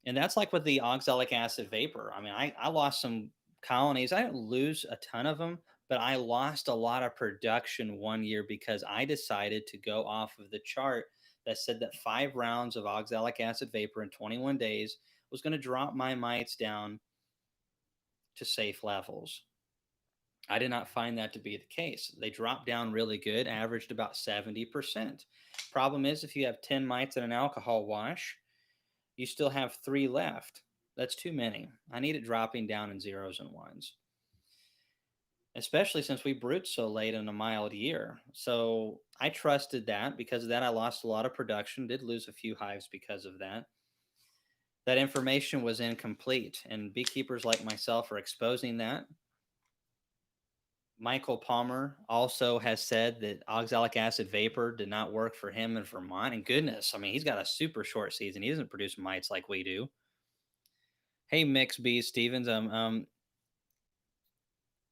And that's like with the oxalic acid vapor. I mean, I lost some colonies. I didn't lose a ton of them, but I lost a lot of production one year because I decided to go off of the chart that said that 5 rounds of oxalic acid vapor in 21 days was going to drop my mites down to safe levels. I did not find that to be the case. They dropped down really good, averaged about 70%. Problem is, if you have 10 mites in an alcohol wash, you still have 3 left. That's too many. I need it dropping down in zeros and ones, especially since we brewed so late in a mild year. So I trusted that. Because of that, I lost a lot of production, did lose a few hives because of that. That information was incomplete, and beekeepers like myself are exposing that. Michael Palmer also has said that oxalic acid vapor did not work for him in Vermont. And goodness, I mean, he's got a super short season. He doesn't produce mites like we do. Hey, Mix B Stevens,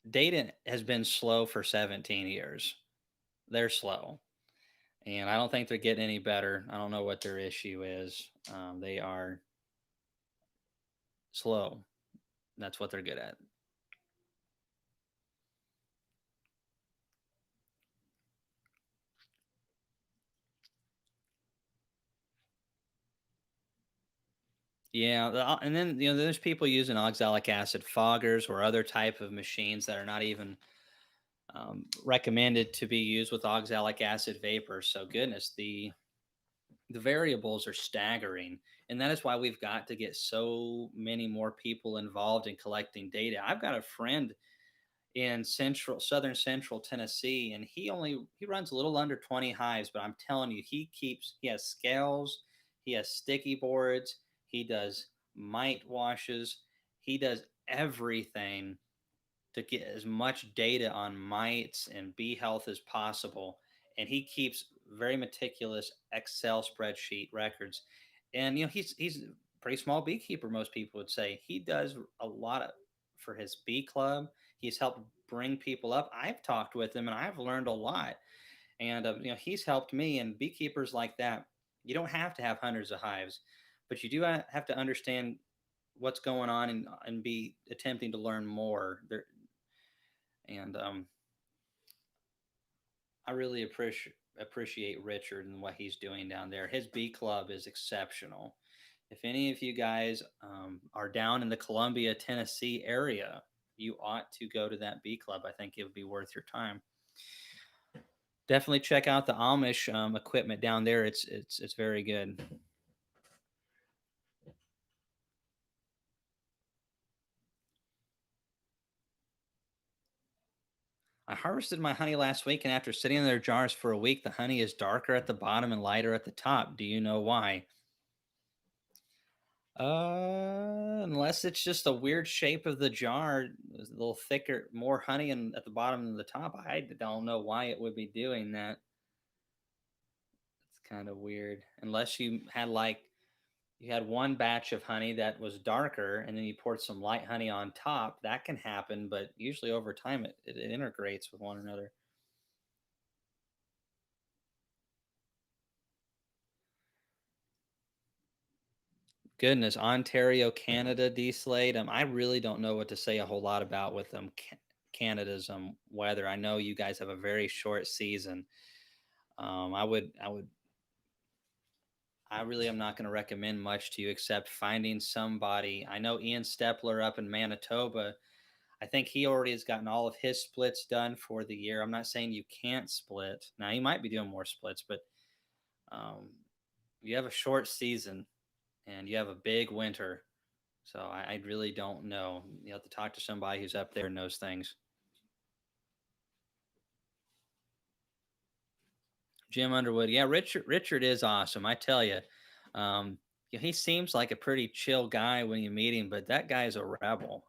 data has been slow for 17 years. They're slow, and I don't think they're getting any better. I don't know what their issue is. They are slow. That's what they're good at. Yeah, and then there's people using oxalic acid foggers or other type of machines that are not even recommended to be used with oxalic acid vapor. So goodness, the variables are staggering, and that is why we've got to get so many more people involved in collecting data. I've got a friend in southern central Tennessee, and he runs a little under 20 hives, but I'm telling you, he has scales, he has sticky boards, he does mite washes, he does everything to get as much data on mites and bee health as possible. And he keeps very meticulous Excel spreadsheet records. And he's a pretty small beekeeper, most people would say. He does a lot for his bee club. He's helped bring people up. I've talked with him, and I've learned a lot. And he's helped me. And beekeepers like that, you don't have to have hundreds of hives, but you do have to understand what's going on, and be attempting to learn more. And I really appreciate Richard and what he's doing down there. His bee club is exceptional. If any of you guys are down in the Columbia, Tennessee area, you ought to go to that bee club. I think it would be worth your time. Definitely check out the Amish equipment down there. It's very good. I harvested my honey last week, and after sitting in their jars for a week, the honey is darker at the bottom and lighter at the top. Do you know why? Unless it's just a weird shape of the jar, it's a little thicker, more honey at the bottom than the top. I don't know why it would be doing that. It's kind of weird. Unless you had one batch of honey that was darker and then you poured some light honey on top, that can happen, but usually over time it integrates with one another. Goodness, Ontario, Canada deslate. I really don't know what to say a whole lot about with Canada's weather. I know you guys have a very short season. I really am not going to recommend much to you except finding somebody. I know Ian Stepler up in Manitoba. I think he already has gotten all of his splits done for the year. I'm not saying you can't split. Now he might be doing more splits, but um, you have a short season and you have a big winter. So I really don't know. You have to talk to somebody who's up there and knows things. Jim Underwood, yeah, Richard is awesome. I tell you, yeah, he seems like a pretty chill guy when you meet him, but that guy's a rebel.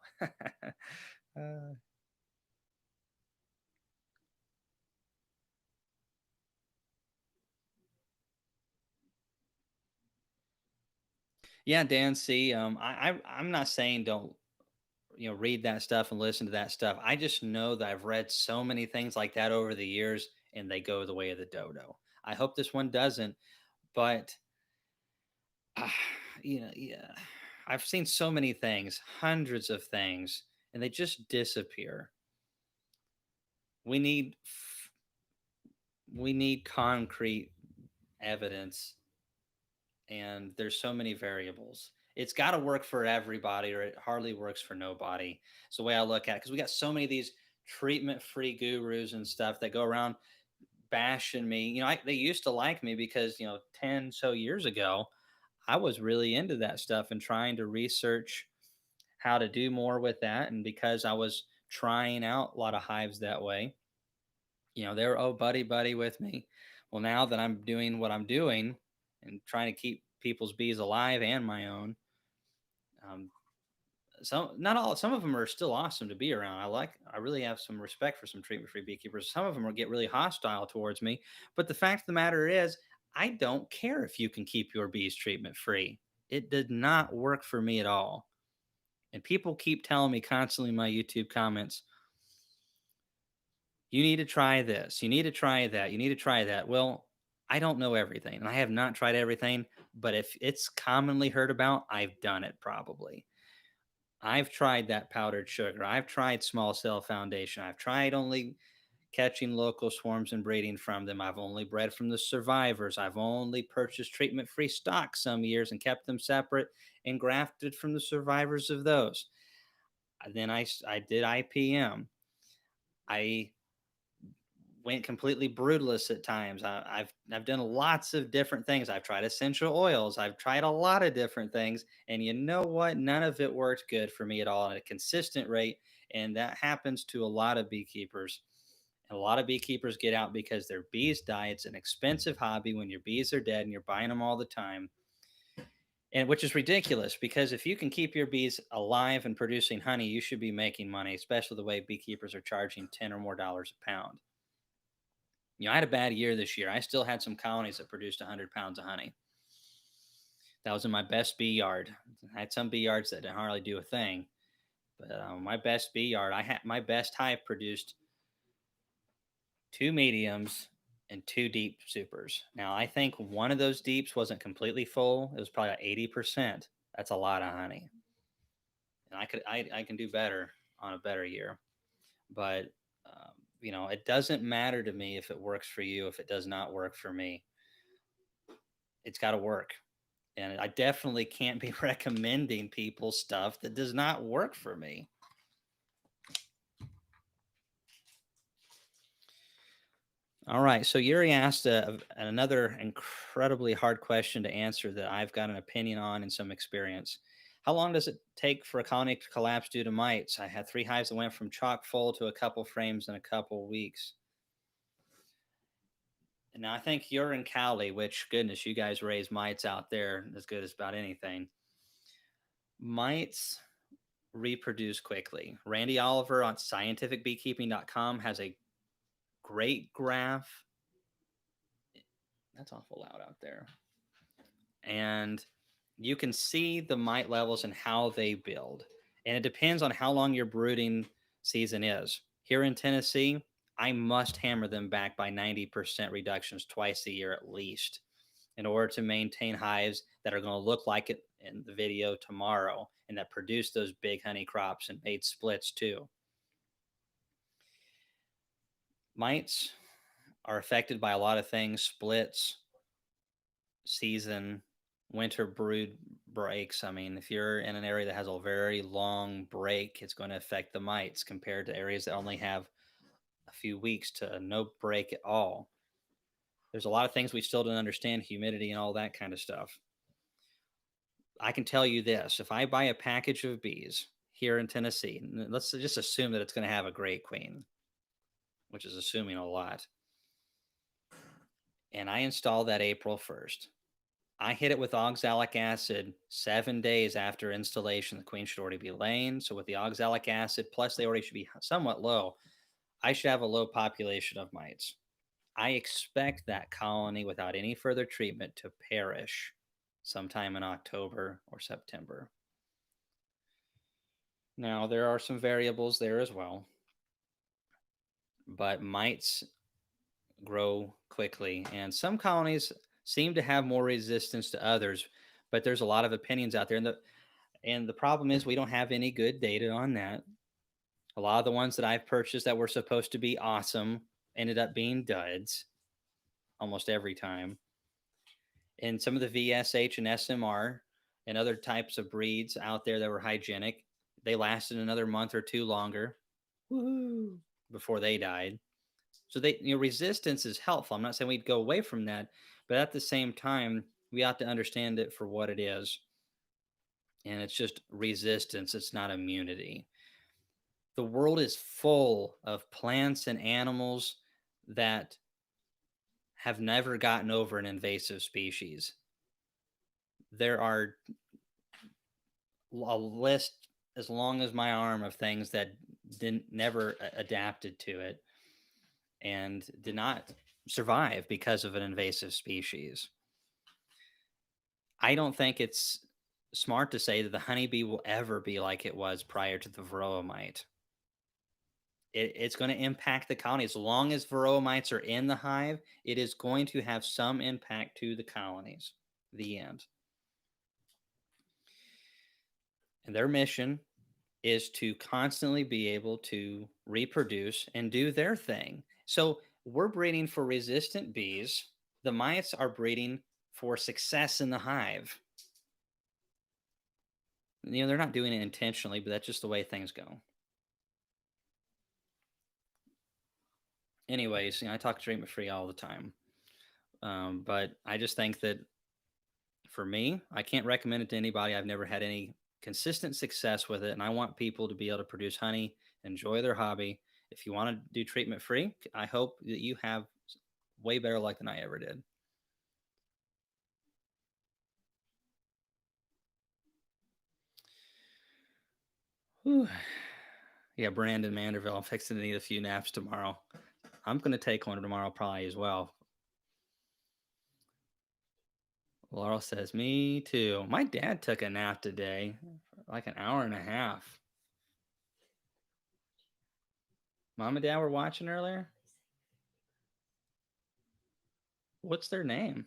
Yeah, Dan C. I'm not saying don't read that stuff and listen to that stuff. I just know that I've read so many things like that over the years, and they go the way of the dodo. I hope this one doesn't, but uh, yeah, I've seen so many things, hundreds of things, and they just disappear. We need we need concrete evidence, and there's so many variables. It's got to work for everybody, or it hardly works for nobody. It's the way I look at it, because we got so many of these treatment-free gurus and stuff that go around bashing me. They used to like me because 10 so years ago I was really into that stuff and trying to research how to do more with that. And because I was trying out a lot of hives that way, they were, oh, buddy, buddy with me. Well, now that I'm doing what I'm doing and trying to keep people's bees alive and my own, um, not all, some of them are still awesome to be around. I really have some respect for some treatment free beekeepers. Some of them will get really hostile towards me. But the fact of the matter is, I don't care if you can keep your bees treatment free. It did not work for me at all. And people keep telling me constantly in my YouTube comments, you need to try this, you need to try that, you need to try that. Well, I don't know everything, and I have not tried everything, but if it's commonly heard about, I've done it probably. I've tried that powdered sugar. I've tried small cell foundation. I've tried only catching local swarms and breeding from them. I've only bred from the survivors. I've only purchased treatment free stock some years and kept them separate and grafted from the survivors of those. Then I did IPM. I went completely brutalist at times. I've done lots of different things. I've tried essential oils. I've tried a lot of different things, and you know what? None of it worked good for me at all at a consistent rate. And that happens to a lot of beekeepers. And a lot of beekeepers get out because their bees die. It's an expensive hobby when your bees are dead and you're buying them all the time. And which is ridiculous because if you can keep your bees alive and producing honey, you should be making money, especially the way beekeepers are charging 10 or more dollars a pound. I had a bad year this year. I still had some colonies that produced 100 pounds of honey. That was in my best bee yard. I had some bee yards that didn't hardly do a thing, but my best bee yard, I had my best hive produced two mediums and two deep supers. Now, I think one of those deeps wasn't completely full. It was probably like 80%. That's a lot of honey. And I can do better on a better year. But, it doesn't matter to me if it works for you, if it does not work for me. It's got to work. And I definitely can't be recommending people stuff that does not work for me. All right. So Yuri asked another incredibly hard question to answer that I've got an opinion on and some experience. How long does it take for a colony to collapse due to mites? I had 3 hives that went from chock full to a couple frames in a couple weeks. And now I think you're in Cali, which goodness, you guys raise mites out there as good as about anything. Mites reproduce quickly. Randy Oliver on scientificbeekeeping.com has a great graph. That's awful loud out there. And you can see the mite levels and how they build. And it depends on how long your brooding season is. Here in Tennessee, I must hammer them back by 90% reductions twice a year at least in order to maintain hives that are going to look like it in the video tomorrow and that produce those big honey crops and made splits too. Mites are affected by a lot of things: splits, season, winter brood breaks. I mean, if you're in an area that has a very long break, it's going to affect the mites compared to areas that only have a few weeks to no break at all. There's a lot of things we still don't understand, humidity and all that kind of stuff. I can tell you this: if I buy a package of bees here in Tennessee, let's just assume that it's going to have a great queen, which is assuming a lot, and I install that April 1st. I hit it with oxalic acid 7 days after installation. The queen should already be laying. So, with the oxalic acid, plus they already should be somewhat low, I should have a low population of mites. I expect that colony without any further treatment to perish sometime in October or September. Now, there are some variables there as well, but mites grow quickly, and some colonies seem to have more resistance to others, but there's a lot of opinions out there. And the problem is we don't have any good data on that. A lot of the ones that I've purchased that were supposed to be awesome ended up being duds almost every time. And some of the VSH and SMR and other types of breeds out there that were hygienic, they lasted another month or two longer. Woohoo! Before they died. So resistance is helpful. I'm not saying we'd go away from that, but at the same time, we have to understand it for what it is. And it's just resistance. It's not immunity. The world is full of plants and animals that have never gotten over an invasive species. There are a list as long as my arm of things that didn't never adapted to it and did not survive because of an invasive species. I don't think it's smart to say that the honeybee will ever be like it was prior to the varroa mite. It's going to impact the colony. As long as varroa mites are in the hive, it is going to have some impact to the colonies. The end. And their mission is to constantly be able to reproduce and do their thing. So we're breeding for resistant bees. The mites are breeding for success in the hive. They're not doing it intentionally, but that's just the way things go. Anyways, I talk treatment free all the time. But I just think that for me, I can't recommend it to anybody. I've never had any consistent success with it. And I want people to be able to produce honey, enjoy their hobby. If you want to do treatment free, I hope that you have way better luck than I ever did. Whew. Yeah, Brandon Manderville. I'm fixing to need a few naps tomorrow. I'm going to take one tomorrow probably as well. Laurel says, me too. My dad took a nap today, like an hour and a half. Mom and dad were watching earlier. What's their name?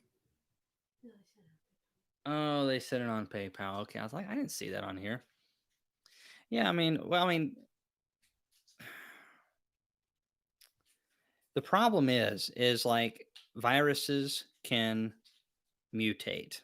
Oh, they said it on PayPal. Okay. I was like, I didn't see that on here. Yeah, I mean, the problem is like viruses can mutate.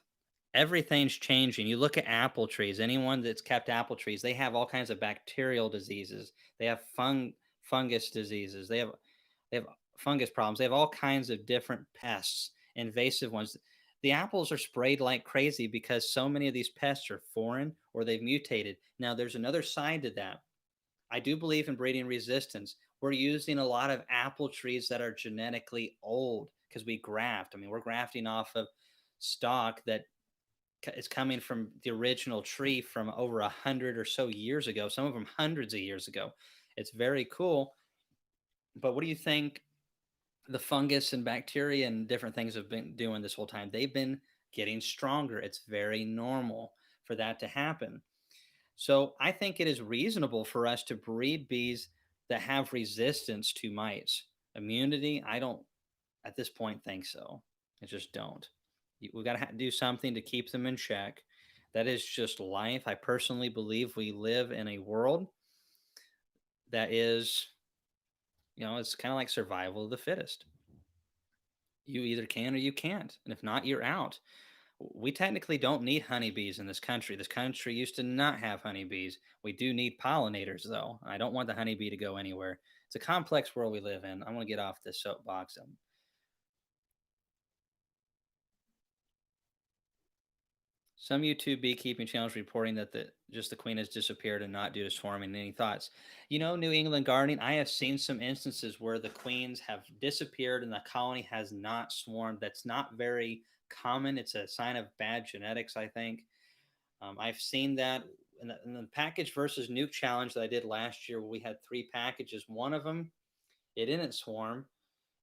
Everything's changing. You look at apple trees, anyone that's kept apple trees, they have all kinds of bacterial diseases. They have fungus diseases. They have fungus problems. They have all kinds of different pests, invasive ones. The apples are sprayed like crazy because so many of these pests are foreign or they've mutated. Now, there's another side to that. I do believe in breeding resistance. We're using a lot of apple trees that are genetically old because we graft. I mean, we're grafting off of stock that it's coming from the original tree from over 100 or so years ago. Some of them hundreds of years ago. It's very cool. But what do you think the fungus and bacteria and different things have been doing this whole time? They've been getting stronger. It's very normal for that to happen. So I think it is reasonable for us to breed bees that have resistance to mites. Immunity, I don't at this point think so. I just don't. We've got to do something to keep them in check. That is just life. I personally believe we live in a world that is, it's kind of like survival of the fittest. You either can or you can't. And if not, you're out. We technically don't need honeybees in this country. This country used to not have honeybees. We do need pollinators, though. I don't want the honeybee to go anywhere. It's a complex world we live in. I want to get off this soapbox. Some YouTube beekeeping channels reporting that the queen has disappeared and not due to swarming. Any thoughts? New England gardening. I have seen some instances where the queens have disappeared and the colony has not swarmed. That's not very common. It's a sign of bad genetics, I think. I've seen that in the package versus nuke challenge that I did last year. Where we had three packages. One of them, it didn't swarm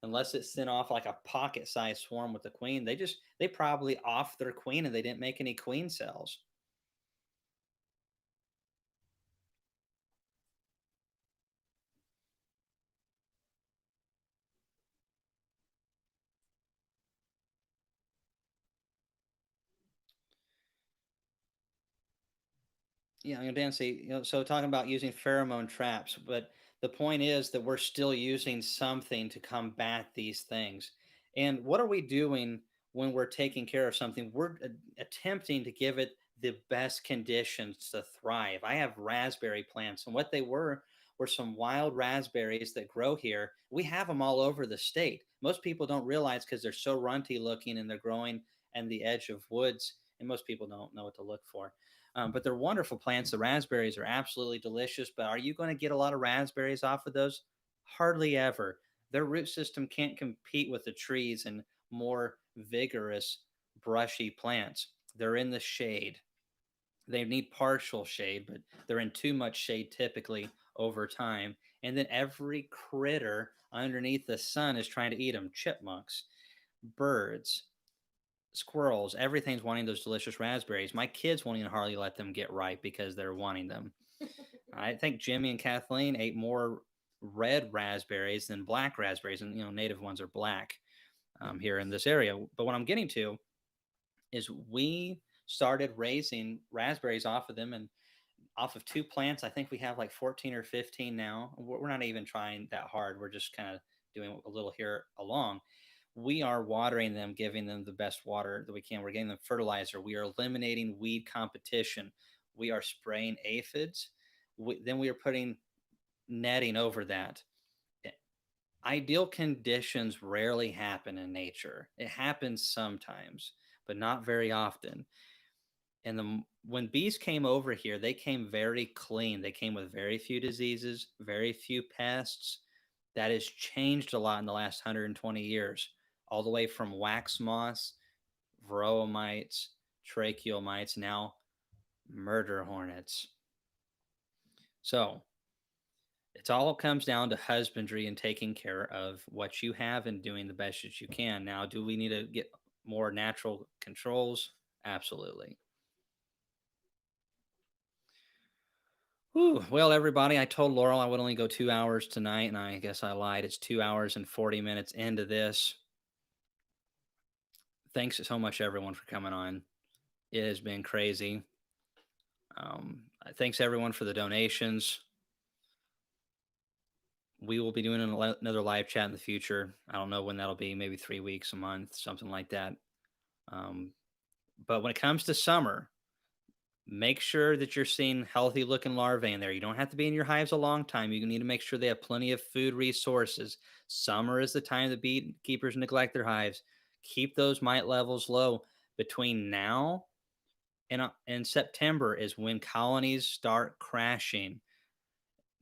unless it sent off like a pocket-sized swarm with the queen. They probably off their queen and they didn't make any queen cells. Yeah, Dancy, so talking about using pheromone traps, but the point is that we're still using something to combat these things. And what are we doing when we're taking care of something? We're attempting to give it the best conditions to thrive. I have raspberry plants, and what they were some wild raspberries that grow here. We have them all over the state. Most people don't realize because they're so runty looking and they're growing on the edge of woods, and most people don't know what to look for. But they're wonderful plants. The raspberries are absolutely delicious. But are you going to get a lot of raspberries off of those? Hardly ever. Their root system can't compete with the trees and more vigorous, brushy plants. They're in the shade. They need partial shade, but they're in too much shade typically over time. And then every critter underneath the sun is trying to eat them: chipmunks, birds, squirrels, everything's wanting those delicious raspberries. My kids won't even hardly let them get ripe because they're wanting them. I think Jimmy and Kathleen ate more red raspberries than black raspberries, and native ones are black here in this area. But what I'm getting to is we started raising raspberries off of them, and off of two plants. I think we have like 14 or 15 now. We're not even trying that hard. We're just kind of doing a little here along. We are watering them, giving them the best water that we can. We're getting them fertilizer. We are eliminating weed competition. We are spraying aphids. Then we are putting netting over that. Ideal conditions rarely happen in nature. It happens sometimes, but not very often. And when bees came over here, they came very clean. They came with very few diseases, very few pests. That has changed a lot in the last 120 years, all the way from wax moths, varroa mites, tracheal mites, now murder hornets. So it's all comes down to husbandry and taking care of what you have and doing the best that you can. Now, do we need to get more natural controls? Absolutely. Whew. Well, everybody, I told Laurel I would only go 2 hours tonight, and I guess I lied. It's 2 hours and 40 minutes into this. Thanks so much, everyone, for coming on. It has been crazy. Thanks, everyone, for the donations. We will be doing another live chat in the future. I don't know when that'll be, maybe 3 weeks, a month, something like that. But when it comes to summer, make sure that you're seeing healthy looking larvae in there. You don't have to be in your hives a long time. You need to make sure they have plenty of food resources. Summer is the time that beekeepers neglect their hives. Keep those mite levels low. Between now and September is when colonies start crashing.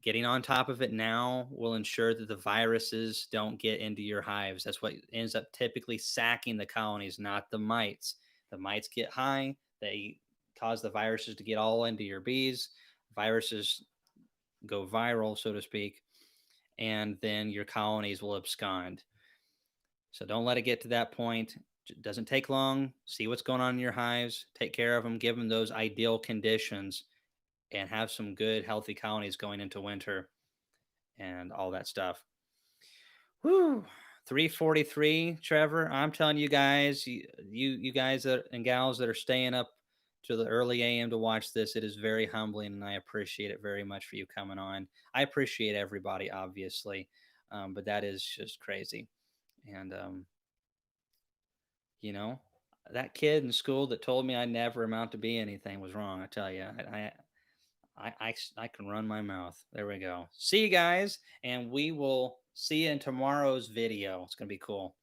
Getting on top of it now will ensure that the viruses don't get into your hives. That's what ends up typically sacking the colonies, not the mites. The mites get high. They cause the viruses to get all into your bees. Viruses go viral, so to speak, and then your colonies will abscond. So don't let it get to that point. It doesn't take long. See what's going on in your hives. Take care of them. Give them those ideal conditions, and have some good, healthy colonies going into winter and all that stuff. Whew. 3:43, Trevor. I'm telling you guys, you guys and gals that are staying up to the early AM to watch this, it is very humbling, and I appreciate it very much for you coming on. I appreciate everybody, obviously, but that is just crazy. And you know, that kid in school that told me I never amount to be anything was wrong. I tell you, I can run my mouth. There we go. See you guys, and we will see you in tomorrow's video. It's gonna be cool.